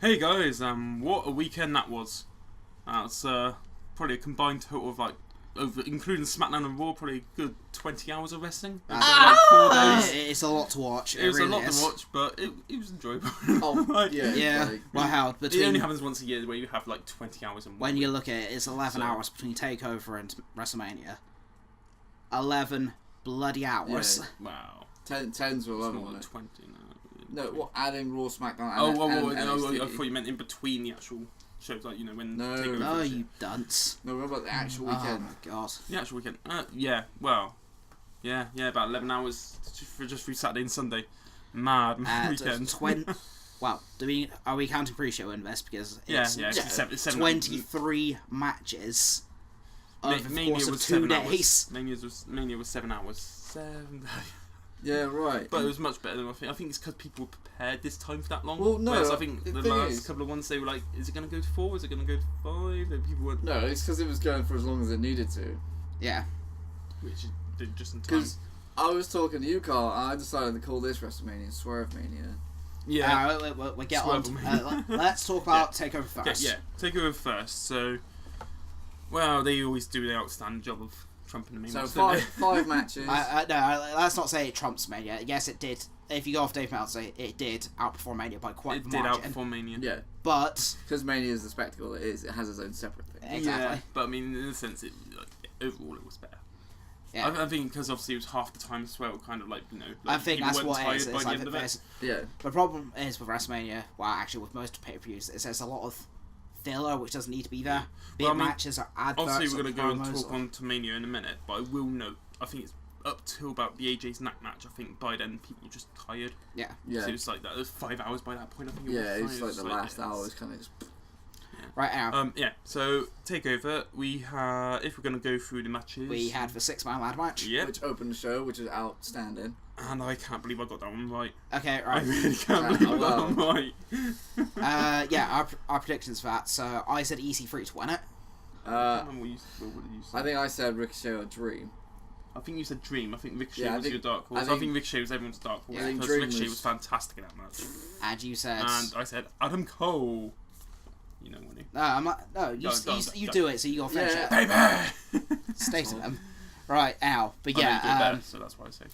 Hey guys, what a weekend that was. That's probably a combined total of over including SmackDown and Raw, probably a good 20 hours of wrestling. Like 4 days. It's a lot to watch. It was really a lot is. to watch, but it was enjoyable. Oh, yeah. Yeah. Like, Wow. It only happens once a year where you have like 20 hours in one When week. you look at it, it's 11 hours between Takeover and WrestleMania. 11 bloody hours. Yeah. Wow. 10's were It's low more on than it. 20 now. No, what, adding Raw, SmackDown, and No, NXT. I thought you meant in between the actual shows, like, when No. Takeover Oh, and shit. you dunce. No, what about the actual Oh weekend? my god. The actual weekend. Yeah, well. Yeah, about 11 hours just through Saturday and Sunday. Mad weekend. Well, are we counting pre-show in this? Because it's it's seven 23 matches over the Mania course of was 2 7 days. hours. Mania was 7 hours. 7 days. Yeah, right. But it was much better than I think. I think it's because people were prepared this time for that long. Well, no, Whereas I think the the thing last is- couple of ones they were like, is it going to go to 4? Is it going to go to 5? And people were, No, it's because it was going for as long as it needed to. Yeah. which it did just in time. Because I was talking to you, Carl, and I decided to call this WrestleMania Swerve Mania. Yeah. We get on. Swerve. Let's talk about Takeover first. Yeah, take over first. So, well, they always do the outstanding job of trumping the main So roster, don't they? five matches. No, let's not say it trumps Mania. Yes, it did. If you go off Dave Meltzer, it did outperform Mania by quite It a did margin. outperform Mania. Yeah, But because Mania is the spectacle it is. It has its own separate thing. exactly. Yeah, but I mean, in a sense, overall it was better. Yeah. I think because obviously it was half the time as well, kind of like, I think people that's weren't what it tired is. by It's the like end of it. Yeah. the problem is with WrestleMania, well, actually with most pay-per-views, is there's a lot of filler which doesn't need to be there. Big Well, I mean, matches or adverts. Obviously, we're going to go and promos talk or- on to Mania in a minute, but I will note, I think it's up till about the AJ's Knack match. I think by then people were just tired. Yeah. Yeah. So it's like that. It was 5 hours by that point. I think. Yeah, It it's was like the last hour was kind of just. Right now, Yeah. So Takeover. We had, if we're going to go through the matches, we had the 6-man ladder match. Yeah. Which opened the show, which is outstanding. And I can't believe I got that one right. Okay, I right. really can't believe I got that one right. Yeah, our predictions for that. So I said EC3 to win it. I can't remember what did you say? I think I said Ricochet or Dream. I think you said Dream. I think Ricochet Yeah, I was think- your dark horse. I I think- think Ricochet was everyone's dark horse. Yeah, I think because Dream Ricochet was- was fantastic in that match. And you said. And I said Adam Cole. You know when he. No, I'm not. No, you Go. do it, so you got to finish Yeah. it. Baby! Stay to them. Right, now. But I know you do it yeah, better, so that's why I say.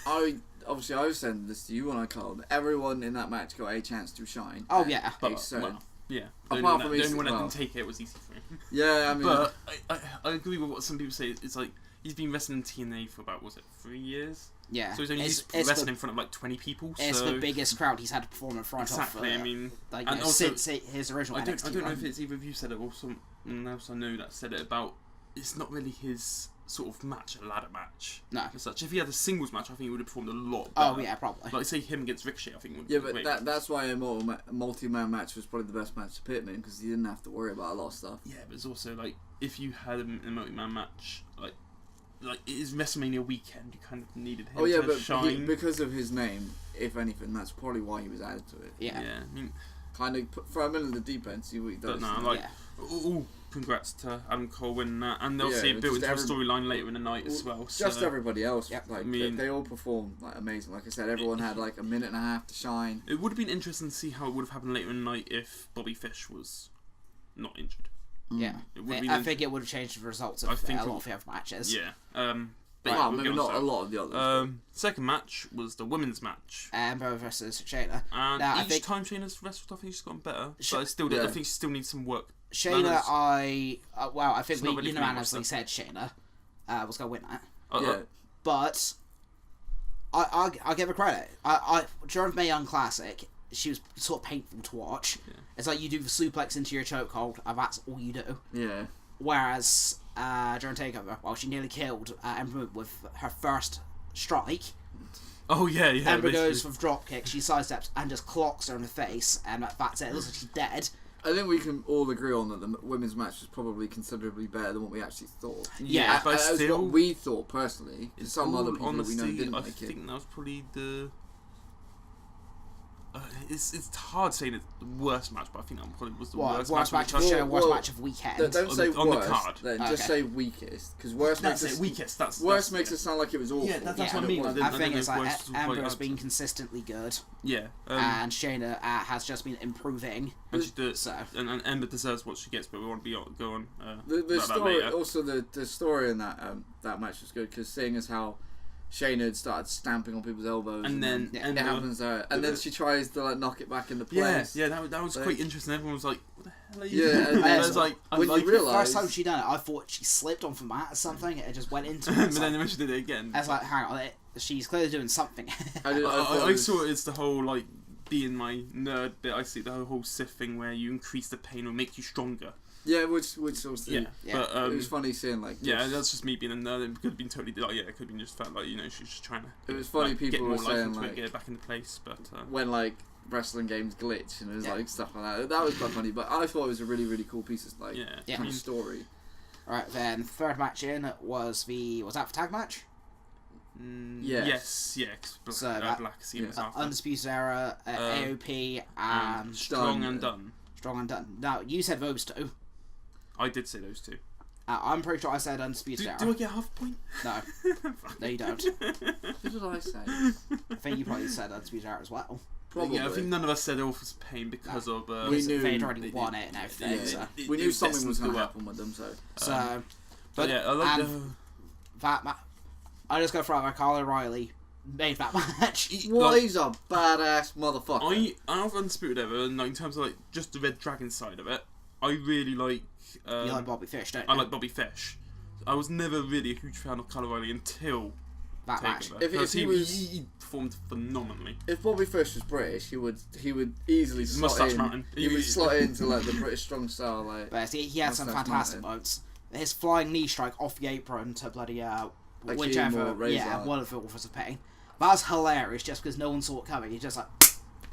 I was sending this to you when I called. Everyone in that match got a chance to shine. Oh, And yeah. they But, said- well, yeah. Apart from the Easy- only one that well. didn't take it was EC3. Yeah, I mean, But I agree with what some people say. It's like he's been wrestling in TNA for about 3 years. yeah. So he's only used to wrestling in front of like 20 people. It's so the biggest crowd he's had to perform in front exactly. of. I mean, like, and you know, also, since his original I NXT don't know run. if it's either of you said it or someone else I know that said it about. It's not really his sort of match, a ladder match. No. As such, if he had a singles match, I think he would have performed a lot better. Oh, yeah, probably. Like say him against Ricochet, I think would. yeah, but that's why a multi-man match was probably the best match to Pitman because you didn't have to worry about a lot of stuff. Yeah, but it's also like if you had him in a multi-man match, like it is WrestleMania weekend, you kind of needed him Oh yeah, to but shine. because of his name, if anything, that's probably why he was added to it. Yeah. Yeah, I mean, Kind of throw him in the deep end, see what he does. but no, like, Yeah. ooh, congrats to Adam Cole winning that, and obviously Yeah, it built into a just storyline later in the night as well. Just so, everybody else, Yep. like I mean- they all performed like amazing. Like I said, everyone had like a minute and a half to shine. It would have been interesting to see how it would have happened later in the night if Bobby Fish was not injured. Yeah. It would be I think it would have changed the results of I think a it lot would- of the other matches. Yeah. But Well, we'll maybe get not on a to lot of the others. that. Second match was the women's match. Amber versus Shayna. And Now, I each think- time Shayna's wrestled, I think she's gotten better. Sh- But I Yeah. think she still needs some work. Shayna, Manners. I think It's not we really unanimously for me, said Shayna was going to win that. yeah, But I give her credit. During the Mae Young Classic, she was sort of painful to watch. Yeah. It's like you do the suplex into your chokehold, and that's all you do. yeah. Whereas during Takeover, well, she nearly killed Ember Moon with her first strike. Oh yeah. Ember basically. goes for drop kick, she sidesteps and just clocks her in the face, and that's it. It looks like she's dead. I think we can all agree on that the women's match was probably considerably better than what we actually thought. Yeah, but that was still, what we thought personally. it's Some all other people honesty, we know didn't I like it. think that was probably the it's hard saying it's the worst match, but I think that probably was the What, worst match. of the show, worst Well, match of weekend. Don't say on the worst. card. Then Okay. just say weakest, because worst That's makes it. it Weakest. worst makes it sound like it was awful. Yeah, that's Yeah. what I mean. It wasn't. I I think didn't it's know like worst was quite Amber has bad. been consistently good, Yeah. and Shayna has just been improving. And she did, So and Ember deserves what she gets, but we won't go on. The about that story, later. also the story in that match was good, because seeing as how Shayna had started stamping on people's elbows, And then it Ember- happens there, and then she tries to like knock it back into place. Yeah, that was Like- quite interesting. Everyone was like, "What the hell are you Yeah, doing?" and I then was like, "I when you like it." realise- first time she done it, I thought she slipped off the mat or something. It just went into it. But It's then like, when she did it again, I was like, hang on, she's clearly doing something. I saw it's the whole like being my nerd bit. I see the whole Sith thing where you increase the pain or make you stronger. Yeah, which also Yeah, Yeah. but it was funny seeing like yeah, just- that's just me being a nerd. It could have been totally like it could have been just felt like she's just trying to. It was funny get people more were life saying, into it, like- get it back into place, but when like wrestling games glitch and it was Yeah. like stuff like that. That was quite funny, but I thought it was a really really cool piece of like yeah, Yeah. kind of story. Alright, then third match in was that for tag match? Yes. yes, So that- Black Casino yeah. after. Undisputed Era, AOP, and Strong Done. and Done. Strong and Done. Now you said those two. I did say those two. I'm pretty sure I said Undisputed Era. Do I get half a point? No, no, you don't. What did I say? I think you probably said Undisputed Era as well. Probably. Yeah, I think none of us said Author's Pain because of. We Because knew they'd already they won did. it and everything. Yeah. So, We knew It something destines was going the to work. happen with them, so but yeah, I like and that I just go for it. Kyle O'Reilly made that match. well, like- he's a badass motherfucker. I have Undisputed Era, and like, in terms of like just the Red Dragon side of it, I really like. You like Bobby Fish, don't you? I like Bobby Fish. I was never really a huge fan of Kyle O'Reilly until that match. Takeover. If Because he was- he performed phenomenally. If Bobby Fish was British, he would easily slot Mustache in. Mountain. He would slot into like the British strong style, like But he had some Mustache fantastic Mountain. moments. His flying knee strike off the apron to bloody Like whichever, Hume or Razor. yeah, one of the Authors of Pain. That was hilarious, just because no one saw it coming. He's just like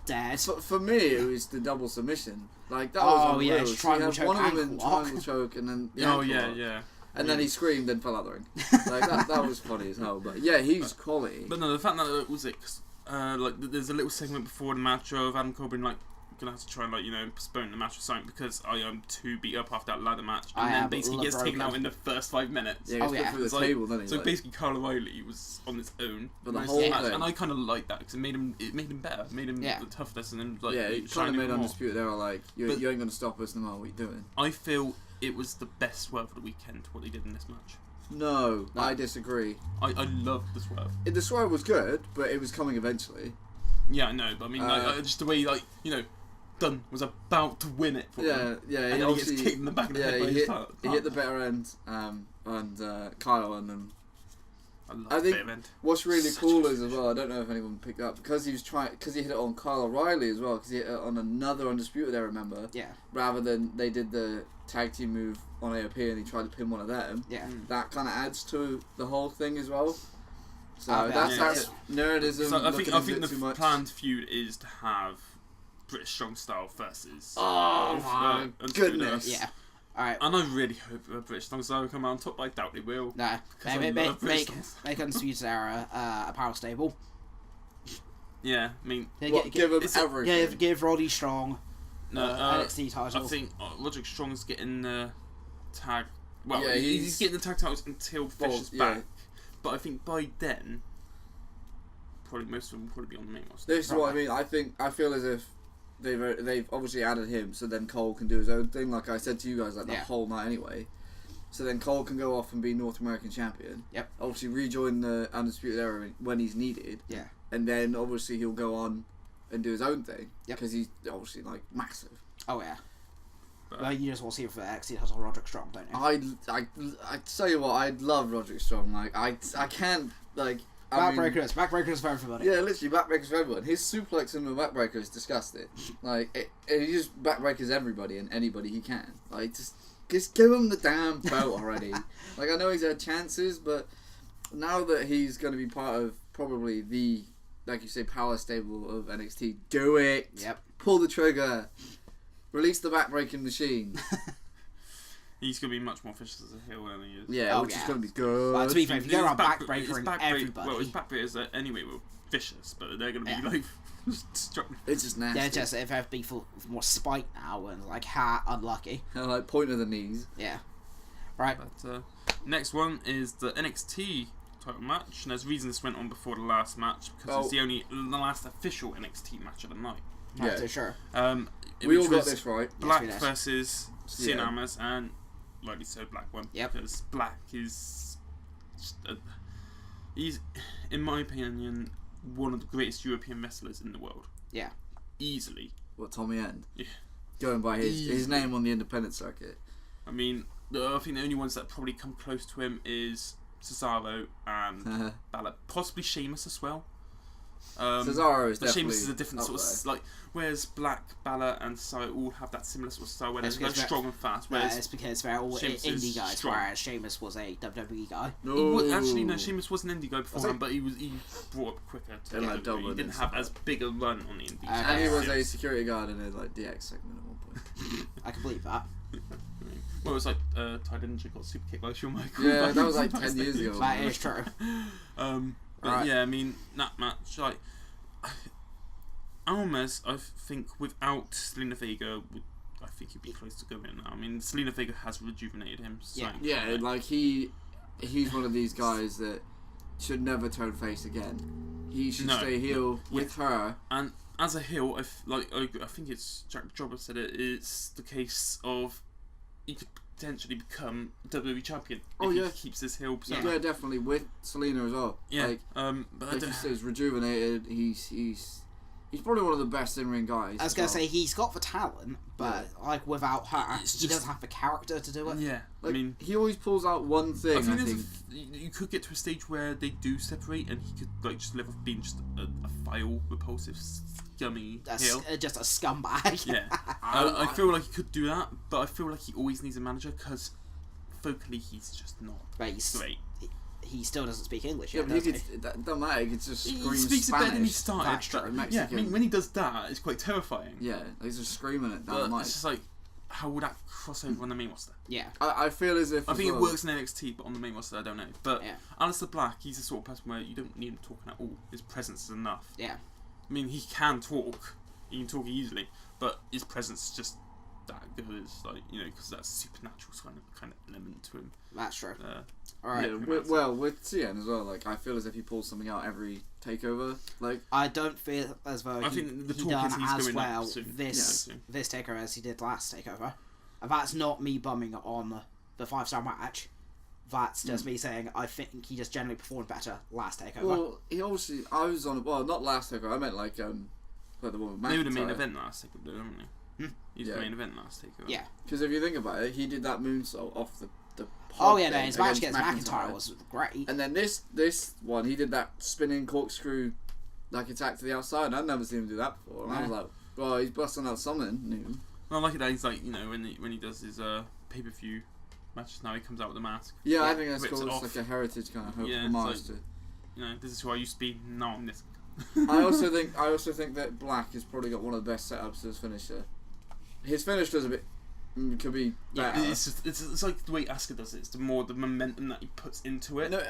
dead. For me, it was the double submission. Like that Oh, was yeah, unreal. it's So he triangle had choke, one of them in ankle lock. triangle choke, and then the Oh ankle yeah, lock. yeah. And then he screamed and fell out the ring. Like that was funny as hell. But yeah, he's quality. But no, the fact that it was it, 'cause, like there's a little segment before the match of Adam Cole being like, gonna have to try and like postpone the match or something because I am too beat up after that ladder match, and I then am basically gets taken broken. out in the first 5 minutes. Yeah, he Oh, gets put yeah. through It's the like- table, doesn't he? So Like, basically, Kyle O'Reilly was on his own But the most whole of the match, thing- and I kind of liked that because it made him better, it made him Yeah. the toughness, and then like yeah, he kind shine of even made more. Undisputed Era like you But- ain't gonna stop us no matter what you're doing. I feel it was the best swerve of the weekend what they did in this match. No, No. I disagree. I loved the swerve. The swerve was good, but it was coming eventually. Yeah, I know, but I mean, just the way Dunn was about to win it for him. Yeah, yeah. And then he gets kicked in the back of the head by he his hit, partner. he hit the better end, and Kyle, and then I love I the think- bit event. what's really Such cool a is as well. I don't know if anyone picked up because he hit it on Kyle O'Reilly as well because he hit it on another Undisputed Era member Yeah, rather than they did the tag team move on AOP and he tried to pin one of them. yeah. That kind of adds to the whole thing as well. So Oh, yeah. that's nerdism. So I looking think into it too the much. planned feud is to have British Strong Style versus. Oh my Undisputed Era. goodness. Yeah. Alright. And I really hope British Strong Style will come out on top, but I doubt they will. No. Because I Make love British make Undisputed Era a power stable. Yeah, I mean, Yeah, What, give him it's- everything. give Roddy Strong no, NXT I title. think Roderick Strong's getting the tag. Well, Yeah, he's he's- getting the tag titles until Fish Well, is yeah. back. But I think by then, probably most of them will probably be on the main roster. This is what I mean. I feel as if they've obviously added him, so then Cole can do his own thing. Like I said to you guys, like the Yeah. whole night anyway. So then Cole can go off and be North American champion. Yep. Obviously rejoin the Undisputed Era when he's needed. Yeah. And then obviously he'll go on and do his own thing. Yep. Because he's obviously like massive. Oh yeah. But- Well, you just want to see if NXT title Roderick Strong, don't you? I tell you what, I'd love Roderick Strong. Like I can't like. I mean- Backbreakers for everybody. Yeah, literally backbreakers for everyone. His suplex in the backbreaker is disgusting. Like he just backbreakers everybody and anybody he can. Like just give him the damn belt already. Like I know he's had chances, but now that he's going to be part of probably the, like you say, power stable of NXT, do it. Yep. Pull the trigger. Release the backbreaking machine. He's going to be much more vicious as a heel than he is. Yeah, Oh, which is yeah. going to be good. But to be fair, if you go His around back- backbreaker his and backbreak- everybody, Well, his backbreakers anyway were vicious, but they're going to be Yeah. like destructive. It's just nasty. They're just if they'd be for more spite now and like ha unlucky. Like point of the knees. Yeah. Right. But next one is the NXT title match, and there's reason this went on before the last match because it's the last official NXT match of the night. Not Yeah. too sure. We all which got was this right. Black Yes, we did. versus Cien Yeah. Almas, and rightly so, Black won. Yep. Because Black is, just he's, in my opinion, one of the greatest European wrestlers in the world. Yeah. Easily. What, Tommy End? Yeah. Going by his Easily. name on the independent circuit. I mean, I think the only ones that probably come close to him is Cesaro and Balor, possibly Sheamus as well. Cesaro is But definitely Sheamus is a different up sort of like, whereas Black, Balor, and Cesaro all have that similar sort of style where they're It's very because strong and fast. Yeah, Whereas it's because they're all Sheamus is indie guys, strong. whereas Sheamus was a WWE guy. Actually, no, Sheamus was an indie guy beforehand, he? but he brought up quicker. To Yeah, the like WWE. Dublin He didn't and have stuff as big a run on the indies. And he was Yeah. a security guard in a like DX segment at one point. I can believe that. Well, it was like Ty Dillinger got super kicked by Shawn Michaels. Yeah, that was like 10 years ago. That is true. But Right. yeah, I mean that match, like Almas, I think without Selena Vega, I think he'd be close to going now. I mean, Selena Vega has rejuvenated him. So Yeah. Yeah, like he's one of these guys that should never turn face again. He should No. stay heel with her. And as a heel, I think it's Jack Jobber said it. It's the case of he could potentially become WWE champion Oh, if yeah. he keeps his heel Yeah, persona. definitely with Selena as well. Yeah, Like, but I like don't- you said, he's rejuvenated. He's probably one of the best in ring guys. I was as gonna well. say he's got the talent, but like without her, It's he just- doesn't have the character to do it. yeah. Like, I mean, he always pulls out one thing. I think, I there's think. you could get to a stage where they do separate, and he could like just live off being just a vile, repulsive, scummy heel. Just a scumbag. Yeah, I feel like he could do that, but I feel like he always needs a manager because vocally he's just not But great. he still doesn't speak English Yeah, yet, but he does could. That doesn't matter. He could just scream He speaks Spanish. it better than he started. That's true. but- Mexican. Yeah, I mean, when he does that, it's quite terrifying. Yeah, he's just screaming it down But the mic. it's just like, how would that cross over on the main roster? Yeah. I feel as if I as think it well- works in NXT, but on the main roster, I don't know. But Yeah. Aleister Black, he's the sort of person where you don't need him talking at all. His presence is enough. Yeah. I mean, he can talk. He can talk easily, but his presence is just that good. It's like, you know, because that supernatural kind of element to him. That's true. Uh, Alright. Yeah, with Cien as well. Like, I feel as if he pulls something out every takeover. Like, I don't feel as though I he, think the he talk done is he's as going up well soon. this Yeah, soon. this takeover as he did last takeover. And that's not me bumming on the 5-star match. That's just me saying I think he just generally performed better last takeover. well, he obviously. I was on. Well, not last takeover. I meant like the one with They were the McIntyre. main event last takeover, didn't they? He's Yeah. the main event last takeover. yeah. Because if you think about it, he did that moonsault off the Oh yeah, no, thing his match against against McIntyre was great. And then this one, he did that spinning corkscrew, like attack to the outside. I'd never seen him do that before. And I was like, well, he's busting out something new. I like it that he's like, you know, when he does his pay-per-view matches now, he comes out with a mask. Yeah, I Yeah, think that's rips cool. it It's off. like a heritage kind of Yeah, it's homage like- to. You know, this is who I used to be. Now I'm this. I also think that Black has probably got one of the best setups to his finisher. His finisher's a bit could be Yeah, better. It's just it's like the way Asuka does it. It's the more the momentum that he puts into it, No,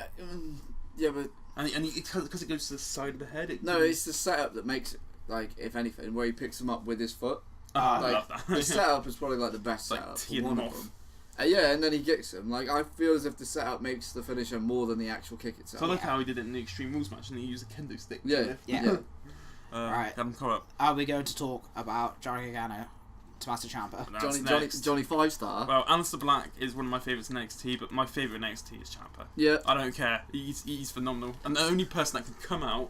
yeah, but and because it goes to the side of the head. no, it's the setup that makes it, like, if anything, where he picks him up with his foot. I Like, love that. the setup is probably like the best Like setup. teeing One him of off. them. Yeah, and then he kicks him. Like, I feel as if the setup makes the finisher more than the actual kick itself. So I like how he did it in the Extreme Rules match, and he used a kendo stick. to Yeah, lift. Yeah. Right. Got him caught up. Are we going to talk about Johnny Gargano, Tommaso Ciampa? That's Johnny next. 5-star. Well, Aleister Black is one of my favourites in NXT, but my favourite in NXT is Ciampa. Yeah. I don't care. He's phenomenal, and the only person that can come out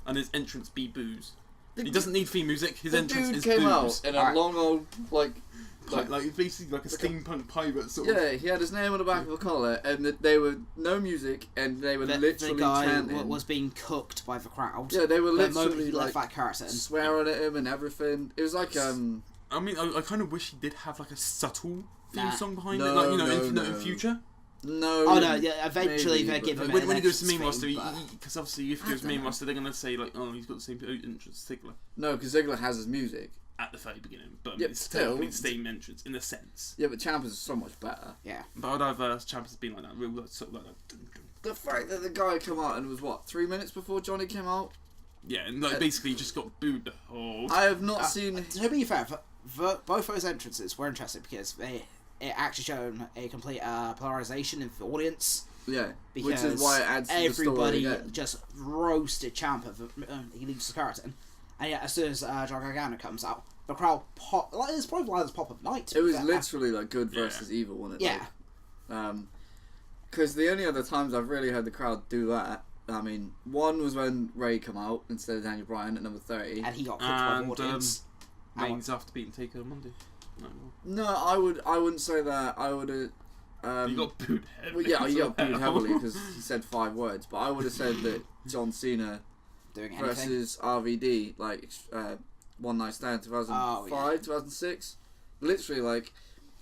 and his entrance be booze. He doesn't need theme music. His The entrance dude is came booze. out in a Alright. long old like Like basically like a steampunk pirate sort of. yeah, he had his name on the back of a collar, and they were no music, and they were The literally guy chanting. was being cooked by the crowd. Yeah, they were The moment literally he left like that curtain. swearing at him and everything. It was like I mean, I kind of wish he did have like a subtle theme Nah. song behind No, it, like, you know, no, in no. future. no. Oh no! Yeah, eventually maybe, they but- give him When an he goes to main entrance roster, theme, but- because obviously if he goes to main roster, they're gonna say like, oh, he's got the same entrance as Ziggler No, because Ziggler has his music. at the very beginning, but Yeah, it's still. technically the same entrance in a sense. Yeah, but Ciampa's is so much better. Yeah. But I'd have Champions been like that, real sort of like that. Dun, dun. The fact that the guy came out and was what 3 minutes before Johnny came out, Yeah, and like basically just got booed the whole. I have not seen. To be fair, both those entrances were interesting because it actually shown a complete polarization in the audience. Yeah, which Because is why it adds to the story everybody again. just roasted Ciampa for he leaves the curtain, and yet as soon as John Gargano comes out, the crowd pop. Like, it's probably like this pop of night. It was literally like good versus evil, wasn't it? Yeah. Because the only other times I've really heard the crowd do that, I mean, one was when Ray come out instead of Daniel Bryan at number 30. And he got cooked by the And audience. Reigns after beating Taker on Monday. No, No, I wouldn't say that. I would have. you got booed heavily. Well, yeah, you got booed as well. heavily because he said 5 words. But I would have said that John Cena Doing anything. versus RVD, like One Night Stand, 2005, Oh, yeah. 2006. Literally, like,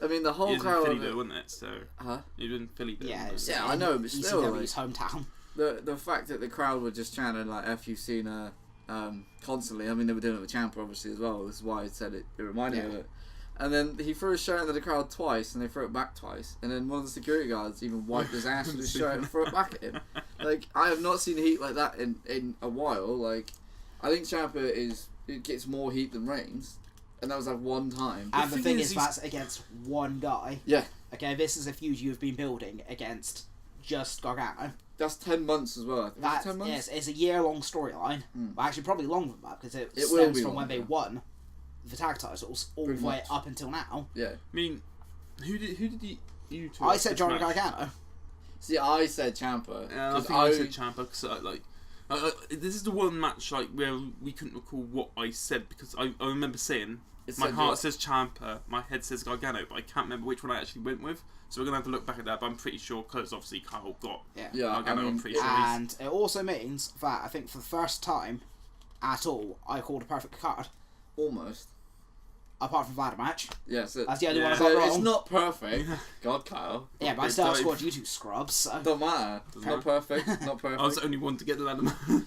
I mean, the He whole was in crowd. Philly of though, it, wasn't it? So huh? he was in Philly though. Yeah, wasn't Yeah, I know, but still, ECW's hometown. The fact that the crowd were just chanting like "F you Cena" constantly. I mean, they were doing it with Ciampa obviously as well. This is why I said it. It reminded me of it. And then he threw his shirt into the crowd twice, and they threw it back twice. And then one of the security guards even wiped his ass with his shirt and threw it back at him. Like, I have not seen heat like that in a while. Like, I think Ciampa it gets more heat than Reigns, and that was like one time. And the thing thing is, is, that's against one guy. Yeah, Okay, this is a feud you've been building against just Gargano. that's 10 months as well. I think. Was it That's 10 months? yes, it's a year-long storyline. Mm. Well, actually, probably longer than that because it It will stems be from when they longer. won the tag titles all Pretty the way much. up until now. Yeah. I mean, who did you two? I watch said this Johnny match? Gargano. See, I said Ciampa. Yeah, I 'cause think I said Ciampa because this is the one match like where we couldn't recall what I said because I remember saying It my said heart what? says Ciampa, my head says Gargano, but I can't remember which one I actually went with. So we're gonna have to look back at that. But I'm pretty sure because obviously Kyle got Yeah. Yeah, Gargano. I mean, I'm pretty sure he's And it also means that I think for the first time at all, I called a perfect card. almost. Apart from Vlad match. Yeah, so, That's the only one I Yeah. got so wrong. it's not perfect. God, Kyle. Yeah, but I Big still dive. scored you two scrubs. So. Don't matter. Doesn't Not matter. perfect. Not perfect. I was the only one to get the ladder.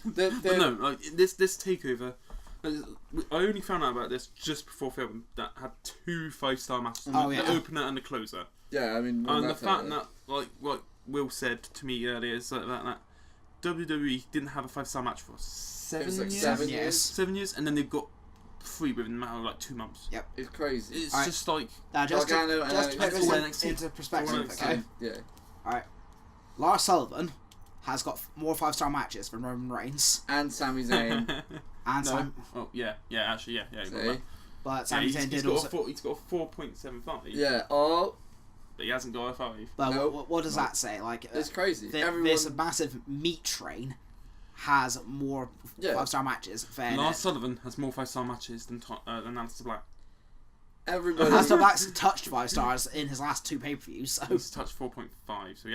The- But no, like this takeover. I only found out about this just before filming that had 2 5-star matches, Oh, the yeah. opener and the closer. Yeah, I mean, And the that's fact it. that, like what Will said to me earlier, is that WWE didn't have a 5-star match for It 7 was like years. 7 Yes. years. 7 years, and then they've got 3 within a matter of like 2 months. Yep. It's crazy. It's Alright. just like Now, just to, Gargano and just to put Alex- this all in, NXT. into perspective, All okay? Yeah. Alright. Lars Sullivan has got more 5-star matches than Roman Reigns. And Sami Zayn. And no. Sam, Oh yeah, actually, yeah. You got See? that. but Yeah, Sami Zayn he's did got also. he's got a 4.75. Yeah. Oh, But he hasn't got a 5. But Nope. what does that say? Like, it's crazy. Everyone. this massive meat train has more Yeah. 5-star matches than. Lars Sullivan has more 5-star matches than Aleister Black. Everybody. Aleister Black's touched 5 stars in his last 2 pay-per-views. So He's touched 4.5. So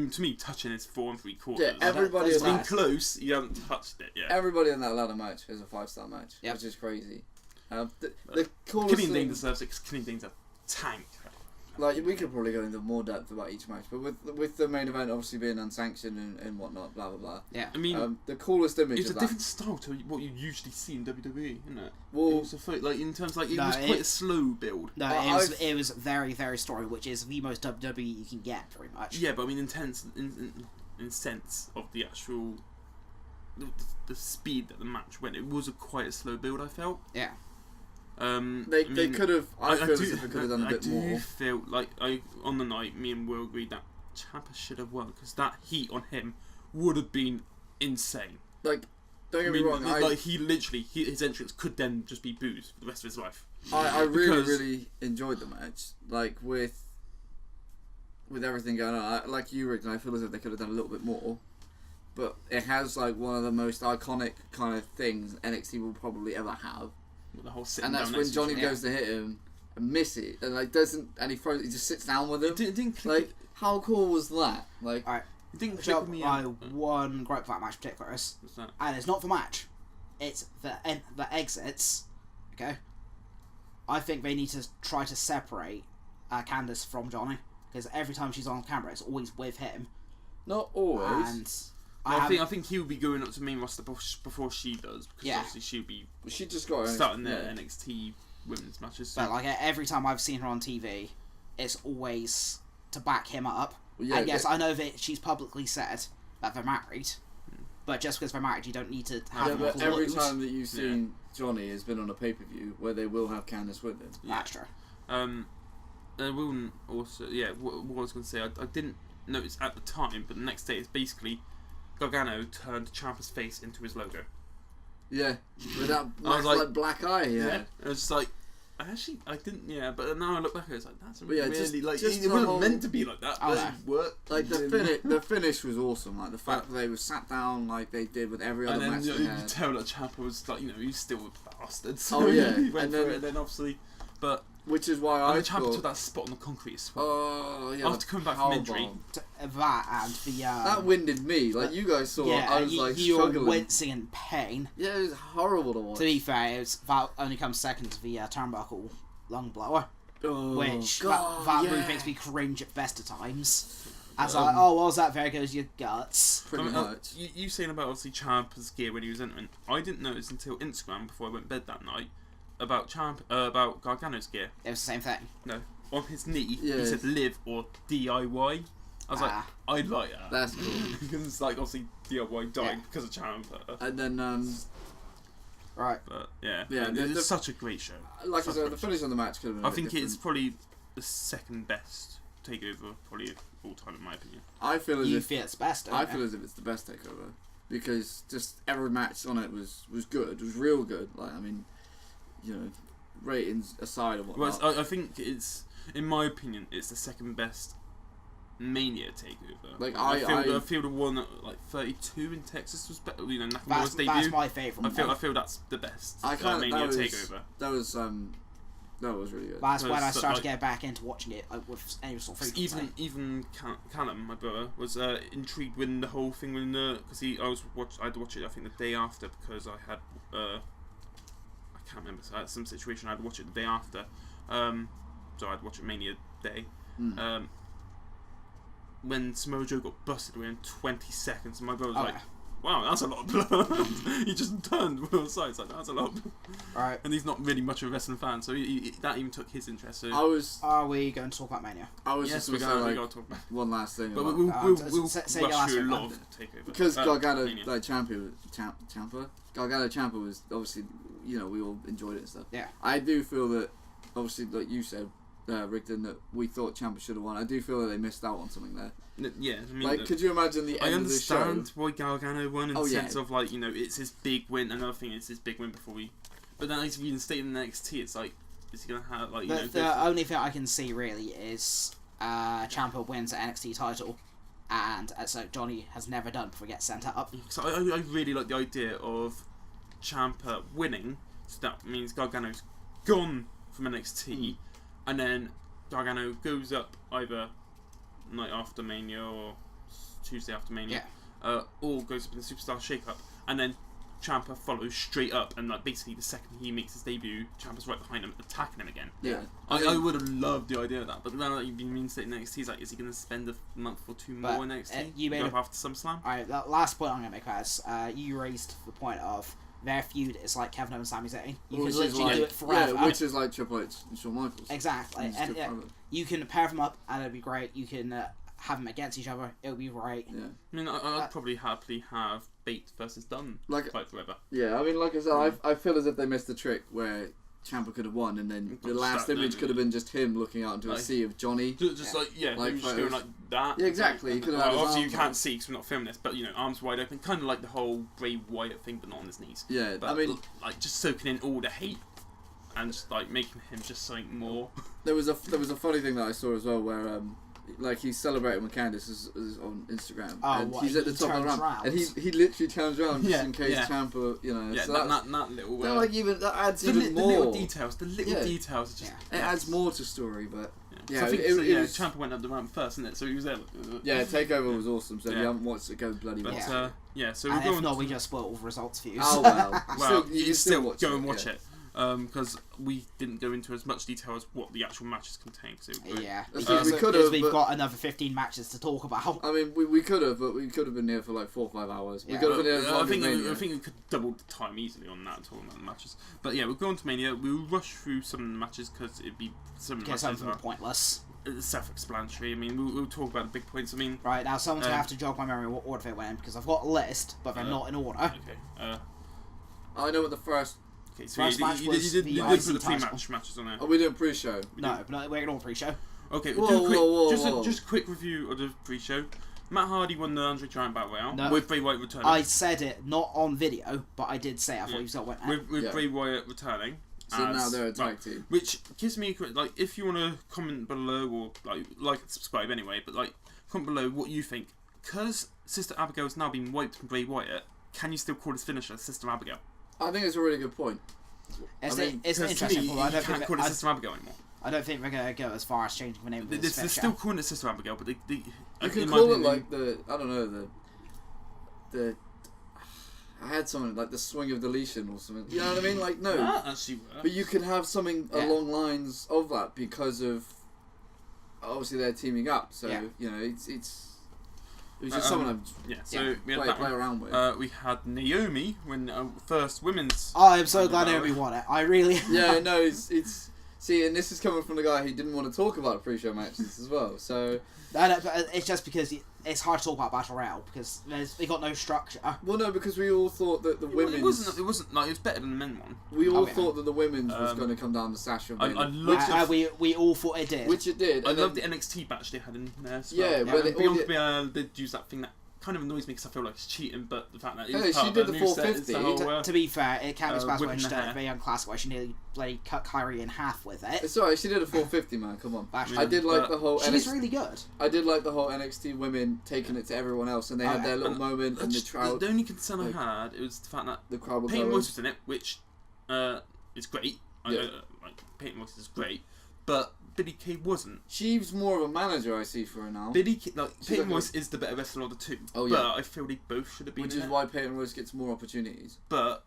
to me, touching is 4 3/4. Yeah, everybody that's in Being that. close, you haven't touched it yet. Everybody in that ladder match is a 5-star match, Yep. which is crazy. The coolest Killian Dane thing, deserves it because Killian Dane's a tank. like we could probably go into more depth about each match, but with the main event obviously being unsanctioned and whatnot, blah blah blah. yeah. I mean, The coolest image it's a of that. different style to what you usually see in WWE, isn't it? Well, Also, like in terms like it No, was quite a slow build. No, it was very, very story, which is the most WWE you can get, pretty much. Yeah, but I mean, intense in sense of the actual the speed that the match went. It was quite a slow build. I felt. Yeah. they could have. I feel as if they could have done a bit I do more. feel like on the night, me and Will agreed that Ciampa should have won because that heat on him would have been insane. Like, don't I get me mean, wrong. like he literally, his entrance could then just be booze for the rest of his life. I really because- really enjoyed the match. Like with everything going on, like you, Rick, and I feel as if they could have done a little bit more. But it has like one of the most iconic kind of things NXT will probably ever have, With the whole sitting and that's down when next to Johnny each other. goes to hit him and miss it, and like doesn't, and he just sits down with him. It didn't click. Like, how cool was that? Like, Alright, It didn't click so with me. my one gripe for that match in particular is, What's that? and it's not the match, it's the exits, okay? I think they need to try to separate Candice from Johnny, because every time she's on camera, it's always with him. not always. And I think he would be going up to main roster before she does because Yeah. obviously she'll be She just got her own- starting the yeah. NXT women's matches. But like every time I've seen her on TV, it's always to back him up. Well, yeah, and yes, but- I know that she's publicly said that they're married, But just because they're married, you don't need to Yeah, have them but every close. time that you've seen Johnny has been on a pay-per-view where they will have Candice with them. That's true. I wouldn't also, what I was going to say, I didn't notice at the time, but the next day it's basically Gargano turned Ciampa's face into his logo. Yeah, with that I was like black eye. Yeah, it was just like, I didn't, but now I look back, it's like, that's But yeah, really, just it the wasn't whole- meant to be like that, but it worked. like the finish was awesome. Like the fact that they were sat down like they did with every other And then match you they could had. tell that Ciampa was like, he's still a bastard. So Oh, yeah. he went And for then- it, and then obviously, but Which is why I I Ciampa took thought. that spot on the concrete as well. Oh yeah, After the coming back from injury. powerbomb. That and the That winded me. Like you guys saw, I was like you were struggling. wincing in pain. Yeah, it was horrible to watch. To be fair, that only comes second to the turnbuckle lung blower, which that move makes me cringe at best of times. As like, well, that? There goes your guts. pretty much. You saying about obviously Ciampa's gear when he was entering, I didn't notice until Instagram before I went to bed that night about about Gargano's gear. It was the same thing. No, on his knee Yeah. he said live or DIY. I was like, I like that. That's cool. Because it's like obviously DIY died because of Ciampa. And then Right. But yeah, the- it's such a great show. like I said, the finish on the match could have been. I think it's probably the second best takeover probably of all time in my opinion. I feel as You if feel it's best, don't I you? feel as if it's the best takeover because just every match on it was good. It was real good. Like I mean, ratings aside and whatnot. Well, I think it's, in my opinion, it's the second best Mania takeover. Like, I feel the one at like 32 in Texas was better. Nakamura's debut. That's my favourite. I feel that's the best I can't. Mania takeover. That was really good. That's when I So, started like- to get back into watching it with any sort of frequency. Even Callum, my brother, was intrigued when the whole thing when because I had to watch it I think the day after because I had I can't remember, so I had some situation I had to watch it the day after, so I had to watch it Mania Day. When Samoa Joe got busted within 20 seconds, and my brother was like, wow, that's a lot of blood. He just turned to the side, it's like, that's a lot of blood. Right. And he's not really much of a wrestling fan, so that even took his interest. So Are we going to talk about Mania? I was yes, just we going to say gotta like talk about it. one last thing. But about- we'll say your rush last through a one. lot of takeover. because Gargano, Mania. like Gargano Ciampa was obviously, we all enjoyed it and stuff. Yeah. I do feel that, obviously, like you said, Rigdon, that we thought Ciampa should have won. I do feel that they missed out on something there. Yeah, I mean, Like, could you imagine the I end of the show? understand why Gargano won in the yeah. sense of like it's his big win. Another thing is his big win before we. But then he's reinstated in NXT. It's like, is he gonna have like The only thing I can see really is Ciampa wins the NXT title, and so Johnny has never done before he gets sent up. So I really like the idea of Ciampa winning. So that means Gargano's gone from NXT, and then Gargano goes up either night after Mania or Tuesday after Mania, or goes up in the Superstar Shake-Up, and then Ciampa follows straight up, and like basically the second he makes his debut, Ciampa's right behind him, attacking him again. Yeah. I would have loved the idea of that, but now that you've been reinstated in NXT, he's like, is he going to spend a month or two But, more in NXT? you made go a- up after SummerSlam? Alright, the last point I'm going to make is you raised the point of their feud is like Kevin Owens and Sami Zayn. You Which can is literally like, do it forever. Yeah, which is like Triple H and Shawn Michaels. Exactly. It's And just forever. you can pair them up and it'll be great. You can have them against each other. It'll be great. Yeah. I mean, I'd probably happily have Bate versus Dunn Like- fight forever. Yeah, I mean, like I said, I feel as if they missed the trick where Ciampa could have won, and then the last Stuck image there, could have been just him looking out into a Like- sea of Johnny. Just Yeah. like, yeah, Like like, just photos. going like that. Yeah, exactly. He could have had his obviously, you arms can't out. see because we're not filming this, but arms wide open, kind of like the whole Bray Wyatt thing, but not on his knees. Yeah, But I mean, like just soaking in all the hate and just like making him just something more. there was a funny thing that I saw as well where like he's celebrating with Candice is on Instagram, Oh, and what, he's at the he top of the turns ramp, round? and he literally turns around just Yeah, in case yeah. Ciampa, Yeah, so that little. that, like even that adds the, even the more. little details, the little Yeah. details. Just, Yeah. It adds more to story, but Yeah, Yeah, so I think it was- Ciampa went up the ramp first, isn't it? So he was there. yeah, Takeover was awesome. So if Yeah. you haven't watched it, go bloody But watch Yeah. it. yeah, so And we're if going. not, we just spoil all the results for you. Oh well, Well, you can still watch go it, and watch yeah. it. because we didn't go into as much detail as what the actual matches contain. Yeah, we because could have, we've but- got another 15 matches to talk about. I mean, we could have, but we could have been here for like 4 or 5 hours. We Yeah. could have been here for I think Mania. we could double the time easily on that talking about the matches. But yeah, we'll go on to Mania. We'll rush through some of the matches because it'd be some of the Okay, matches something are pointless. self-explanatory. I mean, we'll talk about the big points. I mean, Right, now someone's going to Um, have to jog my memory what order they went in, because I've got a list, but they're not in order. okay. I know what the first. Okay, so First match you was did the put IC the three title. matches on there. Are we doing pre-show? No, but we're in all pre-show. Okay, Whoa, do a quick, whoa, just whoa. A just a quick review of the pre-show. Matt Hardy won the Andre Giant Battle Royale No. with Bray Wyatt returning. I said it, not on video, but I did say it. I thought Yeah. he was going to win. with Yeah. Bray Wyatt returning. So now they're a tag team. Which gives me like, if you want to comment below or like and subscribe anyway, but like comment below what you think. Because Sister Abigail has now been wiped from Bray Wyatt, can you still call this finisher Sister Abigail? I think it's a really good point. It's, I mean, it's Because to interesting, me, but you I don't can't think call it I, Sister Abigail anymore. I don't think we're going to go as far as changing the name of this They're finisher. still calling it Sister Abigail, but You in can my call it opinion- like I don't know, the. I had something like the swing of deletion or something. You know what I mean? Like no, That actually works. but you could have something Yeah. along lines of that because of obviously they're teaming up. So Yeah. you know it was just something I'm Yeah, so Yeah. we had that play one. around with. We had Naomi win first women's. Oh, I'm so Under glad Valor. Naomi won it. I really... Yeah, no, it's see, and this is coming from the guy who didn't want to talk about pre-show matches as well. So, No, but it's just because it's hard to talk about Battle Royale, because they got no structure. well, no, because we all thought that the women's, It wasn't like it was better than the men one. we all Okay. thought that the women's was Um, going to come down to Sasha and I Bayley, loved We all thought it did. which it did. I and love the then- NXT batch they had in there as Yeah, well. where they- all Beyond they use that thing that kind of annoys me because I feel like it's cheating, but the fact that Hey, it's part she of did the the new set, 450. it's the whole, To be fair, it can't be surprised when whipping she the did hair. a very young classic where she nearly bloody cut Kyrie in half with it. It's alright. She did a 450, man. Come on. Bash I did like but the whole. She's NXT, really good. I did like the whole NXT women taking it to everyone else, and they Oh, had yeah. their little And moment, and the crowd, the only concern like- I had it was the fact that the crowd were Peyton going. Royce was in it, which is great. Yeah. Like Peyton Royce is great, but Billy Kay wasn't. She's more of a manager, I see, for her now. Billy Kay, like She's Peyton like a- Royce is the better wrestler of the two. Oh, but yeah. I feel they both should have been. Which in is it. why Peyton Royce gets more opportunities. But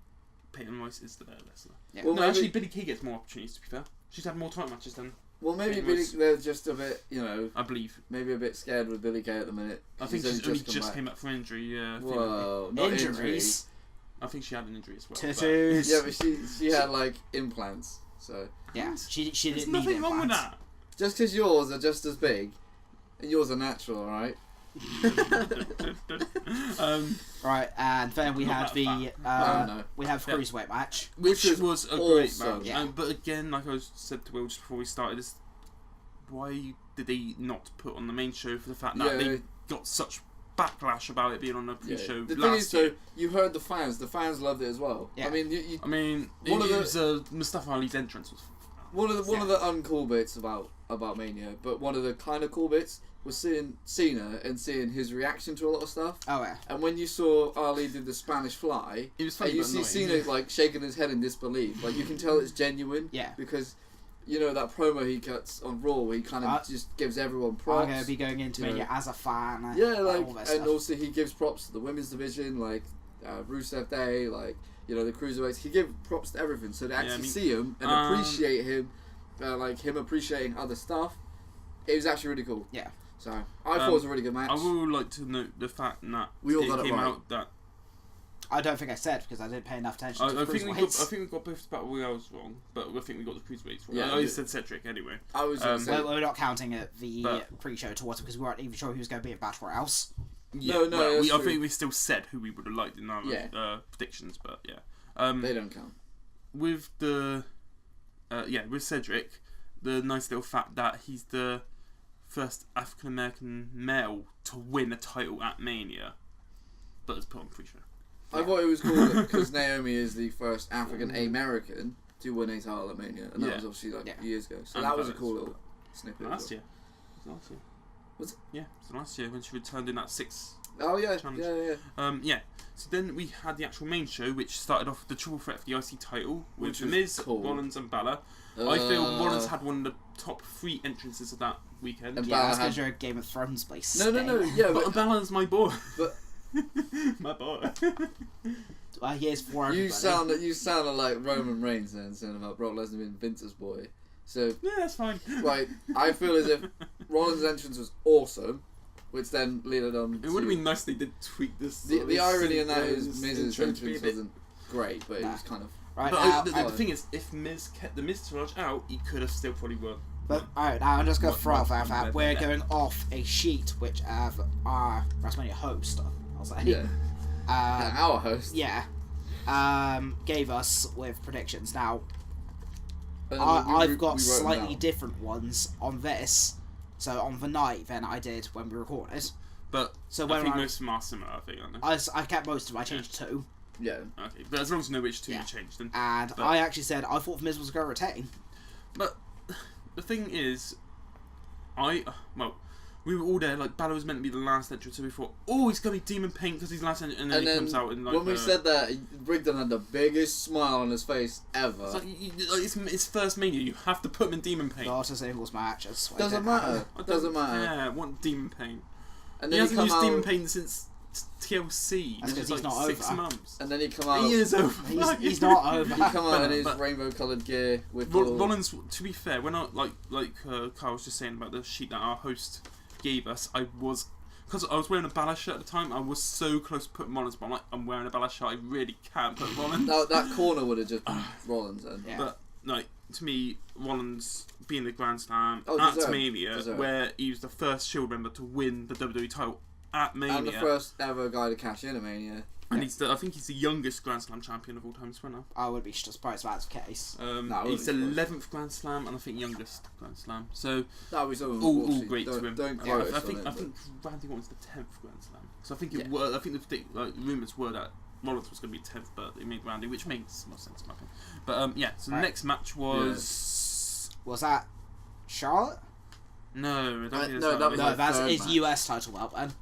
Peyton Royce is the better wrestler. Yeah. Well, No, maybe, actually, Billy Kay gets more opportunities. To be fair, she's had more title matches than well, maybe Peyton Billy, Royce. they're just a bit, you know, I believe. maybe a bit scared with Billy Kay at the minute. I 'cause think he's she's only come just back. came back from injury. Yeah, Whoa, not injury. Injuries. I think she had an injury as well. Tattoos. Yeah, but she had like implants. So Yeah, she There's didn't need nothing wrong with implants. just because yours are just as big, and yours are natural, alright? that. Right, and then we Not had that the I don't know. we have Yeah. cruiserweight match. Which Which was a great awesome. match. Yeah. But again, like I said to Will just before we started, is why did they not put on the main show for the fact that Yeah. they got such backlash about it being on a Yeah. pre-show The thing last is, year? though, you heard the fans. The fans loved it as well. Yeah. I mean, you I mean, One of the- it was Mustafa Ali's entrance was. one of the uncool bits about Mania, but one of the kind of cool bits was seeing Cena and seeing his reaction to a lot of stuff. Oh yeah, And when you saw Ali do the Spanish Fly, It was funny, and you but see annoying. Cena like shaking his head in disbelief, like you can tell it's genuine. Yeah. Because you know that promo he cuts on Raw, where he kind of just gives everyone props. I'm gonna be going into you it know. as a fan. Yeah, like, all and that stuff. also he gives props to the women's division, like Rusev Day, like you know the cruiserweights. He gives props to everything, so to Yeah, actually I mean, see him and appreciate him, like him appreciating other stuff, it was actually really cool. Yeah. So I thought it was a really good match. I will like to note the fact that We all got it came right. out that I don't think I said because I didn't pay enough attention to I think cruiserweights. we got both the battle royals wrong, but I think we got the cruiserweights wrong. Yeah, I we- said Cedric anyway. I was gonna say, We're not counting it the But- pre-show towards it because we weren't even sure who was going to be at Battle Royals. Yeah, No, well, that's I true. think we still said who we would have liked in our Yeah. predictions, but yeah. they don't count. With the with Cedric, the nice little fact that he's the first African American male to win a title at Mania, but it's put on pre-show. I thought it was cool because Naomi is the first African American to win a title at Mania, and that Yeah. was obviously like Yeah. years ago. So And that was a Velez cool as well. little snippet. Last year. It was last year. Was it? Yeah, it was last year when she returned in that 6. Oh yeah, Challenge. yeah. Yeah. So then we had the actual main show, which started off with the triple threat for the IC title with Which The was Miz, cool. Rollins, and Balor. I feel Rollins had one of the top 3 entrances of that weekend. And Yeah, that's Balor because you're a Game of Thrones based. No, yeah, But but Balor's my boy. but My boy. Here's for everybody. You sounded like Roman Reigns then, saying about Brock Lesnar being Vince's boy. So Yeah, that's fine. right, I feel as if Rollins' entrance was awesome, which then led on. It would have been nice if they did tweak this. The irony in that is Miz's Miz's intro to be a entrance bit- wasn't great, but it was kind of. Right But now, the thing is, if Miz kept the Miztourage out, he could have still probably won. but alright, now I'm just going to throw off Right, that. right, We're right. going off a sheet which our WrestleMania host, I'll say, Yeah. Our host. yeah, gave us with predictions. Now, And I've we got wrote them slightly down. different ones on this. So on the night than I did when we recorded. But So I when think I, most of them are similar. I think, aren't they? I kept most of them. I changed two, Yeah. Okay, but as long as you know which two Yeah. you changed, then. and But- I actually said I thought the Miz was going to retain. But the thing is, we were all there. Like Balor was meant to be the last entrant, so we thought, oh, he's gonna be Demon Pain because he's the last entrant, and then he comes out and like. when we said that, Rigdon had the biggest smile on his face ever. It's like it's his first Mania. You have to put him in Demon Pain. Not a singles match. I swear Doesn't to matter. I don't Doesn't matter. Yeah, I want Demon Pain. And He then hasn't used come Demon out, Pain since TLC, That's which 'cause is he's like not 6 over. months. and then he come out. He is over. He's not over. He come out in his But- rainbow-coloured gear with Rollins, to be fair, when I Carl was just saying about the sheet that our host gave us, because I was wearing a Balor shirt at the time, I was so close to putting Rollins, but I'm wearing a Balor shirt, I really can't put Rollins. that corner would have just been Rollins then. Yeah. But like to me, Rollins being the Grand Slam Oh, at deserved. Mania, Deserved. where he was the first Shield member to win the WWE title at Mania, And the first ever guy to cash in at Mania. and I think he's the youngest Grand Slam champion of all time as well now. I would be surprised if that's the case. I He's the wouldn't be 11th Grand Slam and I think youngest Grand Slam. So That was all all great to him. Don't Yeah, quote I us think on it, Randy Orton's the 10th Grand Slam. So I think Yeah. I think the rumours were that Rollins was going to be 10th, but they made Randy, which makes more sense in my opinion. But yeah, so the Right. next match was Was that Charlotte? no, I don't think no, it's that was No, like that's third his match. US title belt then.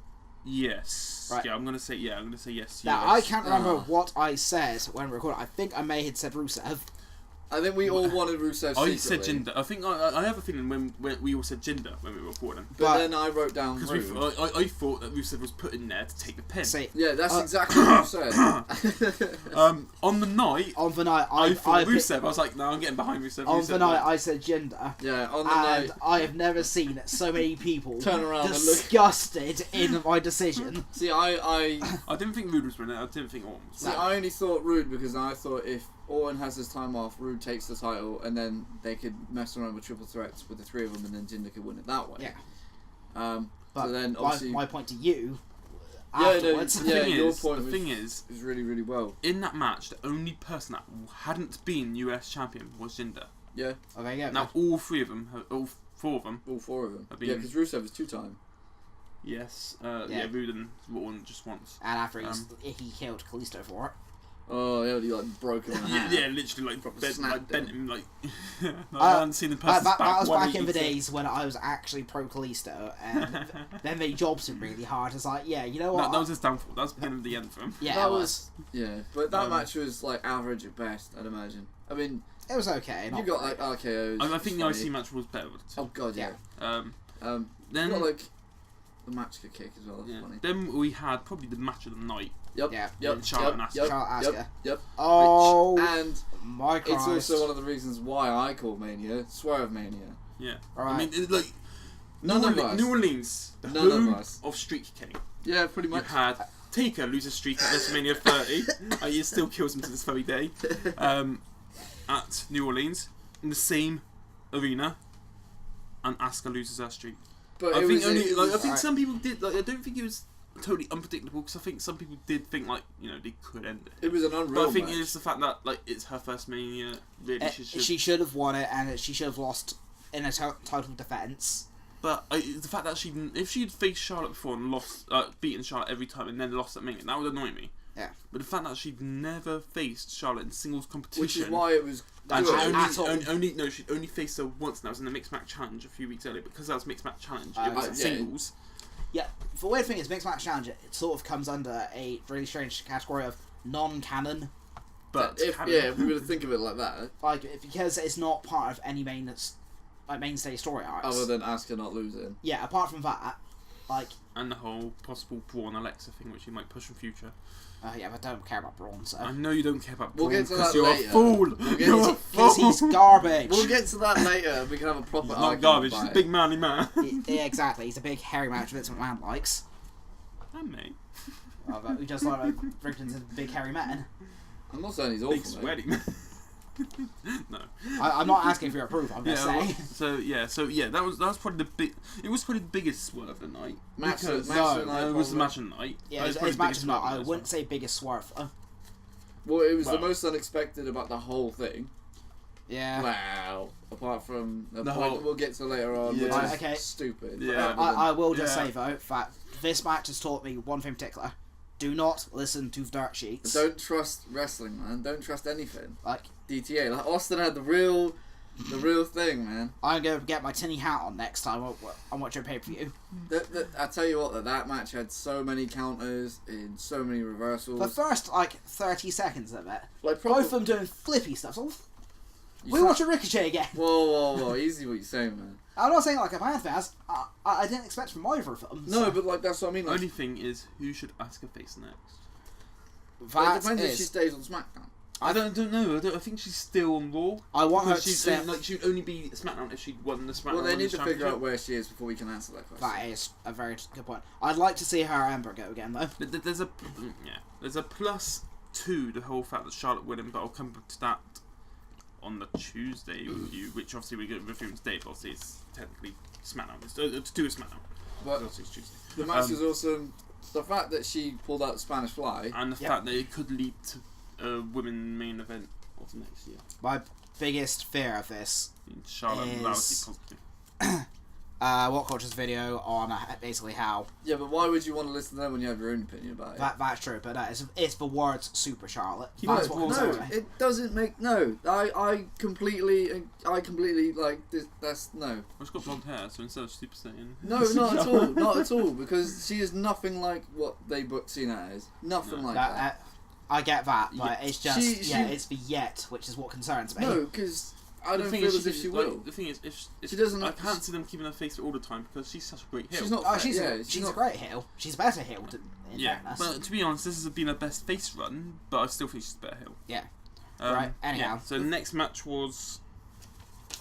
yes. Right. Yeah, I'm gonna say yes. Now, US. I can't remember Ah. what I said when we recorded. I think I may have said Rusev. I think we all wanted Rusev I said secretly. Jinder. I think I have a feeling when we all said Jinder when we were recording. But But- then I wrote down Because Rude. I thought that Rusev was put in there to take the pin. See, Yeah, that's Uh, exactly what you said. On the night, on the night, I thought picked- Rusev. I was like, no, I'm getting behind Rusev. on Rusev, the night like- I said Jinder. Yeah, on the And night. I have never seen so many people Turn around and look. disgusted in my decision. See, I I didn't think Rude was winning. I didn't think Orton was. see, I only thought Rude because I thought if Orton has his time off, Rude takes the title, and then they could mess around with triple threats with the three of them, and then Jinder could win it that way. Yeah. So But then my, obviously, my point to you Yeah, no, afterwards. The yeah, thing your is, point the was- thing is, is really, really well. in that match, the only person that hadn't been US champion was Jinder. Yeah, Oh, there you go. Now all three of them, all four of them, all four of them. I've been- Yeah, because Rusev is two-time. yes, Yeah. Rude and Orton just once. And after he killed Kalisto for it. Oh, yeah, he like broke him in Yeah, half. yeah, literally like Proper bent snapped bent him. him like. I hadn't seen the person's That back was one back in the 86. days when I was actually pro Kalisto, and then they jobs him really hard. It's like, yeah, you know what? That was his downfall. That was the beginning of the end for him. yeah, That it was- Yeah, but that Um, match was like average at best, I'd imagine. I mean, It was okay. you not got great. like RKO's. I think the funny. IC match was better. With the Oh god, yeah. You then got like the match could kick as well. That's yeah. funny. Then we had probably the match of the night. Yep. Yeah. Yep. Charlotte and Yep. Asuka. Yep. Charlotte, Yep. Asuka. Yep. Oh, And my it's Christ. also one of the reasons why I call Mania Swerve Mania. Yeah. Alright. I mean, it's like None of us. New Orleans, the None of home us. of Streak King. Yeah, pretty You much. had Taker lose a streak at WrestleMania 30. He still kills him to this very day. At New Orleans, in the same arena, and Asuka loses her streak. But I it think was, only it like was, I think some people did. Like, I don't think it was totally unpredictable because I think some people did think like they could end it. it was an unreal But I think match. it's the fact that like it's her first Mania. Really, She should have won it, and she should have lost in a title defense. But the fact that if she'd faced Charlotte before and lost, beaten Charlotte every time and then lost at Mania, that would annoy me. Yeah. But the fact that she'd never faced Charlotte in singles competition, Which is why it was and good. she only faced her once, and that was in the Mixed Match Challenge a few weeks earlier. Because that was Mixed Match Challenge, it was yeah. singles. Yeah, the weird thing is, Mixed Match Challenge, it sort of comes under a really strange category of non-canon. But if we were to think of it like that, Like, because it's not part of any mainstay story arcs. other than Asuka not losing. Yeah, apart from that, like, And the whole possible Braun Alexa thing, which you might push in future. yeah, but I don't care about Braun, so. I know you don't care about We'll Braun get to because that you're later. a fool. We'll get You're a to- Because fool. he's garbage. We'll get to that later. We can have a proper He's argument not garbage. about He's a it. big manly man. Yeah, exactly. He's a big hairy man which Vince McMahon likes. And me. We just like Rickton's a big hairy man. I'm not saying he's Big awful, mate. sweaty man. No. I'm not asking for your approval. I'm just saying. So that was probably the big. It was probably the biggest swerve of the night. Match because of the night, it was the probably. match of the night. Yeah, That was his probably the match biggest is not. swerve of I the night wouldn't as say biggest swerve though. Well, it was the Well. most unexpected about the whole thing. Yeah. Wow. Apart from a The point whole- we'll get to later on, Yeah. which Right, is okay. stupid. Yeah. I will just Yeah. say though that this match has taught me one thing in particular: do not listen to dirt sheets. Don't trust wrestling, man. Don't trust anything. Like, DTA. Like Austin had the real thing, man. I'm gonna get my tinny hat on next time I'm watching pay per view. I tell you what, that match had so many counters and so many reversals. The first like 30 seconds of it, Like both of them doing flippy stuff. So you we can't- watch a Ricochet again. Whoa! Easy what you're saying, man. I'm not saying like a bad fast. I didn't expect from either of them. No, so but like that's what I mean. Like, Only thing is, who should Asuka face next? it that depends if she is. stays on SmackDown. I don't know. I think she's still on Raw. I want her to She's step. like she'd only be SmackDown if she'd won the SmackDown. Well, they need Women's to figure out Championship. where she is before we can answer that question. That is a very good point. I'd like to see her Ember go again though. There's a plus to the whole fact that Charlotte winning, but I'll come back to that on the Tuesday review, which obviously we're going to review today, but obviously it's technically SmackDown. It's to do with SmackDown. But Obviously it's Tuesday. the match was awesome. The fact that she pulled out the Spanish Fly. And the Yep. fact that it could lead to a women main event of next year. My biggest fear of this, Charlotte Is- Rousey positive. What Culture's video on basically how Yeah, but why would you want to listen to them when you have your own opinion about it? that's true, but it's the words Super Charlotte. No, That's what I'm saying. it doesn't make I completely like this. That's no, Well, she's got blonde hair, so instead of Super Saiyan. no, not at all, not at all. Because she is nothing like what they booked Cena as. Nothing No. like that. I get that, but Yeah. it's just She- it's the yet, which is what concerns me. No, because I The don't thing feel is, as if she will. The thing is, if She doesn't I have- can't see them keeping her face all the time because she's such a great heel. She's not. Oh, she's yeah, she's a not, great heel. She's a better heel. In Yeah, fairness. but to be honest, this has been her best face run, but I still think she's a better heel. Yeah. Right, anyhow. Yeah, so the next match was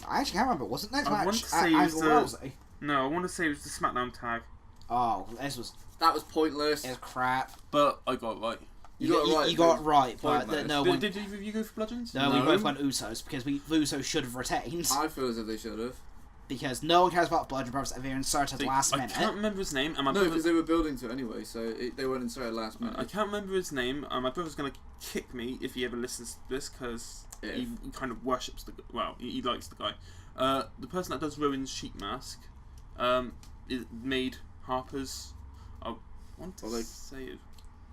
I actually can't remember. Was it next I match? want to say Angle it's the- Rousey. no, I want to say it was the SmackDown tag, Oh, this was That was pointless. crap. but I got it right. You got it right, You got but it right, but pointless. no Did, one. did either of you go for bludgeons? No, we No. both went Usos because the Usos should have retained I feel as if they should have. because no one cares about Bludgeon Brothers if they're inserted See, last I minute. can't remember his name, and my No, brother, because they were building to it anyway, so they weren't inserted last I minute. can't remember his name. My brother's gonna kick me if he ever listens to this because Yeah. he kind of worships the. Well, he likes the guy. The person that does Rowan's sheet mask, it made Harper's. I want to Well, they- say it.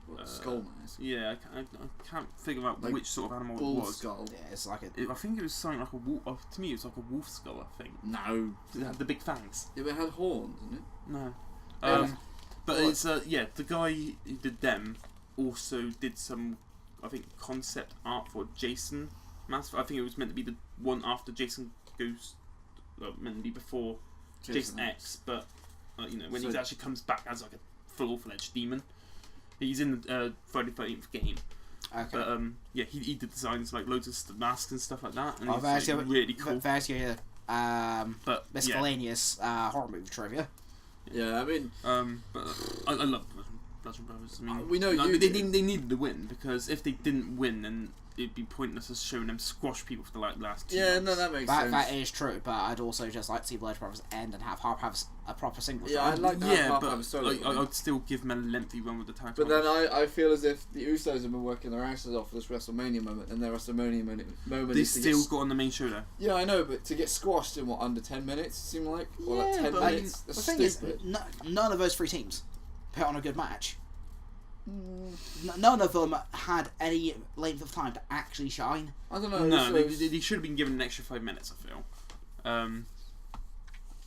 What, skull mask. Yeah, I can't figure out Like which sort of animal it Bull was. skull. Yeah, it's like a. I think it was something like a wolf. To me, it was like a wolf skull. I think No. it had the big fangs. Yeah, but it had horns, didn't it? No. Yeah. But What? it's the guy who did them also did some, I think, concept art for Jason mask. I think it was meant to be the one after Jason goes, meant to be before Jason X, but when he So- actually comes back as like a full-fledged demon. He's in the Friday the 13th game, Okay. but he did designs like loads of masks and stuff like that, and Oh, it's there's like, your- really cool. There's your But yeah, miscellaneous horror movie trivia. Yeah, I mean, but I love Bludgeon Brothers. I mean, we know like, you they do. needed the win because if they didn't win, then it'd be pointless as showing them squash people for the last 2 yeah, months. no, that makes That sense. that is true, but I'd also just like to see Bludgeon Brothers end and have Harp have a proper single. Yeah, run. I'd like to Yeah, have but Harper solo. I'd still give them a lengthy run with the tag. But then titles. I feel as if the Usos have been working their asses off for this WrestleMania moment, and their WrestleMania moment they is to still get... got on the main show though. Yeah, I know, but to get squashed in, what, under 10 minutes, it seemed like? Or like Yeah, 10 but I minutes? The That's thing is, stupid. none of those three teams put on a good match. Mm, None of them had any length of time to actually shine. I don't know. No, Usos- they should have been given an extra 5 minutes. I feel.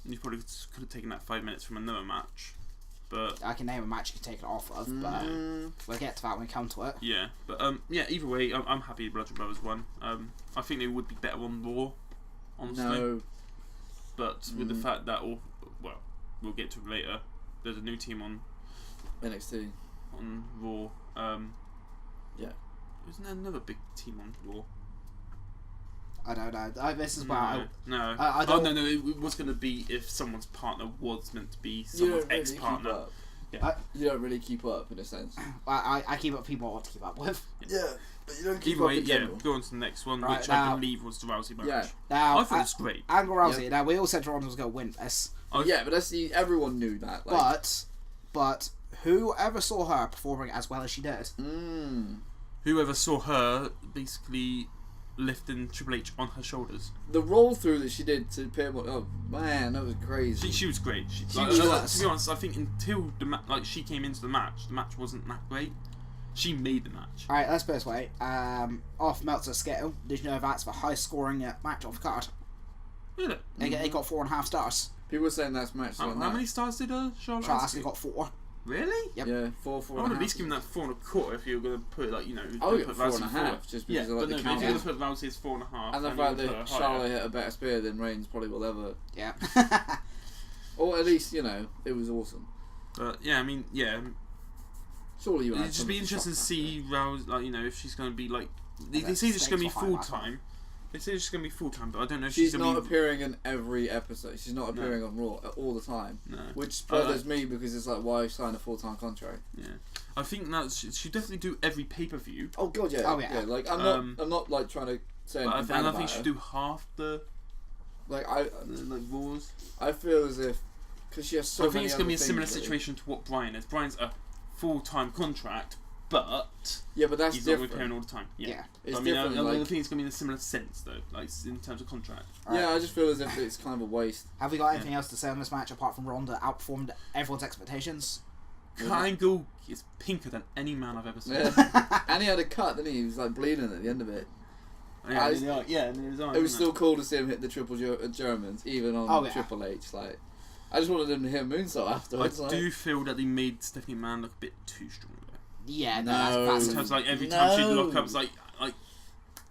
You probably could have taken that 5 minutes from another match, but I can name a match you can take it off of, but Mm, we'll get to that when we come to it. yeah. But either way, I'm happy Bludgeon Brothers won. I think they would be better on Raw, honestly. no. But with the fact that we'll get to it later, there's a new team on NXT. Raw. Yeah. Isn't there another big team on Raw? I don't know. This is where No. I don't. no. It was going to be if someone's partner was meant to be You someone's don't really ex-partner. keep up. Yeah. You don't really keep up in a sense. I keep up people I want to keep up with. Yeah, but you don't keep Either up way, in yeah. general. Go on to the next one, Right, which now- I believe was the Rousey match. Yeah. Now, I thought it was great. Angle Rousey. Now we all said Ronda was going to win this, Yeah, but everyone knew that. Like, but whoever saw her performing as well as she did? Whoever saw her basically lifting Triple H on her shoulders. the roll through that she did to Piermont. Oh man, that was crazy. She was great. She was. to be honest, I think until she came into the match wasn't that great. She made the match. All right, let's put it this way. Off Meltzer's scale, did you know that's the highest scoring match of the card? Really? It got 4.5 stars. People were saying that's match. How many stars did Charlotte Charlotte Asuka? got 4. Really? Yep. Yeah, four I and would a at half. least give him that 4.25 if you were going to put I would put get 4.5 Rousey just Yeah, because I like but the no, if count. you're going to put Rousey as 4.5, And the then fact you're gonna that put her Charlotte higher. hit a better spear than Reigns probably will ever. Yeah. Or at least, it was awesome. But yeah, I mean, yeah, Surely you it'd had just be something interesting to shock see Rousey, if she's going to be like. They that say she's going to be stakes were high full last time. They say she's going to be full time, but I don't know if She's she's not going to be. appearing in every episode. She's not appearing on Raw all the time. No. Which bothers me because it's like, why sign a full-time contract? Yeah, I think that she definitely do every pay per view. Oh god, yeah. Oh, yeah. Like I'm not like trying to say But anything bad I about think she'd her. do half the Like Raws. I feel as if because she has so So I think many it's going to be a other similar things, really. situation to what Brian is. Brian's a full-time contract, but Yeah, but that's he's not different. appearing all the time. Yeah. Yeah. It's I mean, different. I like, think it's going to be in a similar sense though, like in terms of contract. yeah, I just feel as if it's kind of a waste. Have we got anything else to say on this match apart from Ronda outperformed everyone's expectations? Kyle is pinker than any man I've ever seen. Yeah. And he had a cut, didn't he? He was like bleeding at the end of it. Yeah, I- and in his eye, It was wasn't still cool to see him hit the triple Germans, even on Oh, yeah. Triple H. Like, I just wanted him to hit a moonsault afterwards. I like, do feel that they made Stephanie McMahon look a bit too strong there. Yeah, No. that's In terms of, like every time she'd look up, it's like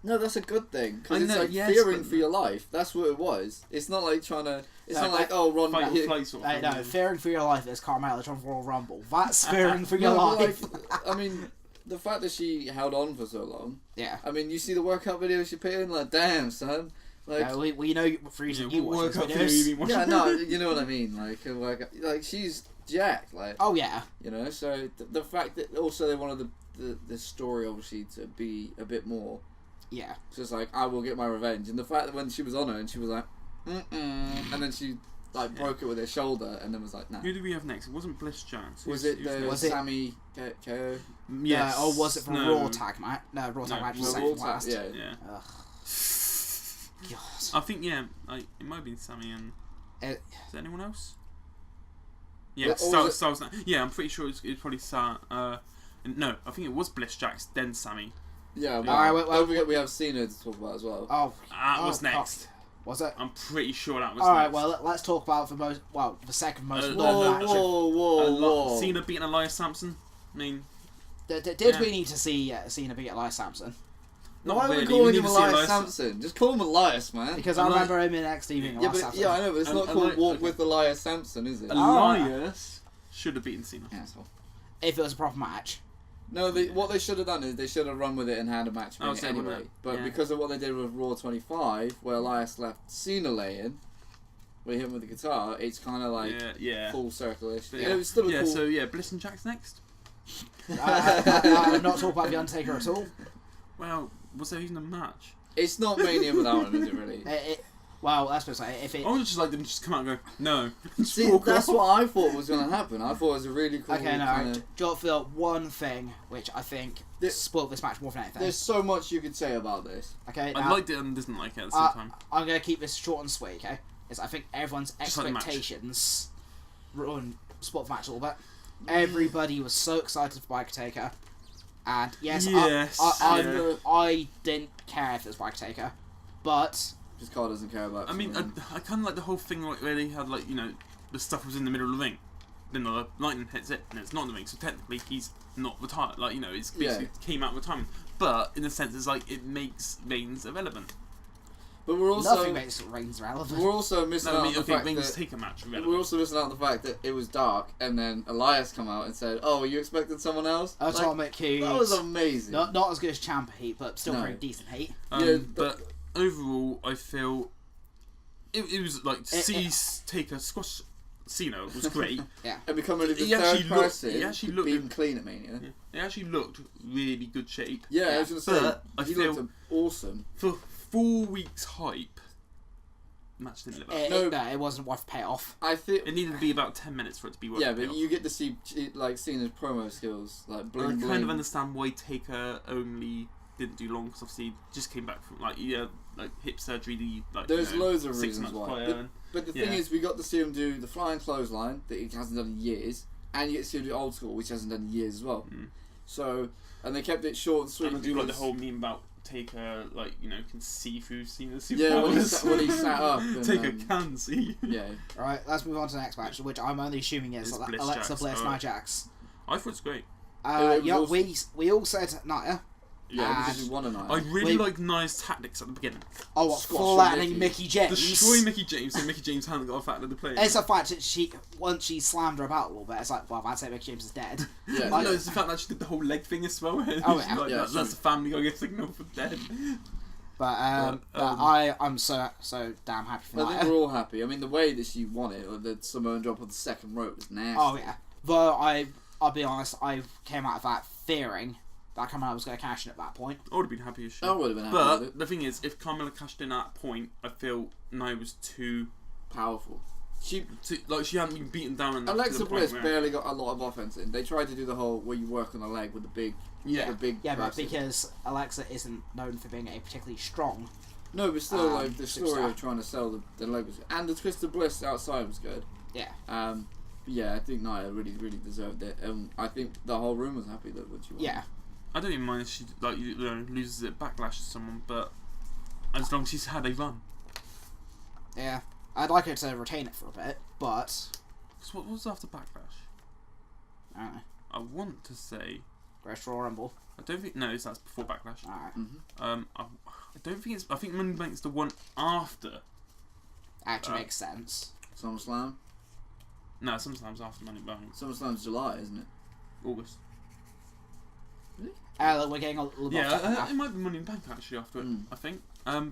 No, that's a good thing I because it's know, like yes, fearing but- for your life. That's what it was. It's not like trying to. It's No, not like Ron. fight or hit- flight sort of thing. no, fearing for your life is Carmella from Royal Rumble. That's fearing for your No, but, life. like, I mean, the fact that she held on for so long. Yeah. I mean, you see the workout video she put in. Like, damn, son. Like, No, we know for reason you watch work those up video videos. you've been watching. yeah, no, you know what I mean. Like, a workout. Like, she's jacked. Like, Oh yeah. So the fact that also they wanted the story obviously to be a bit more. Yeah. So it's like, I will get my revenge. And the fact that when she was on her and she was like, and then she like broke it with her shoulder and then was like, nah. Who did we have next? It wasn't Bliss Jax. Was Who's- it who's the next? Was it- Sammy KO? Yes. Or was it from No. Raw Tag Match? No, Raw Tag No, Match was Raw second Tag- last. yeah. Yeah. Ugh. God. I think it might have been Sammy and It- is there anyone else? Yeah, Or was Styles. Yeah, I'm pretty sure it's probably no, I think it was Bliss Jax, then Sammy. Yeah, well, Alright, well, don't forget we have Cena to talk about as well. Oh. That was oh, next. God. Was it? I'm pretty sure that was Alright, next. well, let's talk about the second most Uh, long Whoa, match. whoa. Cena beating Elias Sampson. I mean, Did Yeah. we need to see Cena beat Elias Sampson? not Why are we really. calling need him to see Elias Sampson? Just call him Elias, man. Because I remember him in NXT being yeah, Elias but, Sampson. yeah, I know, but it's not Eli- called Walk okay. with Elias Sampson, is it? Elias should have beaten Cena. Asshole. If it was a proper match. No, what they should have done is they should have run with it and had a match Oh, with it same with anyway. that. But Yeah. because of what they did with Raw 25, where Elias left Cena laying, we hit him with the guitar, it's kind of like Yeah. full circle-ish. But Yeah, it was still a yeah, cool... so yeah, Bliss and Jax next. I'm not talking about The Undertaker at all. Well, was there even a match? It's not Mania without him, is it really? Well, that's what I say. If it, I would just like them to just come out and go, no. Just See, walk that's off. what I thought was going to happen. I thought it was a really cool okay, no, kind do of... you want to feel one thing which I think spoiled this match more than anything? There's so much you could say about this. Okay, I now, liked it and didn't like it at the same time. I'm going to keep this short and sweet, okay? Is I think everyone's Just like the match. expectations spoiled the match a little bit. Everybody was so excited for Biker Taker. And yes, Yes, yeah. I didn't care if it was Biker Taker. But Just Carl doesn't care about... I mean, I kind of like the whole thing like, where they had like, the stuff was in the middle of the ring. Then the lightning hits it and it's not in the ring, so technically he's not retired. Like, it's basically came out of retirement. But in a sense, it's like it makes Reigns irrelevant. But we're also Nothing makes Reigns relevant. we're also missing No, out I on mean, the okay, fact Reigns that take a match. we're Relevant. also missing out on the fact that it was dark, and then Elias come out and said, "Oh, were you expecting someone else?" Atomic Heat. That was amazing. Not as good as Ciampa Heat, but still No. pretty decent heat. Yeah, But overall, I feel it was like It- Cease take a squash. Cena was great. And becoming the He third actually looked- person he actually looked being good. clean at Mania. It actually looked really good shape. Yeah, I was gonna say But I he feel- looked awesome. For 4 weeks hype, match didn't live up. No. It wasn't worth payoff. I think. It needed to be about 10 minutes for it to be worth Yeah, the but payoff. you get to see like Cena's promo skills, like I bling kind bling. of understand why Taker only didn't do long because obviously he just came back from like hip surgery. There's loads of 6 reasons months why. prior. But the Yeah. thing is, we got to see him do the flying clothesline that he hasn't done in years, and you get to see him do old school, which he hasn't done in years as well. Mm. So, and they kept it short and sweet. And I do like the because- whole meme about Taker, can see through Cena's superpowers. Yeah, when he sat up. And, Taker can see. Yeah. Alright, let's move on to the next match, which I'm only assuming is It's Bliss Alexa Jax, Bliss, Nia alright. Jax. I thought it's great. It was Yeah, awesome. we all said Nia. Yeah, because he won a night. I really Wait. liked Nia's tactics at the beginning. Oh, what, Squash flattening Mickey. Mickey James. Destroy Mickey James, so Mickey James hadn't got a factor to play. It's a fact that once she slammed her about a little bit, it's like, well, that's it, Mickey James is dead. Yeah. Like- No, it's the fact that she did the whole leg thing as well. Oh, yeah. Yeah, that's so- the Family Guy signal for dead. But But, I'm so damn happy for I think Nia. we're all happy. I mean, the way that she won it, or the Samoan drop on the second rope, was nasty. Oh yeah. Though I'll be honest, I came out of that fearing that Carmella was going to cash in at that point. I would have been happy as shit. I would have been happy with But it. the thing is, if Carmella cashed in at that point, I feel Nia was too Powerful. She she hadn't been beaten down enough. to Alexa the point Bliss where- barely got a lot of offense in. They tried to do the whole where you work on the leg with the big, Yeah. the big. Yeah, but person. because Alexa isn't known for being a particularly strong. No, but still, Um, like the story superstar. of trying to sell the leg was, and the Twist of Bliss outside was good. Yeah. Yeah, I think Nia really, really deserved it. I think the whole room was happy that when she won. Yeah. I don't even mind if she loses it backlash to someone, but as long as she's had a run. Yeah. I'd like her to retain it for a bit, but 'Cause what was after backlash? I don't know. I want to say Greatest Royal Rumble. I don't think no, that's before backlash. Alright. I don't think it's. I think Money in the Bank's the one after. Actually makes sense. SummerSlam. No, sometimes after Money in the Bank. SummerSlam's July, isn't it? August. Look, we're getting a little bit Yeah, off topic now. it might be Money in the Bank actually after it. Mm. I think.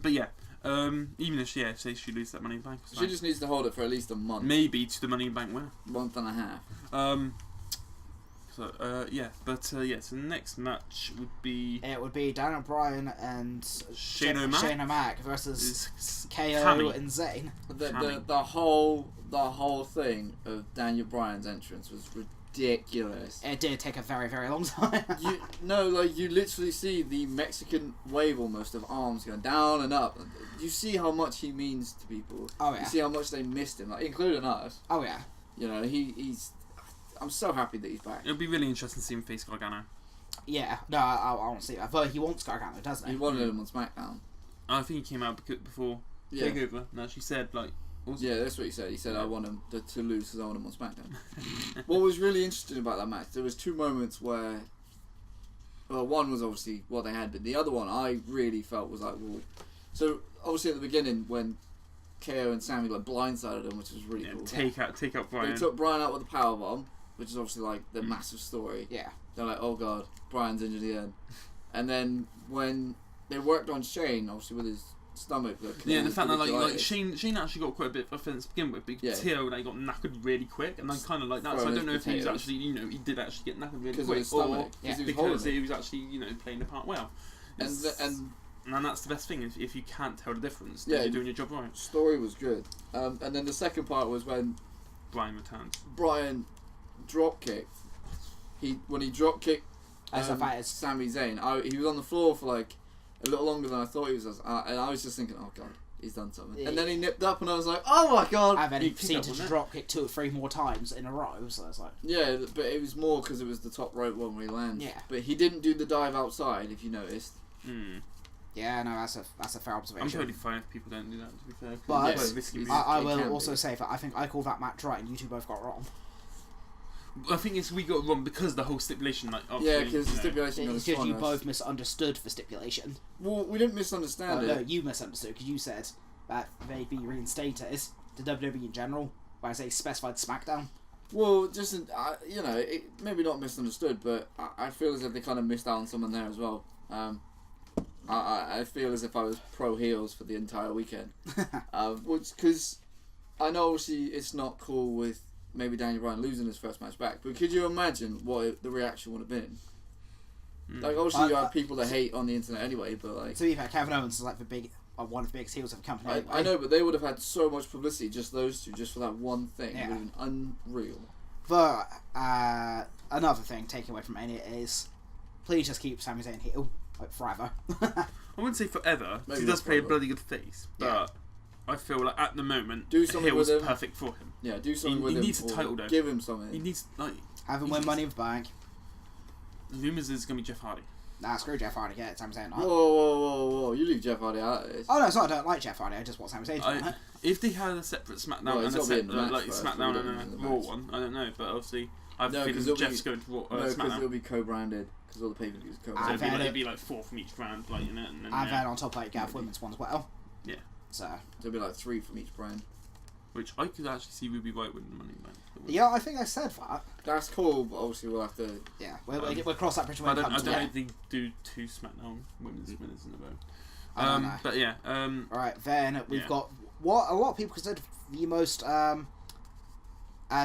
But yeah. Even if say she loses that Money in the Bank, it's She fine. just needs to hold it for at least a month, Maybe to the Money in the Bank winner. month and a half. So the next match would be It would be Daniel Bryan and Shane O'Mac Shane O'Mac versus is KO Cammy. and Zayn. The whole thing of Daniel Bryan's entrance was ridiculous. It did take a very, very long time. you literally see the Mexican wave almost of arms going down and up. You see how much he means to people. Oh You yeah. see how much they missed him, like, including us. Oh yeah. You know, he's. I'm so happy that he's back. It'll be really interesting to see him face Gargano. Yeah. No, I want to see that. But he wants Gargano, doesn't he? He wanted him on SmackDown. I think he came out before Yeah. Takeover. No, she said Yeah, that's what he said. He said, I want him to lose because I want him on SmackDown. What was really interesting about that match, there was two moments where... Well, one was obviously what they had, but the other one I really felt was like, well... So, obviously at the beginning, when KO and Sammy blindsided him, which was really cool. take out Brian. They took Brian out with a powerbomb, which is obviously like the massive story. Yeah. They're like, oh god, Brian's injured again. And then when they worked on Shane, obviously with his stomach. Yeah, the fact that like colitis. Shane actually got quite a bit of offense to begin with, but Yeah. Tio got knackered really quick, and I kind of like that. So I Throwing don't know his if he was potatoes. actually, he did actually get knackered really Because of quick, his stomach. or Because he was because holding it. he was actually playing the part well. And And that's the best thing if you can't tell the difference, then Yeah. you're doing your job right. story was good. And then the second part was when Brian returns. Brian drop kicked. When he drop kicked As a fact, it's Sami Zayn, he was on the floor for like a little longer than I thought he was, and I was just thinking, oh god, he's done something. And then he nipped up, and I was like, oh my god. I've only He kicked seen up, to wasn't it? drop kick 2 or 3 more times in a row, so it's like, Yeah, but it was more because it was the top rope one where he lands. Yeah. But he didn't do the dive outside, if you noticed. yeah, no, that's a fair I'm observation. totally fine if people don't do that. To be fair, 'cause But it's quite risky. He's- I It will can also be. say that I think I called that match right, and you two both got wrong. I think we got it wrong because the whole stipulation, like, Yeah, because the stipulation It's goes just you on us. both misunderstood the stipulation. Well, we didn't misunderstand No, it. you misunderstood because you said that they'd be reinstated to WWE in general, whereas they specified SmackDown. Well, just you know, maybe not misunderstood, but I feel as if they kind of missed out on someone there as well. I feel as if I was pro heels for the entire weekend, which because I know obviously it's not cool with maybe Daniel Bryan losing his first match back, but could you imagine what the reaction would have been? Like obviously you have people that hate on the internet anyway, but like To be fair, Kevin Owens is like one of the biggest heels of the company. Anyway. I know, but they would have had so much publicity, just those two, just for that one thing. Yeah. It would have been unreal. But another thing taken away from Mania is please just keep Sami Zayn heel like forever. I wouldn't say forever, Maybe he not does play a forever. bloody good face, but I feel like at the moment, Do the something heel is with him. perfect for him. Yeah, do something He with him. needs a or title, though. Give him something. He needs, like, Have him He win needs- Money in the Bank. the rumours is going to be Jeff Hardy. Nah, screw Jeff Hardy. Get it, Sami Zayn. Whoa! You leave Jeff Hardy out of this. Oh no, it's not. I don't like Jeff Hardy. I just want Sami Zayn to win it. If they had a separate SmackDown Well, and he's a gotta be in separate, the match like first, SmackDown before he goes and in a the Raw match. one, I don't know, but obviously I have No, a 'cause feeling it'll Jeff's be- going to Raw, No, because SmackDown. it'll be co-branded. Because all the pay-per-views are So co-branded. it'd be, I've like, had it'd be like 4 from each brand, like, you know, and then, And then on top, like, you have women's one as well. Yeah. So. There'll be like 3 from each brand. which I could actually see Ruby White winning the Money in the Bank. Yeah, I think I said that. That's cool, but obviously we'll have to. Yeah, we'll cross that bridge I when it don't, comes I to don't it. know if they do 2 SmackDown women's winners in a row. I don't know. But yeah, Alright, then we've Yeah. got what a lot of people consider the most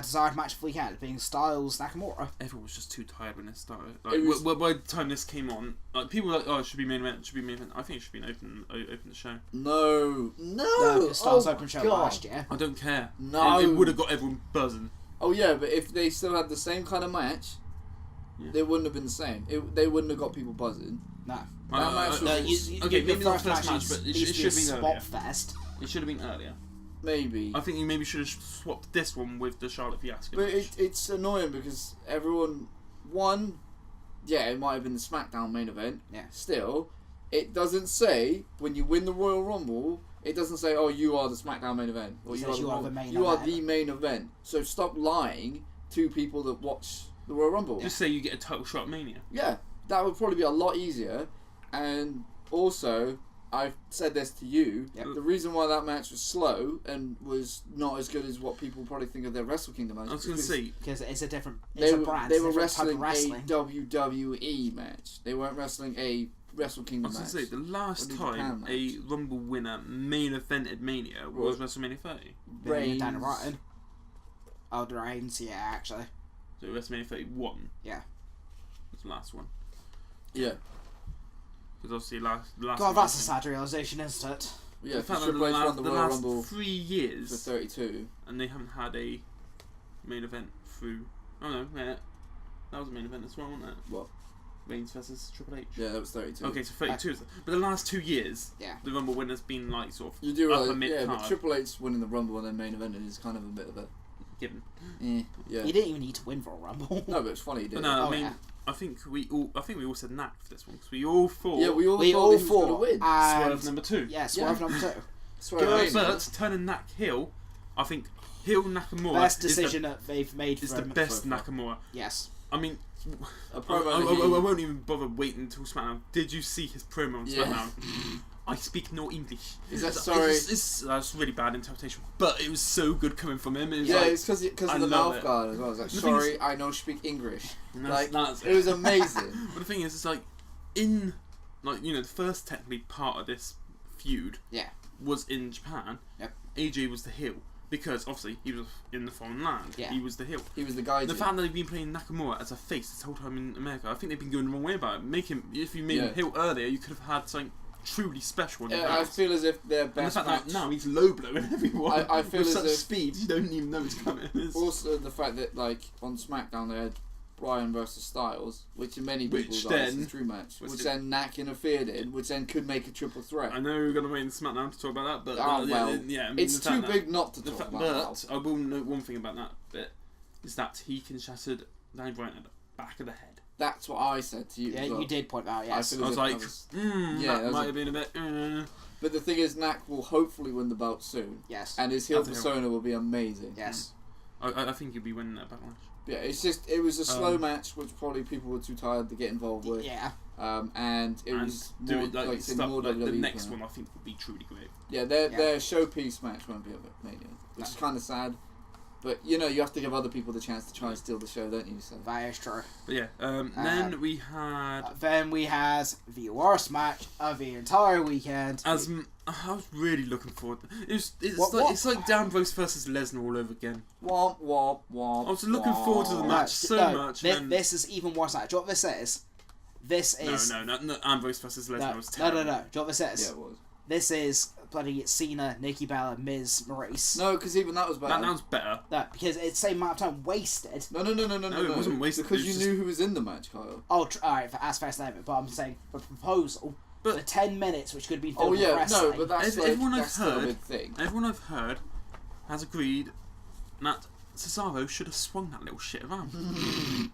desired match of the weekend, being Styles Nakamura. everyone was just too tired when it started. Like, It was- by the time this came on, like people were like, "Oh, it should be main event. It should be main event." I think it should be an open the show. No. No, because Styles Oh open show my God. last year. I don't care. No. It would have got everyone buzzing. Oh yeah, but if they still had the same kind of match, Yeah. they wouldn't have been the same. They wouldn't have got people buzzing. No. That match was- No, okay, the maybe not first first match, is- but it needs to should be a have been spot earlier. fest. It should have been earlier. Maybe. I think you maybe should have swapped this one with the Charlotte Fiasco. But match. it's annoying because everyone, it might have been the SmackDown main event. Yeah. Still, it doesn't say when you win the Royal Rumble. It doesn't say, "Oh, you are the SmackDown main event," or It "You says are the you are Raw- the main you are event. the main event." So stop lying to people that watch the Royal Rumble. Just say you get a title shot at Mania. Yeah, that would probably be a lot easier. And also, I've said this to you. Yep. The reason why that match was slow and was not as good as what people probably think of their Wrestle Kingdom match. I was going to is say, Because it's a different they a were, brand. they it's a were different type wrestling of a wrestling. WWE match. They weren't wrestling a Wrestle I Kingdom was going match. to say, the last Or the Japan time a match. Rumble winner main evented Mania was WrestleMania 30. Reigns. Daniel Reigns. Bryan. Oh, the Reigns, yeah, actually. So WrestleMania 31 Yeah. was the last one. Yeah, Because obviously the last God, one that's a sad realisation, isn't it? yeah. The fact that Triple H won the the Royal last Rumble 3 for years 32. and they haven't had a main event through. Oh no, yeah, that was a main event as well, wasn't it? What? Reigns versus Triple H. Yeah, that was 32. Okay, so 32 is. But the last 2 years, Yeah. the Rumble winner's been like sort of You do upper realize, mid yeah, card but Triple H winning the Rumble and then main event is kind of a bit of a, given. yeah. He didn't even need to win for a Rumble. No, but it's funny he did. But no, Oh, I mean, yeah. I think we all said knack for this one because we all thought Yeah, we all We thought all he was going to thought. win. Swerve number 2. Yeah, Swerve Yeah. number 2. Swerve Good. Mania. But turning Knack heel, I think heel Nakamura Best decision that they've made is for the him. best so far. Nakamura. Yes. I mean, A I promo won't even bother waiting until SmackDown. Did you see his promo on Yeah. SmackDown? I speak no English. Is that It's- sorry? That's really bad interpretation, but it was so good coming from him. It was Yeah, like, it's because I of the love mouth it. guard as well. It's like, The thing is- sorry, I don't speak English. that's- that's- It was amazing. But the thing is, it's like in the first technically part of this feud Yeah. was in Japan. Yep. AJ was the heel because obviously he was in the foreign land. Yeah. He was the heel. He was the guy. The fact that they've been playing Nakamura as a face this whole time in America, I think they've been going the wrong way about it. Make him, if you made Yeah. him heel earlier, you could have had something truly special. On your I hands. feel as if their And the best fact match. that now he's low blowing everyone I feel with as such if- speed, you don't even know it's coming. It's- Also, the fact that like on SmackDown they had Bryan versus Styles, which in many Which people's then eyes is a true match, was which it- then Knack interfered in, which then could make a triple threat. I know we're gonna wait in SmackDown to talk about that, but Oh, well, yeah, I mean, It's the too fact big not to that- talk the fact, about. but I will note one thing about that bit is that he can shattered Danny Bryan at the back of the head. That's what I said to you. Yeah, as well. you did point that out, yes. feel I as was if like, yeah, that that was might a- have been a bit. But the thing is, Knack will hopefully win the belt soon, Yes. and his heel As a heel. persona will be amazing. Yes. I think he'll be winning that Backlash. Yeah, it was a slow match, which probably people were too tired to get involved with. Yeah. And it was more, more the WWE next than- one I think will be truly great. Yeah, their showpiece match won't be at Mania, which is kind of sad. But you have to give other people the chance to try and steal the show, don't you? So That is true. But yeah, then we had Then we had the worst match of the entire weekend. I was really looking forward. It's What? like Ambrose versus Lesnar all over again. womp womp womp. I was looking forward to the match so much. This is even worse. Do you know what this is? This is No, Ambrose versus Lesnar was no. terrible. Do you know what this is? Yeah, it was. This is bloody Cena, Nikki Bella, Miz, Maurice. No, because even that was bad. That was better. No, because it's the same amount of time wasted. No, it wasn't wasted, because it was you knew who was in the match, Kyle. Oh, alright, that's fair statement. But I'm saying the proposal, But- the 10 minutes, which could be Oh filled with yeah, wrestling. no, but that's Everyone I've that's still a heard- big thing. Everyone I've heard has agreed that Cesaro should have swung that little shit around.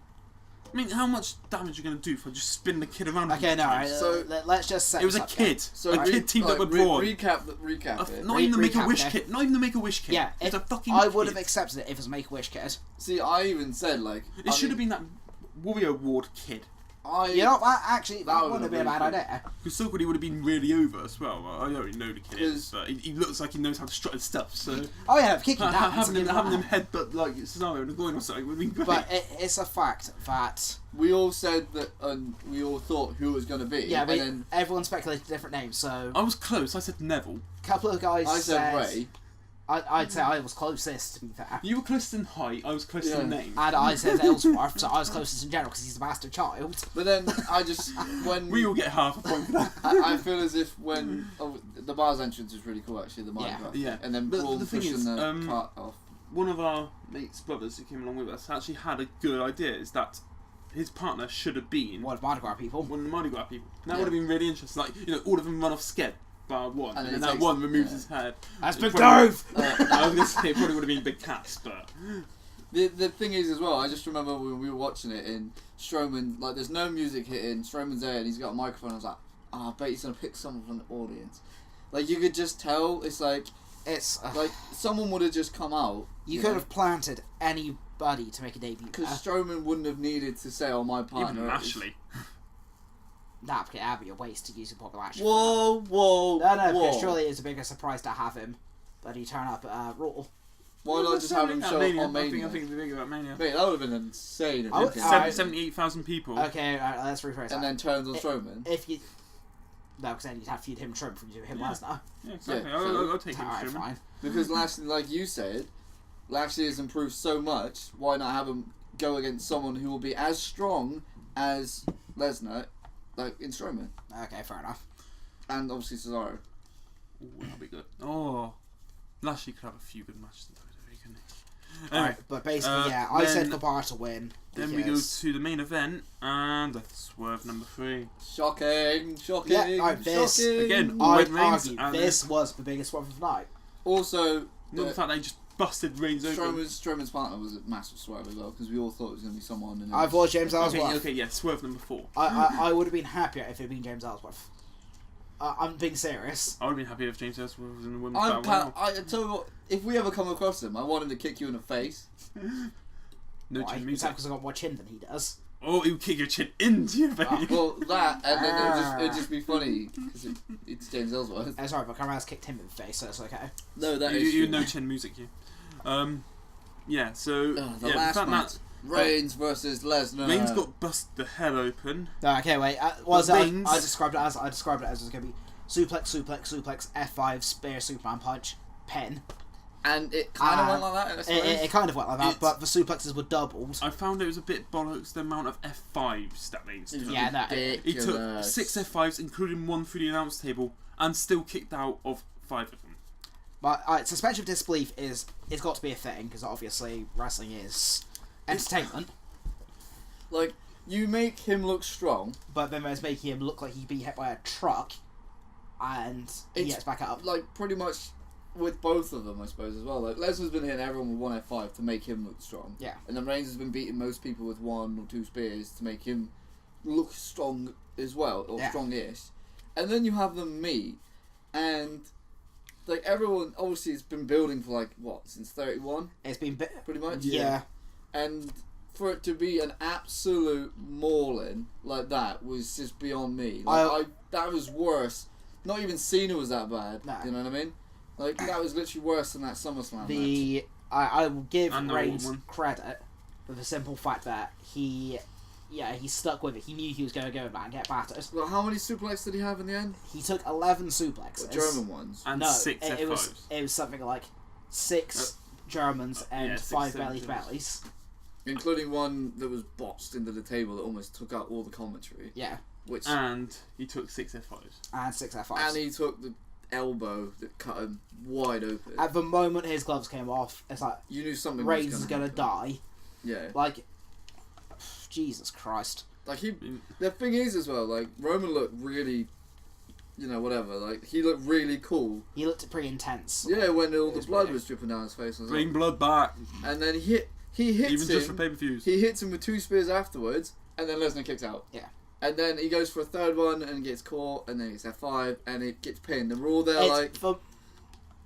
I mean, how much damage are you going to do if I just spin the kid around? Okay, no, alright, So- let's just set It was this a up, kid. So a kid teamed up with Braun. Recap it. Not even the Make a recap, Wish okay. kid. Not even the Make a Wish kid. Yeah, it's a fucking. I would have kid. accepted it if it was Make a Wish kid. See, I even said like It should have been that Warrior Ward kid. You know, that That wouldn't have been a bad really idea. Because so good he would have been really over as well. I don't really know the kid, Because- but he looks like he knows how to strut his stuff. So Oh yeah, kicking that. having him headbutt like Cesaro in the groin or something would be great. But it's a fact that We all said that, and we all thought who it was going to be. yeah, and then everyone speculated different names. So I was close. I said Neville. a couple of guys I said Ray. I'd say I was closest, to be fair. You were closest in height. I was closest in Yeah. name. And I said Ellsworth, so I was closest in general because he's the bastard child. But then I just when We all get half a point for that. I feel as if when the bar's entrance was really cool actually, the Mardi Gras. Yeah. And then But Braun the thing pushing is, the cart off. One of our mate's brothers who came along with us actually had a good idea. Is that his partner should have been What Mardi Gras people? one of the Mardi Gras people. That Yeah. would have been really interesting. Like, all of them run off scared, bar one, And then and he that takes- one removes yeah. his head. That's It Big probably- Dave! I was going to say it probably would have been Big Cats, but The thing is as well, I just remember when we were watching it in Strowman, like there's no music hitting, Strowman's there and he's got a microphone, I was like, I bet he's going to pick someone from the audience. Like you could just tell, it's like like someone would have just come out. you could have planted anybody to make a debut. Because Strowman wouldn't have needed to say, oh my partner. even is-" Lashley. That'd be a waste to use a popular action. Whoa, whoa, No, whoa. because surely it's a bigger surprise to have him, but he turn up at Raw. Why not just have him show up on I Mania? think it'd be bigger at Mania. Mate, that would have been insane. If I he would- did. Alright. 78,000 people. Okay, let's rephrase that. And then turns on It- Strowman. If you... No, because then you'd have to feud him Trump from you him Yeah. Lesnar. Yeah, exactly. Yeah, I'll take him. Alright, Strowman. fine. Because Lashley, like you said, Lashley has improved so much. Why not have him go against someone who will be as strong as Lesnar, like in Strowman, Okay, fair enough. and obviously Cesaro. Ooh, that'll be good. Oh, Lashley could have a few good matches in WWE, couldn't he? Anyway, Alright, but basically, yeah, I said then- Gabar to win. then we go because- to the main event and Swerve number 3. Shocking, shocking, Yeah, alright, this- shocking. Again, I'd Roman Reigns argue and this was the biggest one of the night. Also, not the fact they just busted Reigns open. Strowman's partner was a massive swerve as well because we all thought it was going to be someone. And I thought James Ellsworth. Okay, yeah, Swerve number 4. I would have been happier if it had been James Ellsworth. I'm being serious. I would have been happy if James Ellsworth was in the women's I'm battle. I tell you what, if we ever come across him, I want him to kick you in the face. No Why? chin Is music. that because I got more chin than he does? Oh, he would kick your chin into your face. Well, that, and then it'd just be funny because it's James Ellsworth. Sorry, but Cameron has kicked him in the face, so it's okay. No, that you, is you true. no chin music here. Yeah, so The yeah, last the fact match, Reigns versus Lesnar. that Reigns got busted the hell open. No, okay, wait. Was I Reigns- described it as it was going to be suplex, F5, spear, Superman punch, pin. And it kind of went like that. I suppose. It kind of went like that, It's- but the suplexes were doubled. I found it was a bit bollocks the amount of F5s that Reigns took. Yeah, no. He took 6 F5s, including one through the announce table, and still kicked out of 5 of them. But suspension of disbelief it's got to be a thing because obviously wrestling is entertainment. Like, you make him look strong. But then there's making him look like he'd be hit by a truck, and he It's gets back up. Like, pretty much with both of them, I suppose, as well. Like, Lesnar's been hitting everyone with one F5 to make him look strong. Yeah. And then Reigns has been beating most people with 1 or 2 spears to make him look strong as well, or Yeah. strong-ish. And then you have them meet, and like everyone obviously it's been building for like what since 31, It's been pretty much. yeah. And for it to be an absolute mauling like that was just beyond me. Like that was worse. Not even Cena was that bad. No. You know what I mean? Like that was literally worse than that SummerSlam match. I will give And the Reigns woman. credit for the simple fact that he stuck with it. He knew he was going to go back and get battered. Well, how many suplexes did he have in the end? He took 11 suplexes. The German ones. And No, 6 it was F5s. it was something like 6 Germans and yeah, 6, 5 7 bellies Germans. bellies. Including one that was botched into the table that almost took out all the commentary. Yeah, Which And he took 6 F5s. and 6 F5s. and he took the elbow that cut him wide open. At the moment his gloves came off, it's like You knew something Reigns was is going to happen. die. Yeah. Like, Jesus Christ. Like the thing is as well, like Roman looked really, whatever. Like he looked really cool. He looked pretty intense. Yeah, when all the was blood weird. was dripping down his face. And, Bring blood back. and then he hits Even just for him. pay-per-views. He hits him with 2 spears afterwards, and then Lesnar kicks out. Yeah. And then he goes for a third one and gets caught, and then it's F5, and it gets pinned. And we're all there It's like, for,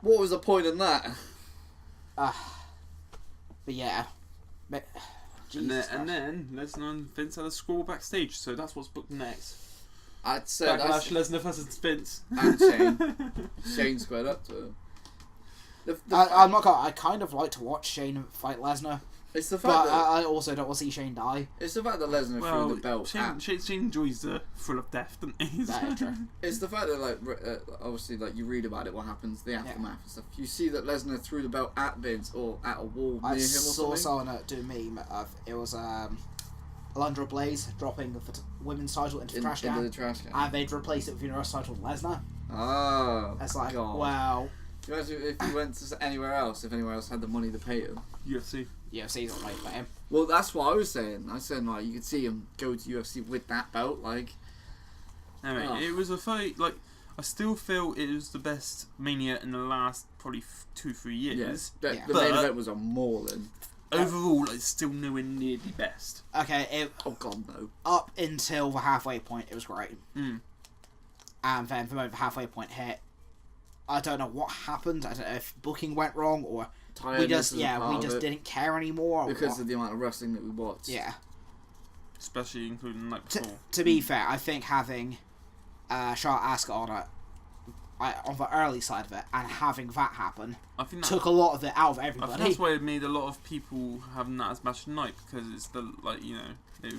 what was the point in that? but yeah. But, Jesus And Christ. then Lesnar and Vince had a squabble backstage, so that's what's booked next. I'd say Backlash, that's Lesnar versus Vince. and Shane. Shane squared up to him. I'm not gonna. I kind of like to watch Shane fight Lesnar, It's the but fact that I also don't want to see Shane die. it's the fact that Lesnar threw the belt. Shane enjoys the thrill of death, doesn't he? That is true. It's the fact that obviously you read about it, what happens, the aftermath and stuff. You see that Lesnar threw the belt at Vince or at a wall near I him or saw something. someone do a meme of it was Alundra Blaze dropping the women's title into the trash into can, the trash can. and they'd replace it with Universal title with Lesnar. Oh, It's like, God. wow, Can you imagine if he went to anywhere else, if anywhere else had the money to pay him? UFC. UFC's not made for him. Well, that's what I was saying. I said, like, you could see him go to UFC with that belt, like... Anyway, Oh. it was a fight, like, I still feel it was the best Mania in the last probably 2-3 years. Yes. Yeah. The But- main event was a mauling. Overall, it's still nowhere near the best. Okay, Oh, God, no. up until the halfway point, it was great. Mm. And then the moment the halfway point hit, I don't know what happened. I don't know if booking went wrong or we Tiredness was a part we of just it didn't care anymore. because or, of the amount of wrestling that we watched. yeah. Especially including the night before. To be fair, I think having Charlotte Asuka on the early side of it and having that happen I think that, took a lot of it out of I think everybody. that's why it made a lot of people having that as match of the night, because it's the, like, they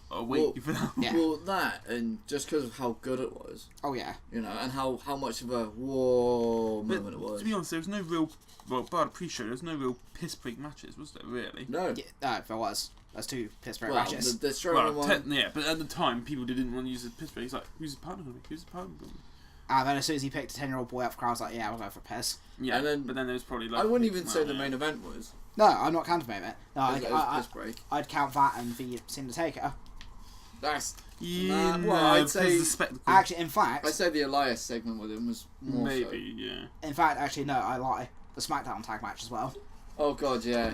are waiting for that. Yeah. Well, that, and just because of how good it was, Oh yeah, and how much of a whoa But moment it was. to be honest, there was no real, well, bar the pre-show, there was no real piss-break matches, was there, really? No. yeah, there was. There's 2 Pittsburgh Well, matches. the Strowman Well, one... yeah, but at the time, people didn't want to use the piss-break. It's like, who's the partner going to be? Who's the partner going to be? And then as soon as he picked a 10-year-old boy up, the crowd was like, yeah, we'll go for piss. Yeah, And then- but then there was probably like... I wouldn't even say well, the yeah. main event was. No, I'm not counting it. No, It was piss break. I'd count that and the Cena Taker. That's... Yeah, Well, no, I'd because say- the spectacle. Actually, in fact, I'd say the Elias segment with him was more Maybe, yeah. actually, no, I lie. The SmackDown tag match as well. so. Oh, God, yeah.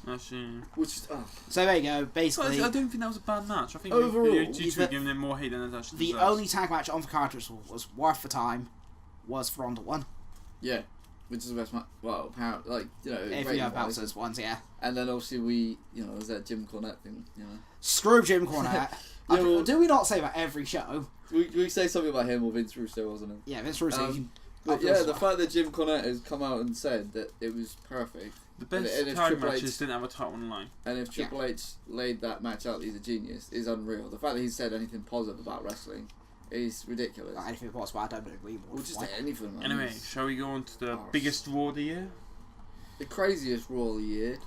Actually... Which is... Oh. So there you go. But Basically, I don't think that was a bad match. I think Overall, you two the- were giving it more hate than it actually the deserves. only tag match on the card which was worth the time was for Ronda 1. Yeah. Which is the best match. Well, apparently, like, If you have rating-wise. Bouncers ones, yeah. And then obviously we, there's that Jim Cornette thing, Screw Jim Cornette. Yeah, well- Do we not say that every show? We say something about him or Vince Russo, wasn't it? Yeah, Vince Russo. But yeah, the fact that Jim Cornette has come out and said that it was perfect, The best and if tag Triple matches H- didn't have a title on the line. and if Triple H laid that match out, he's a genius, is unreal. The fact that he said anything positive about wrestling is ridiculous. Anything possible, I don't agree Or with. just anything, man. Anyway, It's shall we go on to the Arse. biggest Raw of the year? the craziest Raw of the year.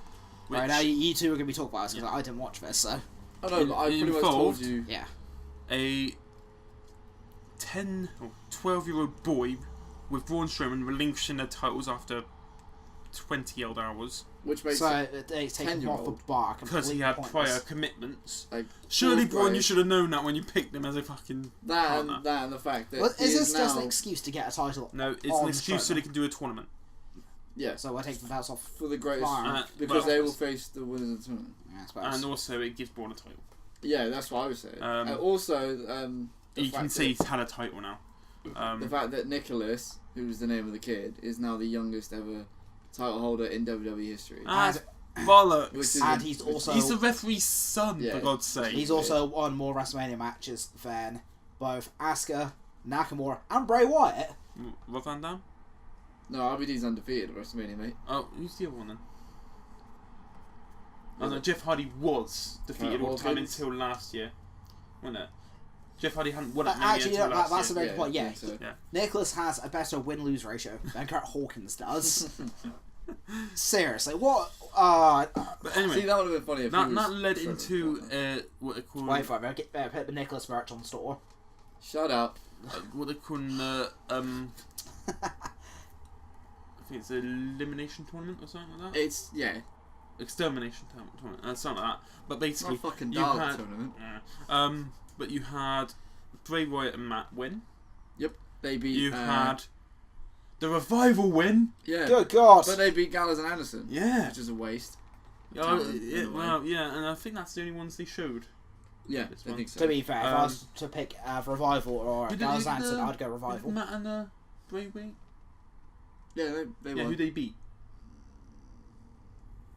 Right, Which- now you two are going to be talking about this because I didn't watch this, so. I know, but I pretty much told Involved. you. Yeah. A 10 or 12-year-old boy with Braun Strowman relinquishing their titles after 20-odd hours Which makes So it it's taken him off the 10-year-old. bar. because he completely had pointless. prior commitments. like Surely, fourth Braun, you grade. should have known that when you picked him as a fucking partner. That and the fact that Well, he is this now, just an excuse to get a title? No, it's on an excuse so Strowman? they can do a tournament. yeah, So we're taking the belts off. for the greatest Fire. because well, they will face the winners of the tournament. Yeah, I suppose. And also it gives Braun a title. Yeah, that's what I was saying. Um, Also, the You can fact see that, he's had a title now. the fact that Nicholas who was the name of the kid, is now the youngest ever title holder in WWE history. That's bollocks. Which is- And he's also He's the referee's son, Yeah. for God's sake. he's also won more WrestleMania matches than both Asuka, Nakamura, and Bray Wyatt. Rob Van Dam? No, RVD's undefeated at WrestleMania, mate. Oh, who's the other one then? Oh Was no, it? Jeff Hardy was defeated all the time Hawkins? until last year, wasn't it? Jeff Hardy hadn't won it Actually, until last that's a year. very good point. I Yeah, think so. Yeah. Nicholas has a better win-lose ratio than Kurt Hawkins does. Seriously, what? But anyway, See, that would have been funny if that he was led Trevor into Portman. what they call Wait for it. Put the Nicholas merch on the store. Shut up. what they call I think it's an elimination tournament or something like that. It's, yeah, Extermination tournament, something like that. But it's basically, not fucking you dog had tournament. but you had Bray Wyatt and Matt win. They beat, You had the Revival win. yeah, Good God! but they beat Gallows and Anderson, Yeah. which is a waste. Yeah, talent, in a way. well, yeah, and I think that's the only ones they showed. Yeah, This I one. think so. To be fair, if I was to pick Revival or Who did Gallows the- Anderson, I'd go Revival. Matt and Bray beat? Yeah, they Yeah, won. who they beat?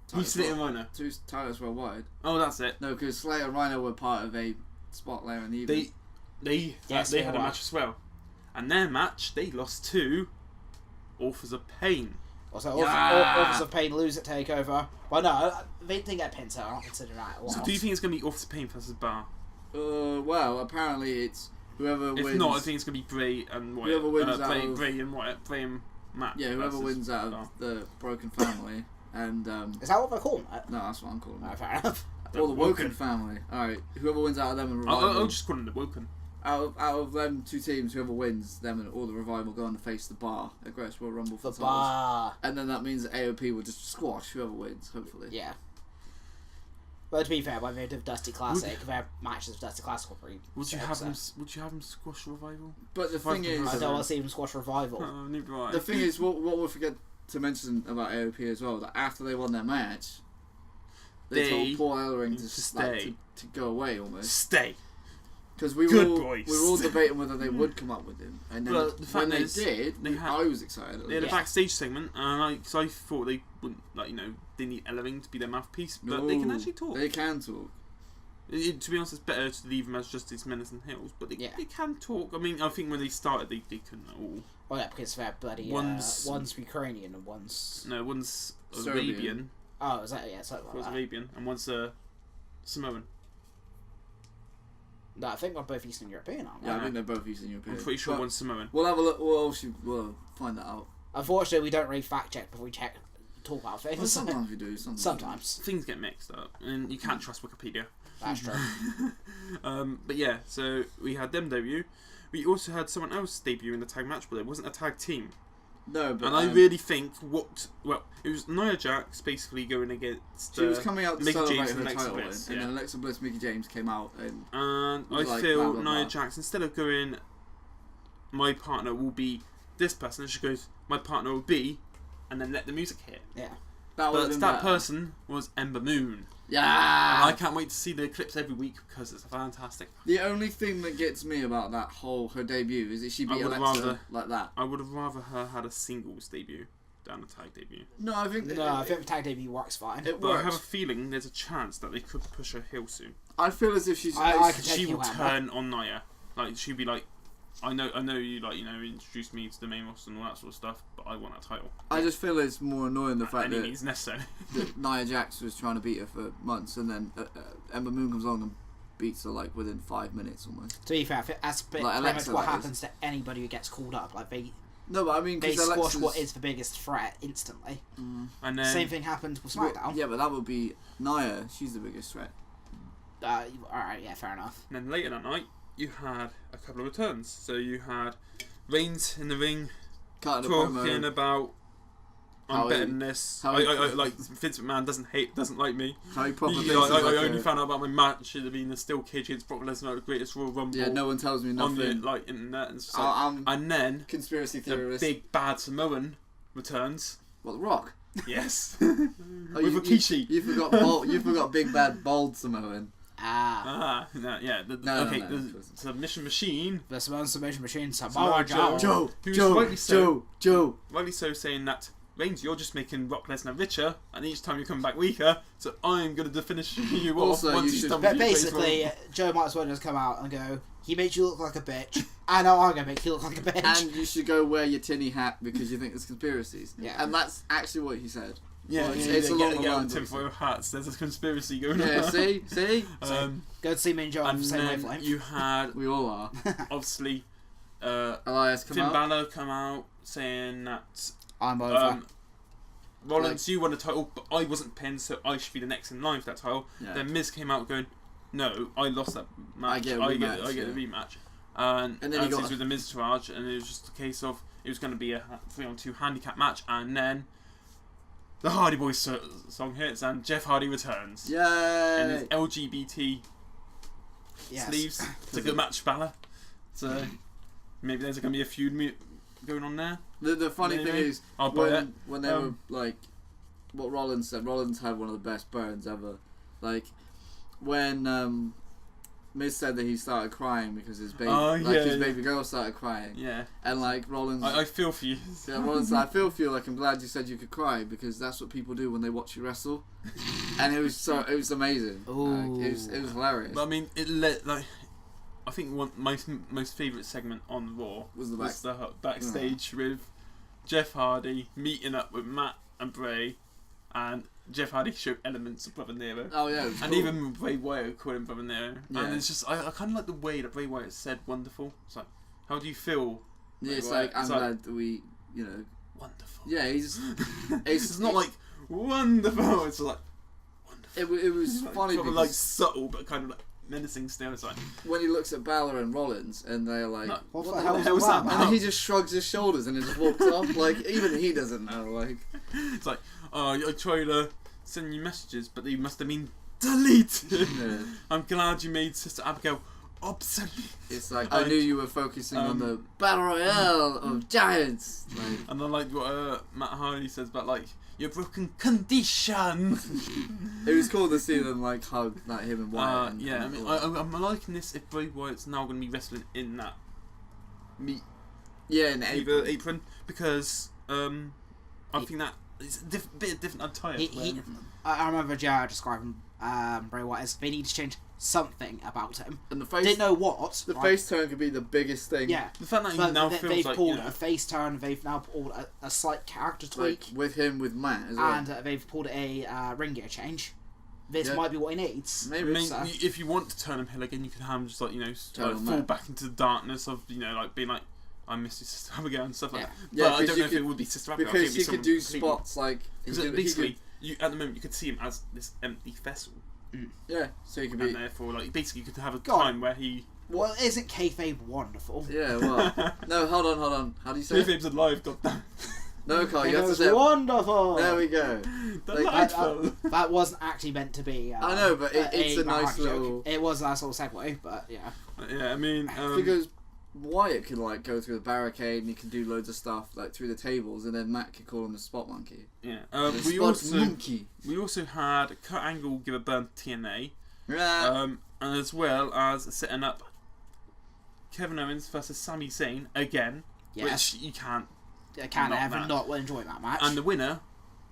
Titus Heath Slater and World- Rhino. Two Titus Worldwide. Oh, that's it. No, because Slater and Rhino were part of a spot later in the evening. They they had a were. match as well, and their match they lost to Authors of Pain. Also, Yeah. Office of Pain lose at Takeover. Well, no, they didn't get pinned, so I don't consider that a loss. So do you think it's going to be Authors of Pain versus Bar? Well, apparently it's whoever If wins. not, I think it's going to be Bray and Wyatt. Whoever wins out Bray, of- Bray and Wyatt. Bray and Matt. Yeah, whoever versus wins out Bar. of the Broken Family and Is that what they're calling it? no, that's what I'm calling No, it. fair enough. Or the Woken Family. All right, whoever wins out of them and I'll Revival. just call them the Woken. Out of them two teams, whoever wins, them and all the Revival go on to face the Bar at Greatest World Rumble for The the titles. bar. And then that means that AOP will just squash whoever wins, hopefully. Yeah. But to be fair, when they did Dusty Classic, their matches of Dusty Classic were pretty Would you sick, have so- them? Would you have them squash Revival? But the thing is, I don't want to see them squash Revival. Neither do I. the thing is, what we'll forget to mention about AOP as well, that after they won their match, they They told Paul Ellering need to, to like, stay. to go away almost. Stay. Because we Good were boys. all debating whether they would come up with him, and then Well, the when fact they is, did, they had- I was excited. At They had a least. backstage segment, and cause I thought they wouldn't, they need Ellering to be their mouthpiece, but they can No, actually talk. They can talk. To be honest, it's better to leave them as just these Menace and Hills, but they can talk. I mean, I think when they started, they couldn't at all. Oh yeah, because they're bloody One's- one's Ukrainian and one's No, one's Serbian. Arabian, oh, is that something like one's that? Arabian, and one's Samoan. No, I think we're both Eastern European, aren't we? Yeah, I think they're both Eastern European. I'm pretty sure But one's Samoan. We'll have a look. We'll find that out. Unfortunately, we don't really fact check before we talk about Well, things. sometimes we do. Sometimes. Things get mixed up, and you can't trust Wikipedia. That's true. But yeah, so we had them debut. We also had someone else debut in the tag match, but it wasn't a tag team. No, but And I really think it was Nia Jax basically going against. she was coming out to Mickey celebrate James and her Alexa title win, Bliss, and yeah. then Alexa Bliss, Mickey James came out, and And I was like, feel blah, blah, Nia blah. Jax, instead of going, my partner will be this person, she goes, my partner will be, and then let the music hit. Yeah. that was But that person was Ember Moon. And Yeah. I can't wait to see the clips every week because it's fantastic. The only thing that gets me about that her debut is that she beat I would Alexa rather- like that. I would have rather her had a singles debut than a tag debut. No, I think No, I think the tag debut works fine. it But I have a works. feeling there's a chance that they could push her heel soon. I feel as if she's. I can She take will you out, turn on Nia. Like she'll be like, I know you introduced me to the main roster and all that sort of stuff, but I want that title. I just feel it's more annoying the fact Any that, means necessary. that Nia Jax was trying to beat her for months, and then Ember Moon comes along and beats her like within 5 minutes almost. To be fair, that's pretty Like much Alexa, what that happens to anybody who gets called up. Like they No, but I mean, because squash Alexa's... what is the biggest threat instantly. And then Same thing happened with Well, SmackDown. yeah, but that would be Nia. She's the biggest threat. Alright, yeah, fair enough. And then later that night, you had a couple of returns. So you had Reigns in the ring Cutting a talking promo. about I'm How better he- than this. how I he- like Vince McMahon doesn't like me. How he proper I thinks he's like only a- found out about my match. Should have been the steel cage against Brock Lesnar at the Greatest Royal Rumble. Yeah, no one tells me on the nothing. internet and stuff. I'm And then conspiracy the theorist. big bad Samoan returns. What, The Rock? Yes, Oh, with Rikishi. You forgot bold, you forgot big bad bold Samoan. Ah, Yeah. No, The submission machine. The Samoan submission machine, Samoa Samoa Joe. Who's rightly so, Joe. rightly so, saying that Reigns, you're just making Brock Lesnar richer, and each time you come back weaker, so I'm going to finish you Also, off once you he's should- done But with you, basically, Joe might as well just come out and go, he made you look like a bitch, and now I'm going to make you look like a bitch. And you should go wear your tinny hat because you think there's conspiracies. Yeah. And that's actually what he said. Yeah, Well, yeah, it's yeah, along get the out lines the of tinfoil hats. There's a conspiracy going Yeah, on. see? Go to see me and Joe on And the same then wavelength. you had We all are. obviously Elias come Finn out. Balor come out saying that I'm over. Rollins, you won the title, but I wasn't pinned, so I should be the next in line for that title. Yeah. Then Miz came out going, "No, I lost that match. I get a I rematch, get yeah. the rematch." And And then he as got- he's with the Miz charge, and it was just a case of it was going to be a 3-on-2 handicap match, and then the Hardy Boys song hits, and Jeff Hardy returns in his Yay! LGBT Yes. sleeves to go match Balor. So maybe there's going to be a feud going on there. The funny Maybe. thing is, I'll buy it. when they were like, what Rollins said, Rollins had one of the best burns ever. Like, when Miz said that he started crying because his baby, his baby girl started crying, Yeah, and like Rollins, I feel for you. yeah, Rollins said, I feel for you, like I'm glad you said you could cry because that's what people do when they watch you wrestle, and it was amazing. Ooh. Like, it was hilarious. But I mean, I think my most favourite segment on Raw Was the backstage with Jeff Hardy meeting up with Matt and Bray, and Jeff Hardy showed elements of Brother Nero. Oh yeah, it was And cool. even Bray Wyatt called him Brother Nero. Yeah. And it's just, I kind of like the way that Bray Wyatt said wonderful. It's like, how do you feel? Yeah, it's Bray like Wyatt? I'm It's like, glad that we, you know, wonderful. yeah, he's. It's not like wonderful. It's like wonderful. It was It's like, funny proper, because like subtle, but kind of like menacing still. It's like, when he looks at Balor and Rollins and they're like, No, What what the the hell hell was was that that? about? and he just shrugs his shoulders and just walks off. Like even he doesn't know. Like it's like, oh, I tried to send you messages, but they must have been deleted. yeah. I'm glad you made Sister Abigail obsolete. It's like I knew you were focusing on the battle royale of giants. Like, And I like what Matt Hardy says about like your broken condition. it was cool to see them like hug, like him and Wyatt. And, Yeah, I and mean, all that. I'm liking this if Bray Wyatt's now going to be wrestling in that meat yeah, in April. apron because I think that it's a bit of different attire. I remember JR describing Bray Wyatt as they need to change something about him. And the face, Didn't know what. the right? face turn could be the biggest thing. Yeah. The fact that he But now they've feels like, pulled you know, a face turn, they've now pulled a slight character Like tweak, with him with Matt as well. and they've pulled a ring gear change. This Yeah. might be what he needs. I Maybe mean, so. if you want to turn him heel again, you can have him just like, you know, Turn like him fall back. back into the darkness of, you know, like being like, I miss your Sister Abigail and stuff like Yeah. that. Yeah, But I 'cause don't you know if could- it would be Sister Abigail. I think because it'd he be could do someone completely- spots like Because he basically, you at the moment you could see him as this empty vessel, yeah, so he could and be therefore, like basically, you could have a God. time where he. Well, isn't kayfabe wonderful? yeah. Well, no, hold on. How do you say it? Kayfabe's alive, goddamn. No, Carl, It you have to was say. it. wonderful. There we go. Delightful. That wasn't actually meant to be. I know, but it's a nice joke. little. It was a nice little segue, but yeah. Yeah, I mean, Because Wyatt could like go through the barricade and he could do loads of stuff like through the tables, and then Matt could call him the Spot Monkey. yeah. The Spot Monkey. We also had Kurt Angle give a burn to TNA, Yeah. and as well as setting up Kevin Owens versus Sami Zayn again, Yes. which you can't. I can't not ever that. not enjoy that match. And the winner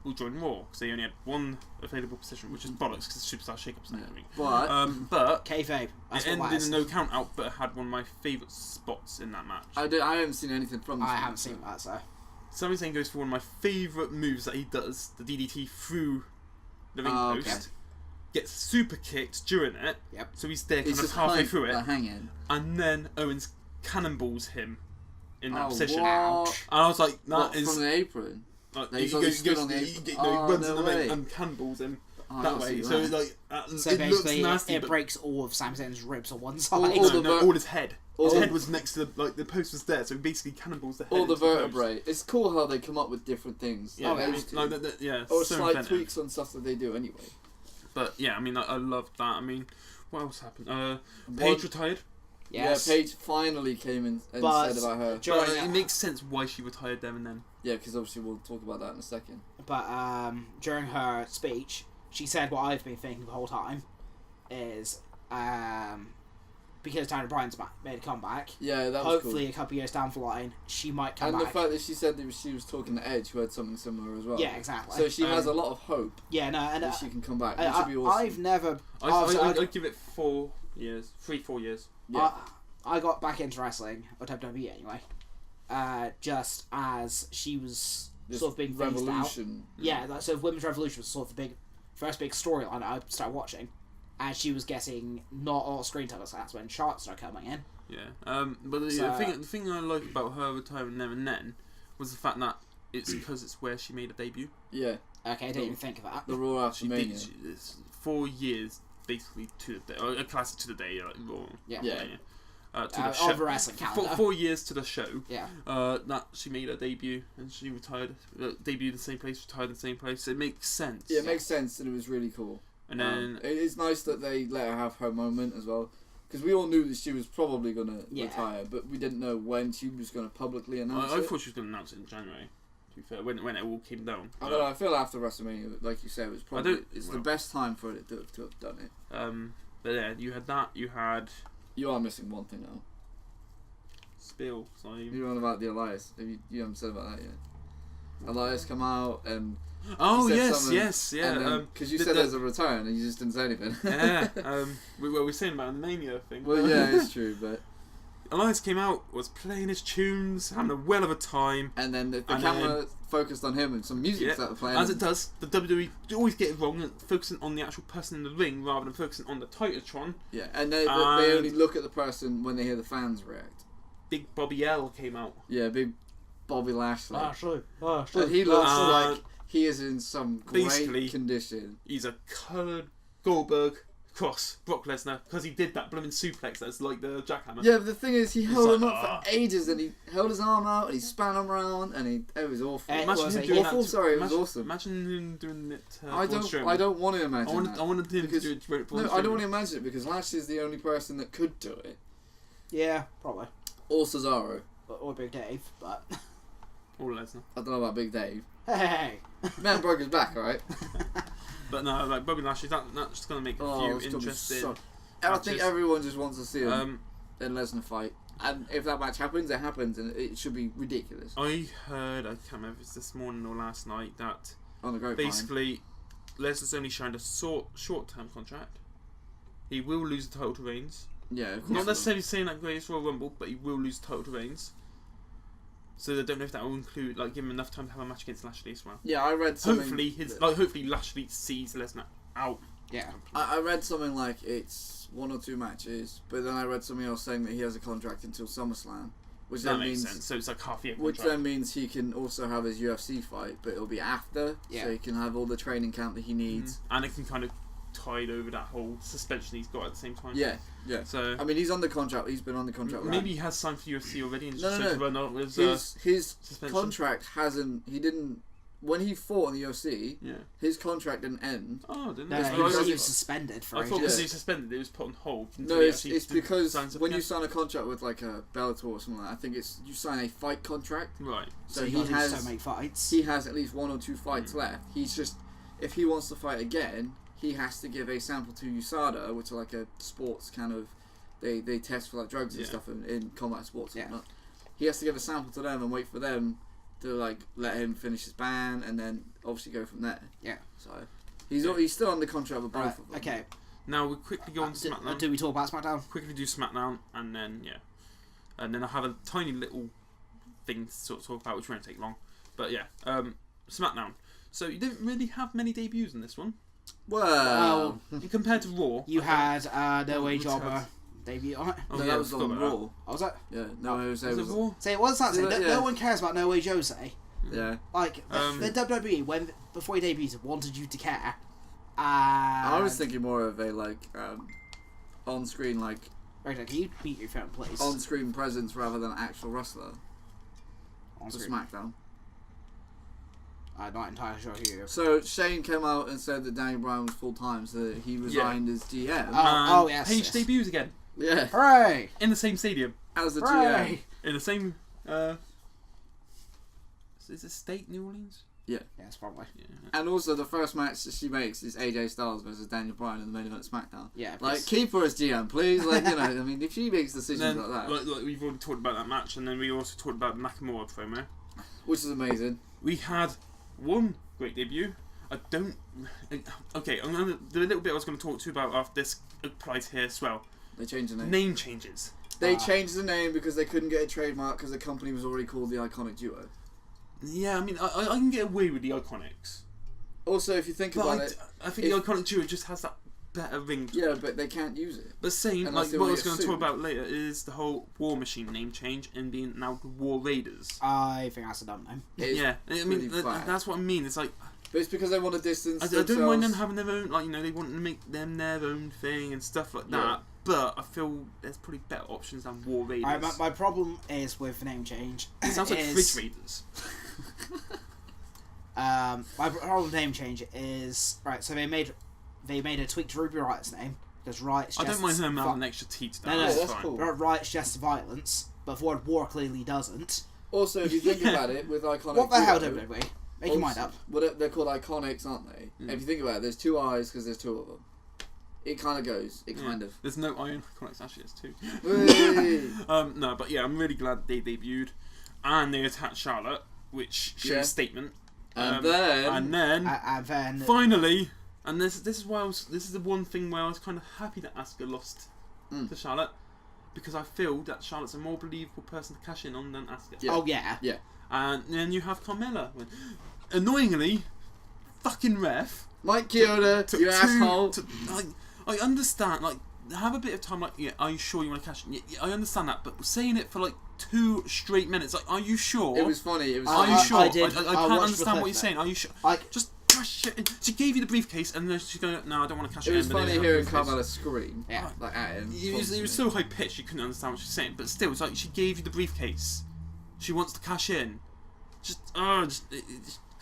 will join Raw because they only had one available position, which is bollocks because it's Superstar Shake-Ups and everything. But But kayfabe. That's it what ended that in is. no count out, but it had one of my favourite spots in that match. I haven't seen anything from. This I one, haven't so- seen that, so. Sami Zayn goes for one of my favourite moves that he does, the DDT through the ring Oh, post. okay. Gets super kicked during it, Yep. so he's there kind It's of just halfway hang, through it, like hanging. and then Owens cannonballs him in that Oh, position. what? And I was like, that What, is from the apron. like, He's he like goes, stood goes on the he, apron. he Oh, runs no in the ring way. and cannonballs him Oh, that I way. see So that. like, So it looks basically, nasty, it but breaks all of Sami Zayn's ribs on one All side. the no, ver- all his head. all His the- head was next to the post was there, so he basically cannonballs the head. All the into post. vertebrae. It's cool how they come up with different things. Yeah, like I those mean, two. like, yeah, Or so slight inventive. tweaks on stuff that they do anyway. But yeah, I mean, I loved that. I mean, what else happened? One- Paige retired. Yes. Yeah, Paige finally came in and But- said about her. During But it that- makes sense why she retired there and then. Yeah, because obviously we'll talk about that in a second. But during her speech, she said what I've been thinking the whole time is because Daniel Bryan's made a comeback. Yeah, that was Hopefully, cool. a couple of years down the line, she might come And back. the fact that she said that she was talking to Edge, who had something similar as well. Yeah, exactly. So she has a lot of hope yeah, no, and that she can come back, which would be awesome. I've never. I'd give it 4 years, 3-4 years. Yeah. I got back into wrestling, or WWE anyway, just as she was This sort of being phased out. revolution. Yeah, so Women's Revolution was sort of the first big storyline I started watching, and she was getting not a lot of screen time, so that's when Charlotte started coming in. Yeah. But the thing I like about her retiring there and then was the fact that it's because it's where she made a debut. Yeah. Okay, I didn't even think of that. The Raw after She Mania. did. It's 4 years basically to the day, or a classic to the day, like Raw. Yeah. Yeah. To the show. Of the wrestling calendar. 4 years to the show. Yeah. That she made her debut and she retired. Debuted in the same place, retired in the same place. It makes sense. Yeah, it makes sense, and it was really cool. And then it is nice that they let her have her moment as well, because we all knew that she was probably going to Yeah. retire, but we didn't know when she was going to publicly announce I it. thought she was going to announce it in January. To be fair, when it all came down. I don't know. I feel after WrestleMania, like you said, it was probably the best time for it to have done it. But yeah, you had that. You had You are missing one thing now. Spill. Sorry. You're on about the Elias. You haven't said about that yet. Elias come out and Oh he said yes, something, yes, yeah. because you said there's a return and you just didn't say anything. Yeah. We were saying about the Mania thing. Well, yeah, it's true, but Elias came out, was playing his tunes, having a well of a time. and then the And camera focused on him and some music started playing. As it does, the WWE always get it wrong, focusing on the actual person in the ring rather than focusing on the Titantron. Yeah, and they only look at the person when they hear the fans react. Big Bobby L came out. Yeah, big Bobby Lashley. Oh, And he looks like he is in some basically, great condition. He's a coloured Goldberg cross Brock Lesnar because he did that blooming suplex that's like the jackhammer. Yeah, but the thing is, he held like, him up for ages, and he held his arm out, and he span him around, and it was awful. Imagine was him a- doing awful. that. Sorry, it was awesome. Imagine him doing it. I don't want to imagine that. I wanted him Because- to do it. No, I don't want to imagine it because Lashley is the only person that could do it. Yeah, probably. Or Cesaro. Or Big Dave, but Or Lesnar. I don't know about Big Dave. hey. Man broke his back, alright? But no, like Bobby Lashley, that's just gonna make a few it's gonna be interesting. so... And I think matches. everyone just wants to see him Um, in Lesnar fight. And if that match happens, it happens, and it should be ridiculous. I heard, I can't remember if it's this morning or last night, that On the grapevine. basically Lesnar's only signed a short-term contract. He will lose the title to Reigns. Yeah, of course. Not he will. necessarily saying that Greatest Royal Rumble, but he will lose the title to Reigns. So I don't know if that will include, like, give him enough time to have a match against Lashley as well. Yeah, I read something... Hopefully Lashley sees Lesnar out. Yeah. I read something like it's 1 or 2 matches, but then I read something else saying that he has a contract until SummerSlam, which That then makes means sense. So it's like half a year which contract. then means he can also have his UFC fight, but it'll be after, Yeah. so he can have all the training camp that he needs. And it can kind of tide over that whole suspension he's got at the same time. Yeah, yeah. So I mean, he's on the contract. He's been on the contract. with maybe he has signed for UFC already and No, just no, said no. run out with his suspension. contract hasn't. He didn't. When he fought in the UFC, Yeah. his contract didn't end. Oh, didn't No, it? It's he was because- suspended for I thought ages. because he was suspended, it was put on hold. until No, he it's actually because signs up when you again. sign a contract with like a Bellator or something like that, I think it's you sign a fight contract. Right. So So he he has has so many fights. he has at least 1 or 2 fights left. He's just if he wants to fight again, he has to give a sample to USADA, which are like a sports kind of they test for like drugs and Yeah. stuff in combat sports and Yeah. whatnot. He has to give a sample to them and wait for them to like let him finish his ban and then obviously go from there. Yeah. So he's still under contract with both Right, of them. okay. Now we quickly go on to SmackDown. Do we talk about SmackDown? Quickly do SmackDown, and then and then I have a tiny little thing to sort of talk about, which won't take long. But yeah, SmackDown. So you didn't really have many debuts in this one Well, compared to Raw. You had No Way Let's Jobber have- debut on it. Oh, no, yeah, that was I forgot on about Raw. Oh, was that? Yeah, no, Jose that. Was was. it Raw? Say, what does that say? No, Yeah. no one cares about No Way Jose. Yeah, Like, the WWE, before he debuted, wanted you to care. I was thinking more of a like on-screen like Right, can you meet your phone, please? on-screen presence rather than actual wrestler On for screen. SmackDown. I'm not entirely sure who. So Shane came out and said that Daniel Bryan was full time, so that he resigned as GM. Oh, yes, Paige yes. debuts again Yeah, Hooray! in the same stadium, as the GM. Hooray! in the same. Is it state New Orleans? Yes, probably. Yeah. And also, the first match that she makes is AJ Styles versus Daniel Bryan in the main event of SmackDown. Yeah. Like, keep her as GM, please. Like, you know, I mean, if she makes decisions Then, like that, like we've already talked about that match, and then we also talked about the Nakamura promo. which is amazing. We had one great debut. I don't. Okay, the little bit I was going to talk to you about after this applies here as well. They changed the name. Name changes. They changed the name because they couldn't get a trademark because the company was already called the Iconic Duo. Yeah, I mean, I can get away with the Iconics. Also, if you think about it, I think the Iconic Duo just has that better ring. yeah, but they can't use it. But same, Unless like they what I wanna was get going to talk sued. about later is the whole War Machine name change and being now the War Raiders. I think that's a dumb name. It's Yeah, I mean, pretty bad. that's what I mean. It's like, But it's because they want to distance I themselves. don't mind them having their own, like, you know, they want to make them their own thing and stuff like that. Yeah. But I feel there's probably better options than War Raiders. Alright, my problem is with the name change. It sounds like is, Fridge Raiders. my problem with name change is right. So they made a tweak to Ruby Riot's name because Riot's I just don't mind them vi- having an extra T to that. No, no, that's that's fine. cool. Riot's just violence, but the word war clearly doesn't. Also, if you think about it, with Iconic What the hell, Duo, WWE? Make your mind also- up. Well, they're called Iconics, aren't they? Mm. If you think about it, there's two eyes because there's two of them. It kind of goes. It Yeah. kind of. There's no Iron Iconics, actually, there's two. Hey! No, but yeah, I'm really glad they debuted. And they attacked Charlotte, which showed Yeah. a statement. And then And then, And then finally, and this is why this is the one thing where I was kind of happy that Asuka lost Mm. to Charlotte, because I feel that Charlotte's a more believable person to cash in on than Asuka. Yeah. oh yeah, And then you have Carmella. Annoyingly, fucking ref. Mike Chioda, took you two- asshole. like, I understand, like, have a bit of time, like, yeah, are you sure you want to cash in? Yeah, I understand that, but saying it for like 2 straight minutes, like, are you sure? It was funny. It was. Are funny. you sure? I I did- can't I watched understand the what you're clip, saying. Are you sure? like Just cash it in. She gave you the briefcase, and then she's going, no, I don't want to cash it It in. was but then funny you have hearing the briefcase. Carmella scream yeah. like at him. It was so high pitched you couldn't understand what she's saying, but still, it's like she gave you the briefcase. She wants to cash in. Just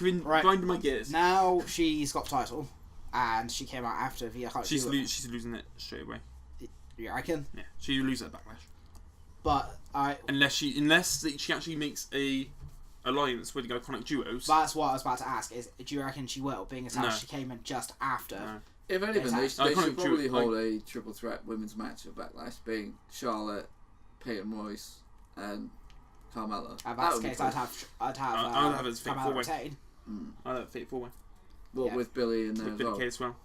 Right. grinding my gears. Now she's got the title, and she came out after the Iconic She's Duo. she's losing it straight away. You reckon? Yeah, she loses at Backlash But unless she actually makes a alliance with the Iconic Duos. that's what I was about to ask. Is do you reckon she will? Being as how No. she came in just after. No. If anything, they Iconic should probably Duo, hold a triple threat women's match at Backlash, being Charlotte, Peyton Royce, and Carmella. If That that's would the be case, cool. I'd have I'd have it as Fake Carmella Four-Way. retain. I don't think 4-way Well, Yeah. with Billy in there with as Billy well. Kay as well.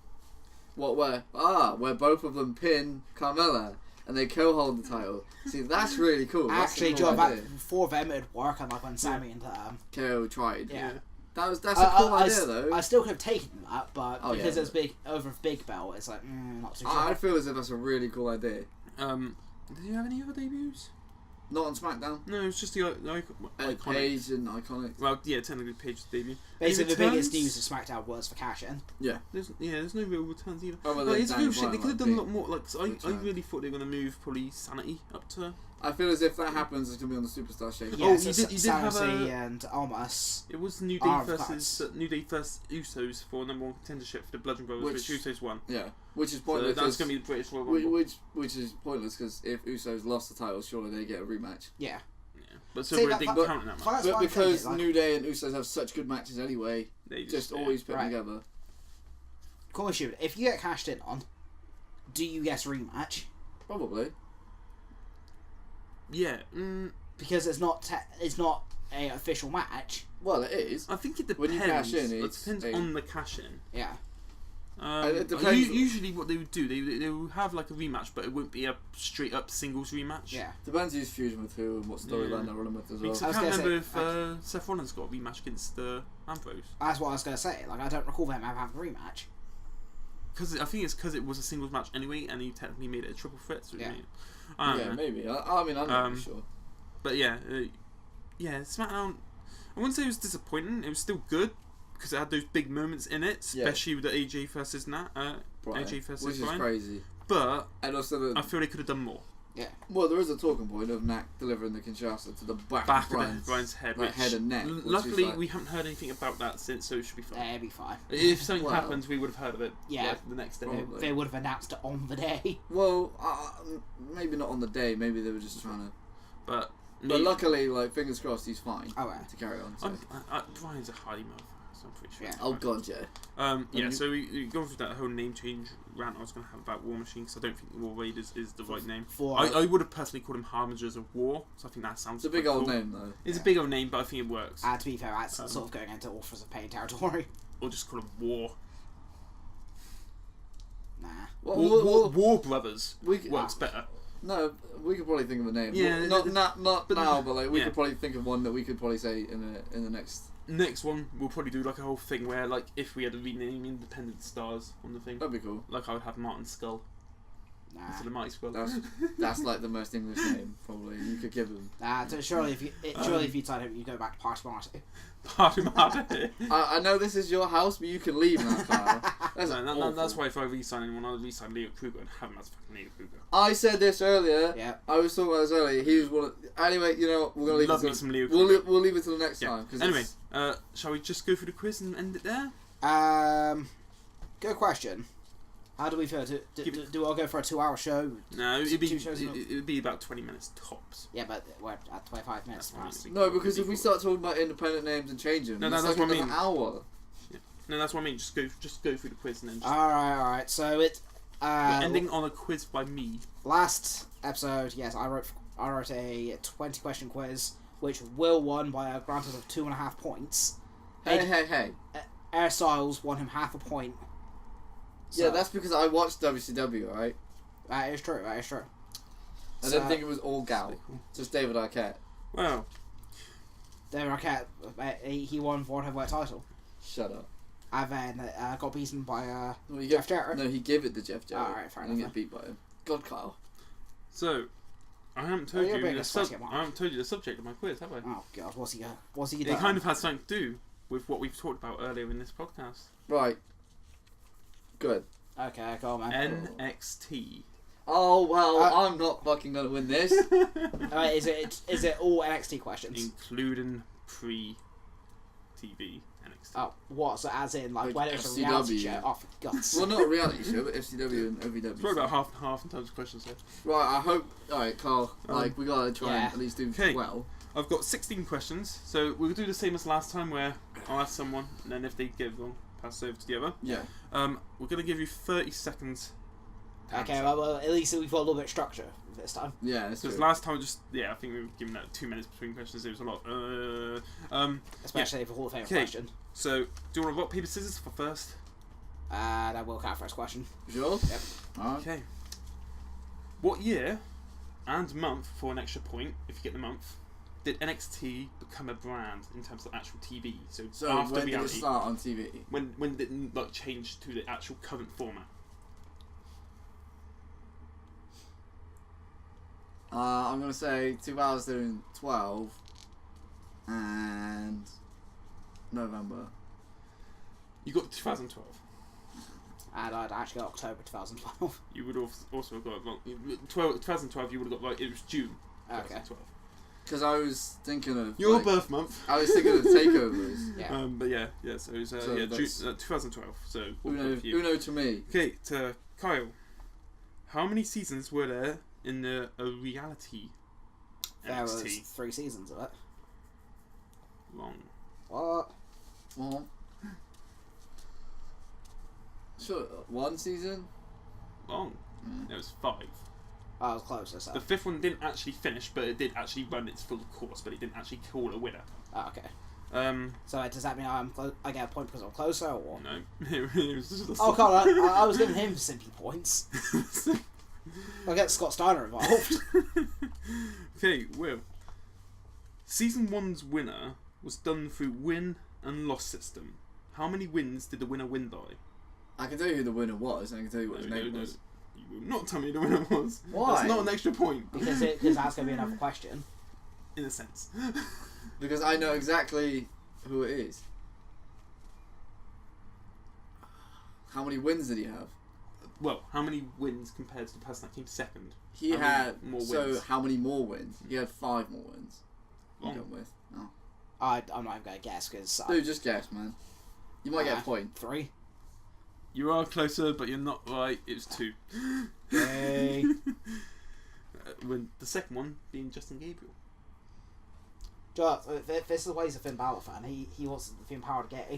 What, where both of them pin Carmella and they co-hold the title. See, that's really cool. That's Actually, a Joe, cool that idea. for them it'd work, and like when Sammy and KO tried. yeah. That's a cool I idea though. I still could have taken that, but Oh, because yeah. it's big over Big Belt, it's like not too sure. I feel as if that's a really cool idea. Did you have any other debuts? Not on SmackDown. No, it's just the Iconic. Paige and Iconic. Well, yeah, technically Paige's debut. Basically, the Any biggest returns? news of SmackDown was for cash in. There's no real returns either. Other Like, than it's Daniel real shit. They Bryan, could have like, done a lot more. Like, 'cause I return. really thought they were going to move probably Sanity up to. I feel as if that happens, it's gonna be on the Superstar Shake. Yeah, Oh, so you did have Sanity a- and Almas. It was New Day Ah, versus that's- New Day first Usos for number 1 contendership for the Bludgeon Brothers, which Usos won. Yeah, which is So pointless. that's 'cause- going to be the British Royal Rumble. which is pointless because if Usos lost the title, surely they get a rematch. Yeah. Yeah. But so See, they that- didn't that- count in that match. That's But what I'm because thinking, like, New Day and Usos have such good matches anyway, They just yeah. always put Right. together. Call me stupid. If you get cashed in on, do you get a rematch? Probably. Yeah. Because it's not a official match. Well, it is. I think it When depends. you cash in, it it's depends a- on the cash in. Yeah. It depends. Usually, what they would do, they would have like a rematch, but it wouldn't be a straight up singles rematch. Yeah. Depends who's feuding with who and what storyline Yeah. they're running with as well. Because I I was can't gonna remember say, if Seth Rollins got a rematch against Ambrose. That's what I was going to say. Like, I don't recall them having a rematch. Because I think it's because it was a singles match anyway, and he technically made it a triple threat. So Yeah. I don't Yeah, know. maybe. I mean, I'm not really sure. But yeah, SmackDown. I wouldn't say it was disappointing. It was still good because it had those big moments in it, Yeah. especially with the AJ versus Brian, AJ versus which is Brian. crazy. But And also, I feel they could have done more. well, there is a talking point of Knack delivering the Kinshasa to the back Back of of Brian's head, like which head and neck. which is luckily like- we haven't heard anything about that since, so it should be fine. That'd be fine. If something Well, happens, we would have heard of it. Yeah. like, the next day. Probably. They would have announced it on the day. Well, maybe not on the day. Maybe they were just trying to. But But luckily, like fingers crossed, he's fine Oh, yeah. to carry on. So. Brian's a hardy motherfucker. I'm pretty sure. Yeah. Oh god, yeah. Yeah, so we go through that whole name change rant I was going to have about War Machine, because I don't think War Raiders is the right name. I would have personally called them Harbingers of War, so I think that sounds It's a big quite old cool. name, though. It's a big old name, but I think it works. To be fair, that's sort of going into Authors of Pain territory. Or just call them War. Nah. War Brothers We works better. No, we could probably think of a name. Yeah, Well, not but now, but like we yeah. could probably think of one that we could probably say in the next. Next one, we'll probably do like a whole thing where, like, if we had to rename Independent Stars on the thing, That'd be cool. like I would have Martin Skull Nah. instead of Mighty Skull. That's like the most English name probably you could give him. So surely if you decide it, you go back to Party Marty. I know this is your house, but you can leave now, Kyle. That's That's why if I re-sign anyone, I'll re-sign Leo Kruger and have him as fucking Leo Kruger. I said this earlier. Yeah. I was talking about this earlier. He was one. Anyway, you know we're gonna leave Love it. me some Leo We'll Kruger. leave it till the next time. Cause Anyway, shall we just go through the quiz and end it there? Good question. How do we feel? Do I go for a 2-hour show? No, Two shows in a- it'd be about 20 minutes tops. Yeah, but we're at 25 minutes past. no, because if we start talking about independent names and changing them, No, it's that's like what I another mean. hour. No, that's what I mean. Just go through the quiz and then just Alright. So it. we're ending on a quiz by me. Last episode, yes, I wrote a 20-question quiz, which Will won by a granted of 2.5 points. Hey. Air Styles won him half a point. So, Yeah, that's because I watched WCW, right? that is true. I So- didn't think it was all Gal, just David Arquette. Wow. David Arquette, he won World Heavyweight title. Shut up. And then got beaten by No, he Jeff Jarrett. No, he gave it to Jeff Jarrett. Alright, fair and he enough. get beat by him. God, Kyle. So, I haven't told you're you being the a spicy one. I haven't told you the subject of my quiz, have I? Oh god, what's he It doing? kind of has something to do with what we've talked about earlier in this podcast. Right. Good. Okay, go on, man. NXT. Oh well, I'm not fucking gonna win this. Is it all NXT questions? Including pre-TV NXT. Oh, what? So as in like Like when it was a FCW. reality show? Oh, for God's sake. Well, not a reality show, but FCW and OVW. It's probably about half and half in terms of questions here. Right, I hope. Alright, Carl. Like, we gotta try yeah. and at least do Okay. well. I've got 16 questions, so we'll do the same as last time where I'll ask someone, and then if they get it wrong, pass it over to the other. Yeah. We're going to give you 30 seconds. to Okay, answer. well, at least we've got a little bit of structure this time. Yeah, that's Because true. last time, I think we were given that 2 minutes between questions. It was a lot. Especially for Hall of Fame Okay. question. So, do you want to rock, paper, scissors for first? That will count first question. Sure? Yep. Alright. Okay. What year and month for an extra point, if you get the month, did NXT become a brand in terms of actual TV? So, So, after when did it reality, start on TV? when did it like change to the actual current format? I'm gonna say 2012 and November. You got 2012. And I'd actually got October 2012. You would have also got wrong. 2012. You would have got right. It was June. Okay. 2012. Because I was thinking of Your like, birth month. I was thinking of takeovers. Yeah. But yeah. So it was So June, that's- 2012. So we'll Uno, go for you. Uno to me. Okay, to Kyle. How many seasons were there in the reality There was NXT? 3 seasons of it. Wrong. What? Well, sure, one season. Wrong. Mm. It was 5. I was closer, so. The 5th one didn't actually finish, but it did actually run its full course. But it didn't actually call a winner. Oh, okay. No. So does that mean I get a point because I'm closer, or? It was just a Oh god, I was giving him simply points. I'll get Scott Steiner involved. Okay, Will. Season 1's winner was done through win and loss system. How many wins did the winner win by? I can tell you who the winner was, and I can tell you what his name was. You will not tell me who the winner was. Why? That's not an extra point. because that's going to be another question. In a sense. Because I know exactly who it is. How many wins did he have? Well, how many wins compared to the person that came second? He How many had more so wins? how many more wins? He had 5 more wins. You Wrong. done with? No. I'm not even going to guess because Dude, just guess, man. You might get a point. 3. You are closer, but you're not right. It was 2. Yay. When the second one being Justin Gabriel. This is the way he's a Finn Balor fan. He wants the Finn Balor to get.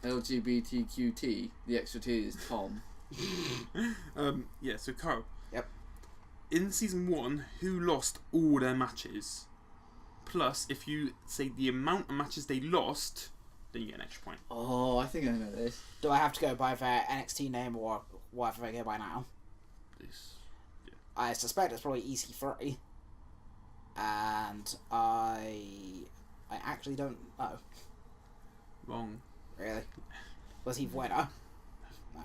LGBTQT. The extra T is Tom. Yeah, so Carl. Yep. In season 1, who lost all their matches? Plus, if you say the amount of matches they lost, then you get an extra point. Oh, I think I know this. Do I have to go by their NXT name or whatever they go by now? Please. I suspect it's probably EC3. And I actually don't know. Wrong. Really? Was he winner? No.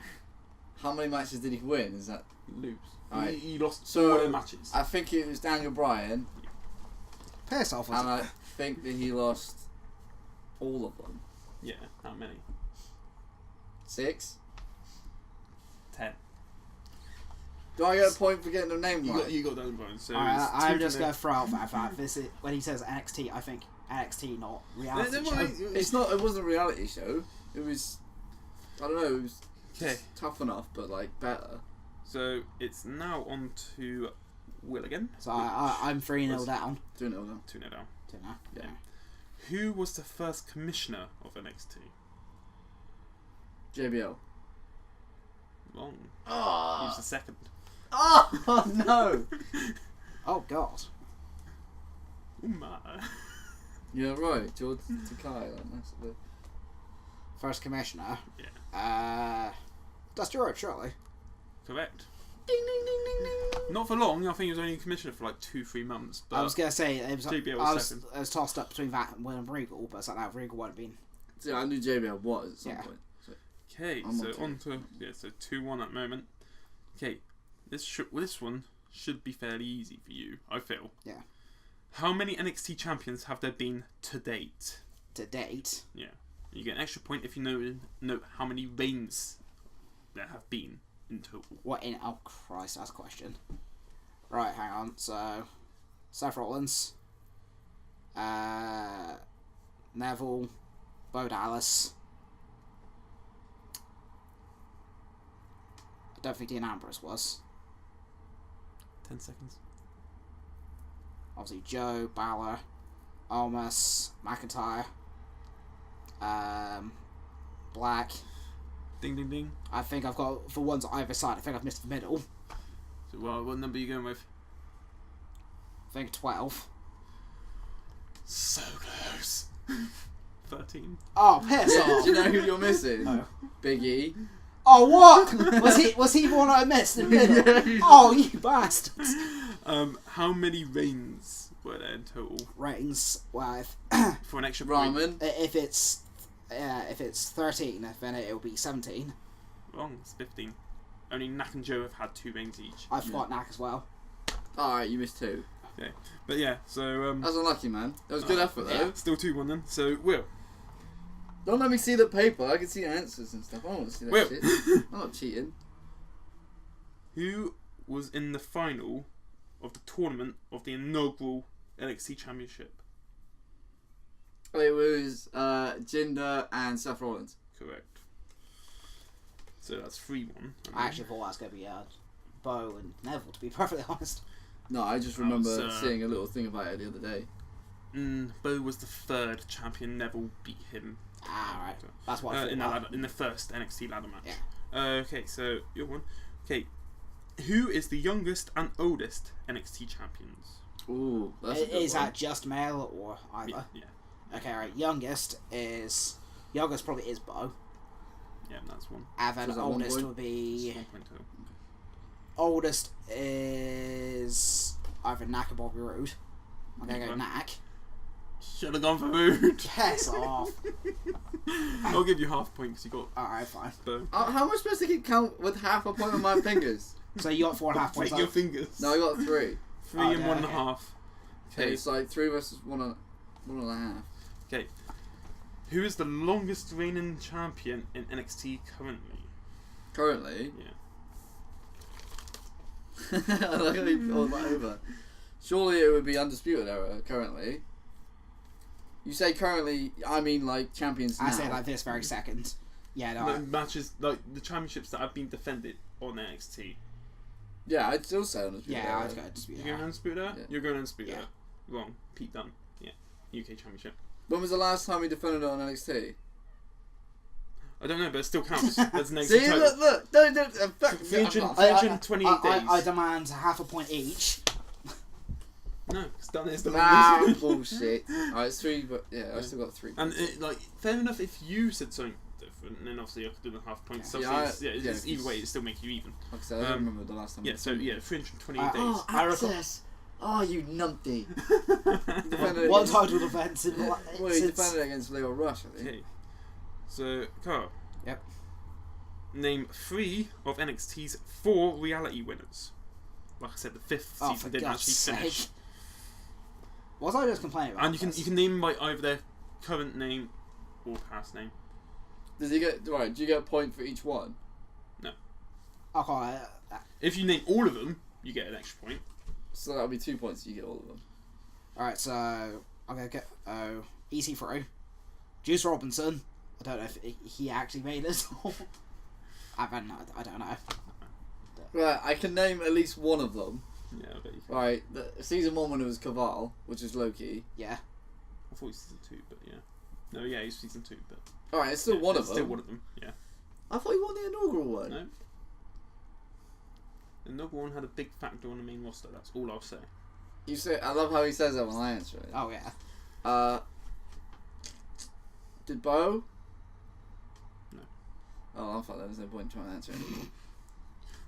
How many matches did he win? Is that? Lose. Alright. He lost So, all their matches. I think it was Daniel Bryan, Piss off, was and it? I think that he lost all of them. Yeah, how many? 6. 10. Do I get a point for getting the name right? You got those ones. So Alright, I'm it's just two going to throw out that fact. This is, when he says NXT, I think NXT, not reality Then show. why- It's not. It wasn't a reality show. It was. I don't know. It was Okay. tough enough, but like better. So it's now on to Will again. So I'm 3-0 down. 2-0 now. 2-0 down. Don't know. Yeah. Who was the first commissioner of NXT? JBL. Wrong. He Oh, was the second. oh no! Oh, God. Oh my. You're right, George Takai. That's the. First commissioner. Yeah. Dusty Rhodes, surely. Correct. Ding ding ding ding ding. Not for long. I think he was only commissioner for like 2-3 months. But I was going to say, it was, JBL I was second. was tossed up between that and William Regal, but it's like that Regal won't have been. See, I knew JBL was at some Yeah. point. So. Okay, I'm so okay. on to so 2-1 at the moment. Okay, this one should be fairly easy for you, I feel. Yeah. How many NXT champions have there been to date? To date. Yeah, you get an extra point if you know how many reigns there have been in total. What in? Oh, Christ, that's a question. Right, hang on. So, Seth Rollins, Neville, Bo Dallas. I don't think Dean Ambrose was. 10 seconds. Obviously, Joe, Balor, Almas, McIntyre, Black. Ding ding ding. I think I've got, for ones on either side, I think I've missed the middle. So what number are you going with? I think 12. So close. 13. Oh, piss off! Do you know who you're missing? Oh. Big E. Oh, what? Was he the one I missed in the middle? Yeah. Oh, you bastards! How many reigns were there in total Ratings, well, for an extra point? Ramen. if it's 13, then it'll be 17. Wrong. It's 15. Only Nak and Joe have had 2 reigns each. I forgot Knack as well. Alright, you missed 2. Okay, but yeah. So That's unlucky, man. That was good effort, though. yeah. still 2-1 then. So Will. Don't let me see the paper. I can see answers and stuff. I don't want to see that Will. shit. I'm not cheating. Jinder Who was in the final of the tournament of the inaugural NXT Championship? It was Jinder and Seth Rollins. Correct. So that's 3-1. I actually thought that was going to be Bo and Neville, to be perfectly honest. No, I just remember That was, seeing a little thing about it the other day. Bo was the 3rd champion. Neville beat him Ah, right. That's what I thought. in the first NXT ladder match. Yeah. Okay, so your one. Okay, who is the youngest and oldest NXT champions? Ooh, that's a good Is one. that just male or either? Yeah, Okay, right. Youngest probably is Bo. yeah, that's one. And then So is that 1 oldest point? would be... It's 1.2. Oldest is either Knack or Bobby Roode. I'm going to go Okay. Knack. Should have gone for Mood. Piss off. I'll give you half a point because you got Alright, fine. Bo. How am I supposed to keep count with half a point on my fingers? So you got 4.5 points. Break your fingers. No, I got 3. 3 Oh, and yeah, 1.5. Okay. Okay. It's like 3 versus 1.5. Okay. Who is the longest reigning champion in NXT currently? Currently. Yeah. I like how you pulled that over. Surely it would be Undisputed Era currently. You say currently, I mean like champions now. I say like this very second. Yeah, no. The matches, like the championships that have been defended on NXT. Yeah, I'd still say Undisputed Yeah, Era. I'd go Dispute You're going Undisputed Era? Yeah. You're going Undisputed Yeah. Era. Wrong. Pete Dunne. Yeah. UK Championship. When was the last time we defended it on NXT? I don't know, but it still counts. That's an See, total. look, don't. 328 I days. demand half a point each. No, it's done. It's the Nah, longest. bullshit. Alright, it's 3, but yeah, I still got 3. And like, fair enough if you said something different, then obviously I could do the half points. Yeah. Obviously, Yeah, it's yeah, either way, it still makes you even. Like I said, I don't remember the last time. Yeah, so yeah, 328 days. Oh, I recall- access! Oh, you numpty. One title defense in Well, he since. defended against Leo Rush, I think. Okay. So, Carl. Yep. Name 3 of NXT's 4 reality winners. Like I said, the 5th Oh, for season didn't God's actually finish. sake! Was I just complaining about And you can name them by either their current name or past name. Does he get right? Do you get a point for each one? Okay. If you name all of them, you get an extra point. So that'll be 2 points. You get all of them. Alright, so I'm gonna get EC3. Juice Robinson. I don't know if he actually made it. I don't know. Right, I can name at least one of them. Yeah, I bet you can. Right, the season 1 when it was Kaval, which is Loki. Yeah. I thought it was season 2, but yeah. No, yeah, he's season 2, but Alright, it's still yeah, one it's of them. Still one of them. Yeah. I thought he won the inaugural one. No. Another one had a big factor on the main roster. That's all I'll say. You say I love how he says that when I answer it. Oh yeah. Did Bo? No. Oh, I thought there was no point trying to answer it.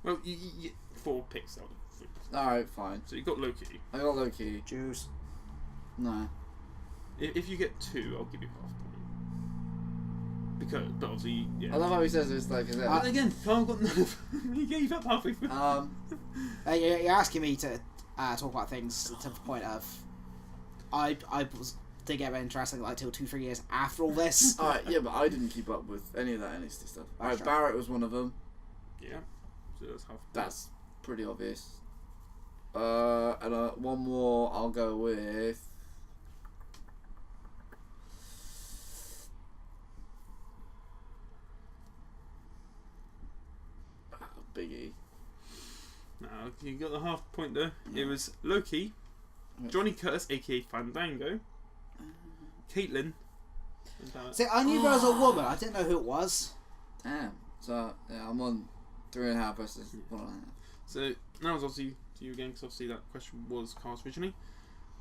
Well, you 4 picks out of 3. Alright, fine. So you got Loki. I got Loki. Juice. No. If you get 2, I'll give you half point. Because, but obviously, yeah. I love how he says it's like his But again, Carl got none of. He gave up halfway through. You're asking me to talk about things to the point of I did get interesting like till 2-3 years after all this. Alright, yeah, but I didn't keep up with any of that NXT stuff. Alright, true. Barrett was one of them. Yeah. So that's half. That's pretty obvious. And one more I'll go with. Biggie. Now you got the half point there. It was Loki, Johnny Curtis, aka Fandango, Caitlyn. See, I knew there was a woman. I didn't know who it was. Damn. So yeah, I'm on 3.5 versus 1.5. So now it's obviously to you again, because obviously that question was cast originally.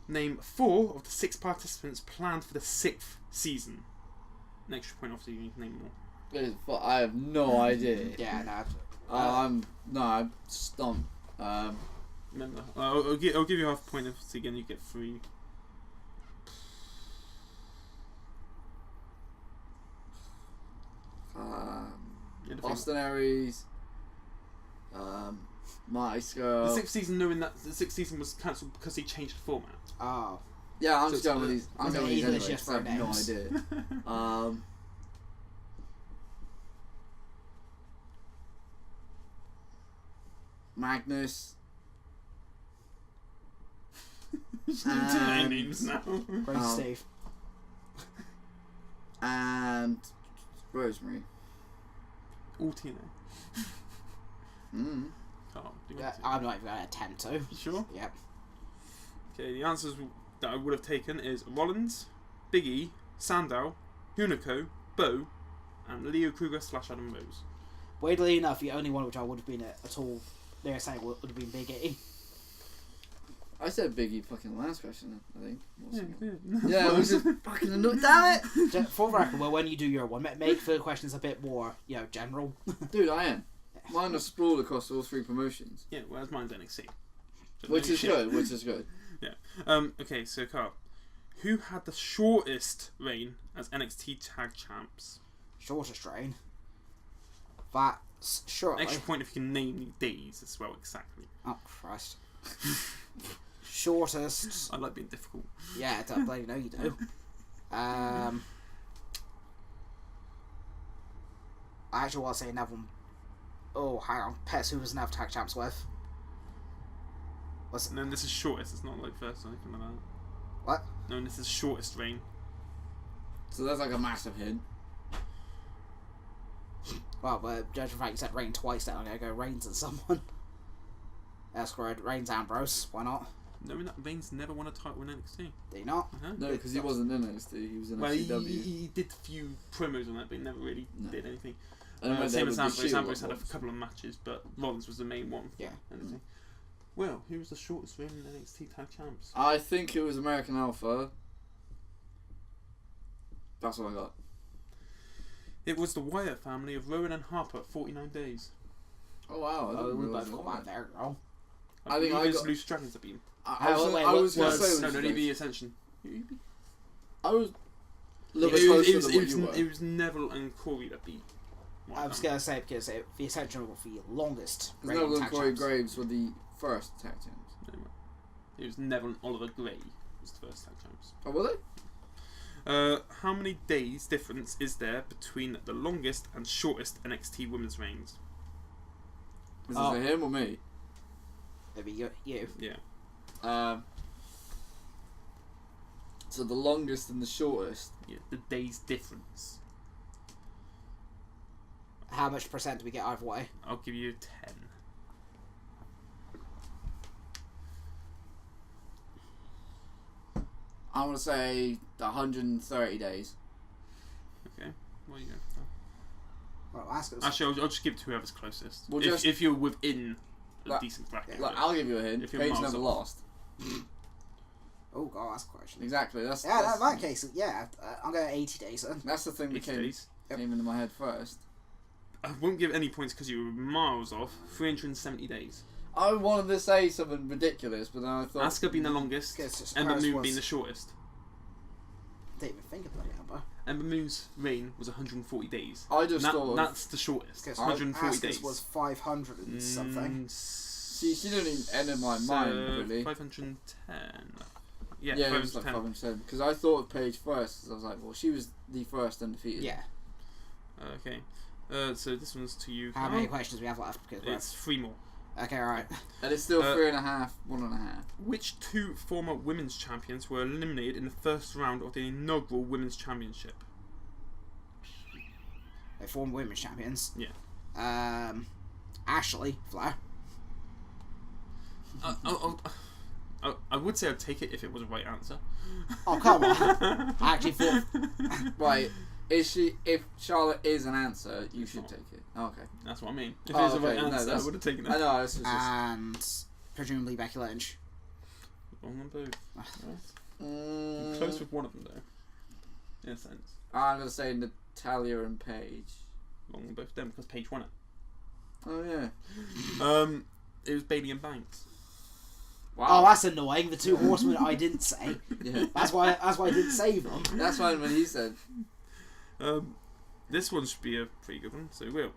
Name 4 of the 6 participants planned for the 6th season. An extra point, obviously, you can name more. But I have no idea. Yeah, no. I'm stumped. Remember, I'll give you half a point. If again you get 3. Austin Aries. Maestro. The 6th season, knowing that the 6th season was cancelled because he changed the format. Oh. Yeah, I'm So just going with these. I'm it's going with these English, anyway, yes, 'cause I have no names. idea. Magnus. Names now. Great Steve. And Rosemary. All TNA. Mm. Carl, do you Yeah, want to? I'm not even going to attempt to. You sure? Yep. Okay, the answers that I would have taken is Rollins, Big E, Sandow, Hunico, Bo, and Leo Kruger / Adam Rose. Weirdly enough, the only one which I would have been at all near saying would have been Big E. I said Biggie fucking last question, I think. Yeah, Yeah, it was just fucking annoying. Damn it! For the record, well, when you do your one, make the questions a bit more, general. Dude, I am. Mine are sprawled across all 3 promotions. Yeah, whereas mine's NXT. So Which no is shit. good, which is good. Yeah. Okay, so Carl, who had the shortest reign as NXT Tag Champs? Shortest train. That's surely. Extra point if you can name the days as well exactly. Oh Christ. Shortest. I like being difficult. Yeah, I don't bloody know you do. I actually want to say another one. Oh, hang on. Pets, who was never tag champs with? And then this is shortest, it's not like first or anything like that. What? No, and this is shortest reign. So that's like a massive hint. Well, but judging from the fact you said Rain twice, then I'm going to go Reigns and someone. That's correct. Reigns Ambrose. Why not? knowing that Reigns never won a title in NXT. Did he not? Uh-huh. No, because he wasn't in NXT. He was in Well, FCW. he did a few promos on that, but he never really did anything. And went there Same with as the Ambrose. Shield Ambrose had a once. couple of matches, but Rollins was the main one. Yeah. NXT. Well, who was the shortest reigning NXT Tag Champs? I think it was American Alpha. That's what I got. It was the Wyatt family of Rowan and Harper, 49 days. Oh wow! I Oh, didn't we realise both got that there, girl. I think believe I it's got- Loose Dragons have been. I was, wait, I what was going to was- say. No, Loose no, Dragons. EB Ascension. I was a little bit closer than what you were. It was Neville and Corey that beat. I was going to say because the Ascension was the longest Because reigning Neville and tag Corey champs. Graves were the first tag champs. It was Neville and Oliver Grey was the first tag champs. Oh, were they? How many days difference is there between the longest and shortest NXT women's reigns? Is Oh. this him or me? Maybe you. Yeah. So the longest and the shortest. Yeah, the days difference. How much percent do we get either way? I'll give you 10. I want to say 130 days. Okay. What are you going for? Well, ask us. Actually, I'll just give it to whoever's closest. Well, if, just- if you're within a Like- decent bracket. Look, I'll give you a hint. If you're Paige miles never off. lost. Oh, God, that's a question. Exactly. That's Yeah, that's, in that case, yeah, I'm going 80 days then. that's the thing that 80 came days. into my head first. I won't give any points because you were miles off. 370 days. I wanted to say something ridiculous, but then I thought Asuka being the longest, Because it's Ember surprised Moon was- being the shortest. Didn't even think about it, Ember. Ember Moon's reign was 140 days. I just That- thought. that's the shortest. Because 140 Asuka's days. was 500 and something. She didn't even enter my mind, really. 510. Yeah, Yeah, it was like 510. 5%. Because I thought of Paige first. 'Cause I was like, well, she was the first undefeated. Yeah. Okay. So this one's to you. How Carl. many questions we have left? Because It's 3 more. okay, alright. And it's still Uh, 3.5, 1.5. Which two former women's champions were eliminated in the first round of the inaugural women's championship? They former women's champions. Yeah. Ashley, Flair. I would say I'd take it if it was a right answer. Oh, come on. I actually thought. Right. If Charlotte is an answer, you should take it. Oh, okay. That's what I mean. If Oh, it was a right okay, no, answer, I that's- would have taken I it. know, this was just. And presumably Becky Lynch. Wrong on both. Mm, Close with one of them though. In a sense. I'm going to say Natalia and Paige. Wrong on both of them because Paige won it. Oh, yeah. It was Bailey and Banks. Oh, Wow. that's annoying. The two horsemen I didn't say. Yeah. That's why I didn't save them. That's fine when he said. This one should be a pretty good one, so we will.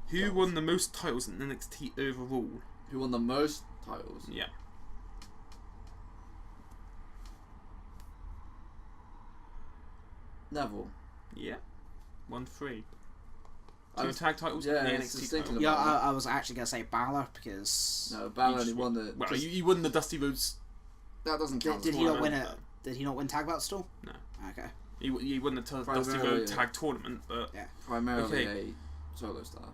Who won the most titles in NXT overall? Who won the most titles? Yeah. Neville. Yeah. 1-3. I Two was- tag titles yeah, and the I was just NXT thinking title. about Yeah, I was actually going to say Balor because. No, Balor You only just won the. Well, just- you won the Dusty Rhodes. that doesn't count. Did as he one. not win it? though. Did he not win tag belts still? No. Okay. He won the Dusty Primarily, Rhodes yeah. tag tournament, but Primarily Okay. a solo star.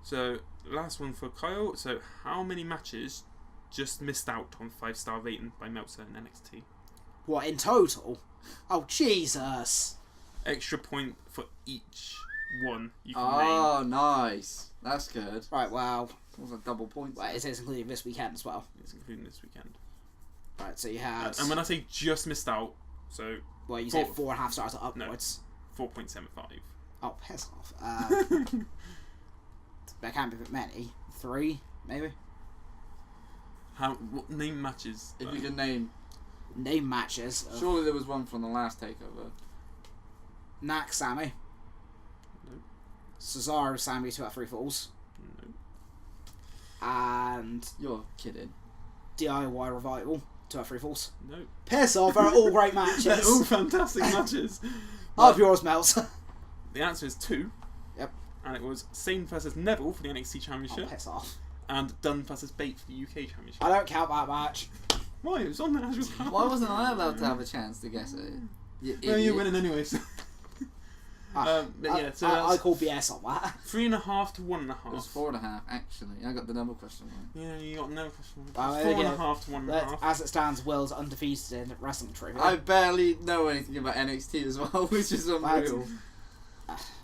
so last one for Kyle. So how many matches just missed out on 5-star rating by Meltzer in NXT? What in total? Oh Jesus! Extra point for each one you can name. Oh, nice. That's good. Right. Well, It was a double point. well, it is including this weekend as well. It's including this weekend. Right. So you had. And when I say just missed out, so well, you said 4.5 4.5 stars upwards. 4.75. Oh, piss off. There can't be that many. 3, maybe. What name matches? If you can name. Name matches. Of Surely there was one from the last takeover. Nak Sammy. No. Cesaro Sammy 2 out of 3 falls. No. And You're kidding. DIY Revival 2 out of 3 falls. No. Piss off, they're all great matches. They're all fantastic matches. Up yours, Melts. The answer is 2. Yep. And it was Sane versus Neville for the NXT Oh, Championship piss off. and Dunn versus Bate for the UK Championship. I don't count that match. Why? It was on there as well. Why wasn't I allowed to have a chance to guess it? You No, you're idiot. winning anyways. But yeah, so I that's call BS on that. 3.5 to It was 1.5. 4.5 actually. I got the number question right. Yeah, you got no question. Well, there you go. 4.5 to 1.5. As it stands, Will's undefeated in wrestling trivia. I barely know anything about NXT as well, which is unreal.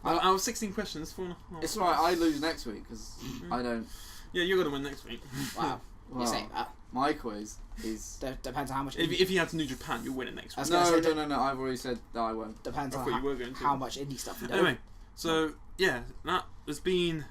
Out of 16 questions, 4.5. It's right. I lose next week because Mm-hmm. I don't. Yeah, you're gonna win next week. Wow. Well, You say that. my quiz is. Depends on how much. If you have to New Japan, you'll win it next I week. was gonna say No. I've already said that I won't. depends I on thought you were going to. how much indie stuff you do. Anyway, so yeah, that has been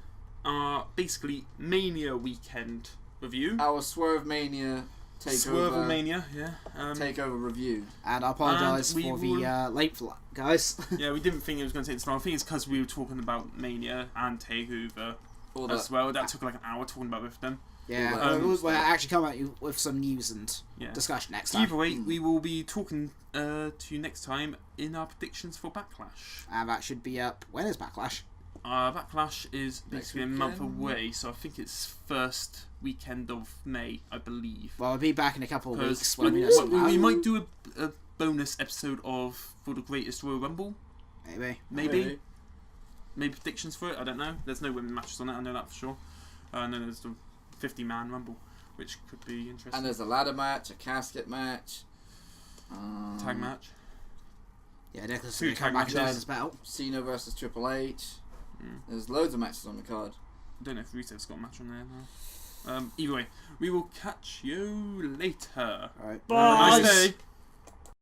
our basically Mania weekend review. Our Swerve Mania takeover. Swervemania, yeah. Takeover review. And I apologise And we for the late flight, guys. Yeah, we didn't think it was going to take this long. I think it's because we were talking about Mania and Takeover All as that. well. That took like an hour talking about both of them. Yeah, we'll actually come at you with some news and Yeah. discussion next time. Either way, we will be talking to you next time in our predictions for Backlash. And that should be up. When is Backlash? Backlash is Next basically a month weekend? away, so I think it's first weekend of May, I believe. Well, we'll be back in a couple of weeks Because when we know something. we might do a bonus episode for the Greatest Royal Rumble. Maybe. Maybe predictions for it. I don't know. There's no women matches on it. I know that for sure. And then there's the 50-man Rumble, which could be interesting. And there's a ladder match, a casket match, Tag match. Yeah, Nicholas Two will come tag back and matches. lose his belt. Cena versus Triple H. Mm. There's loads of matches on the card. I don't know if Rusev's got a match on there now. Either way, we will catch you later. Alright. Bye. Nice. Nice day.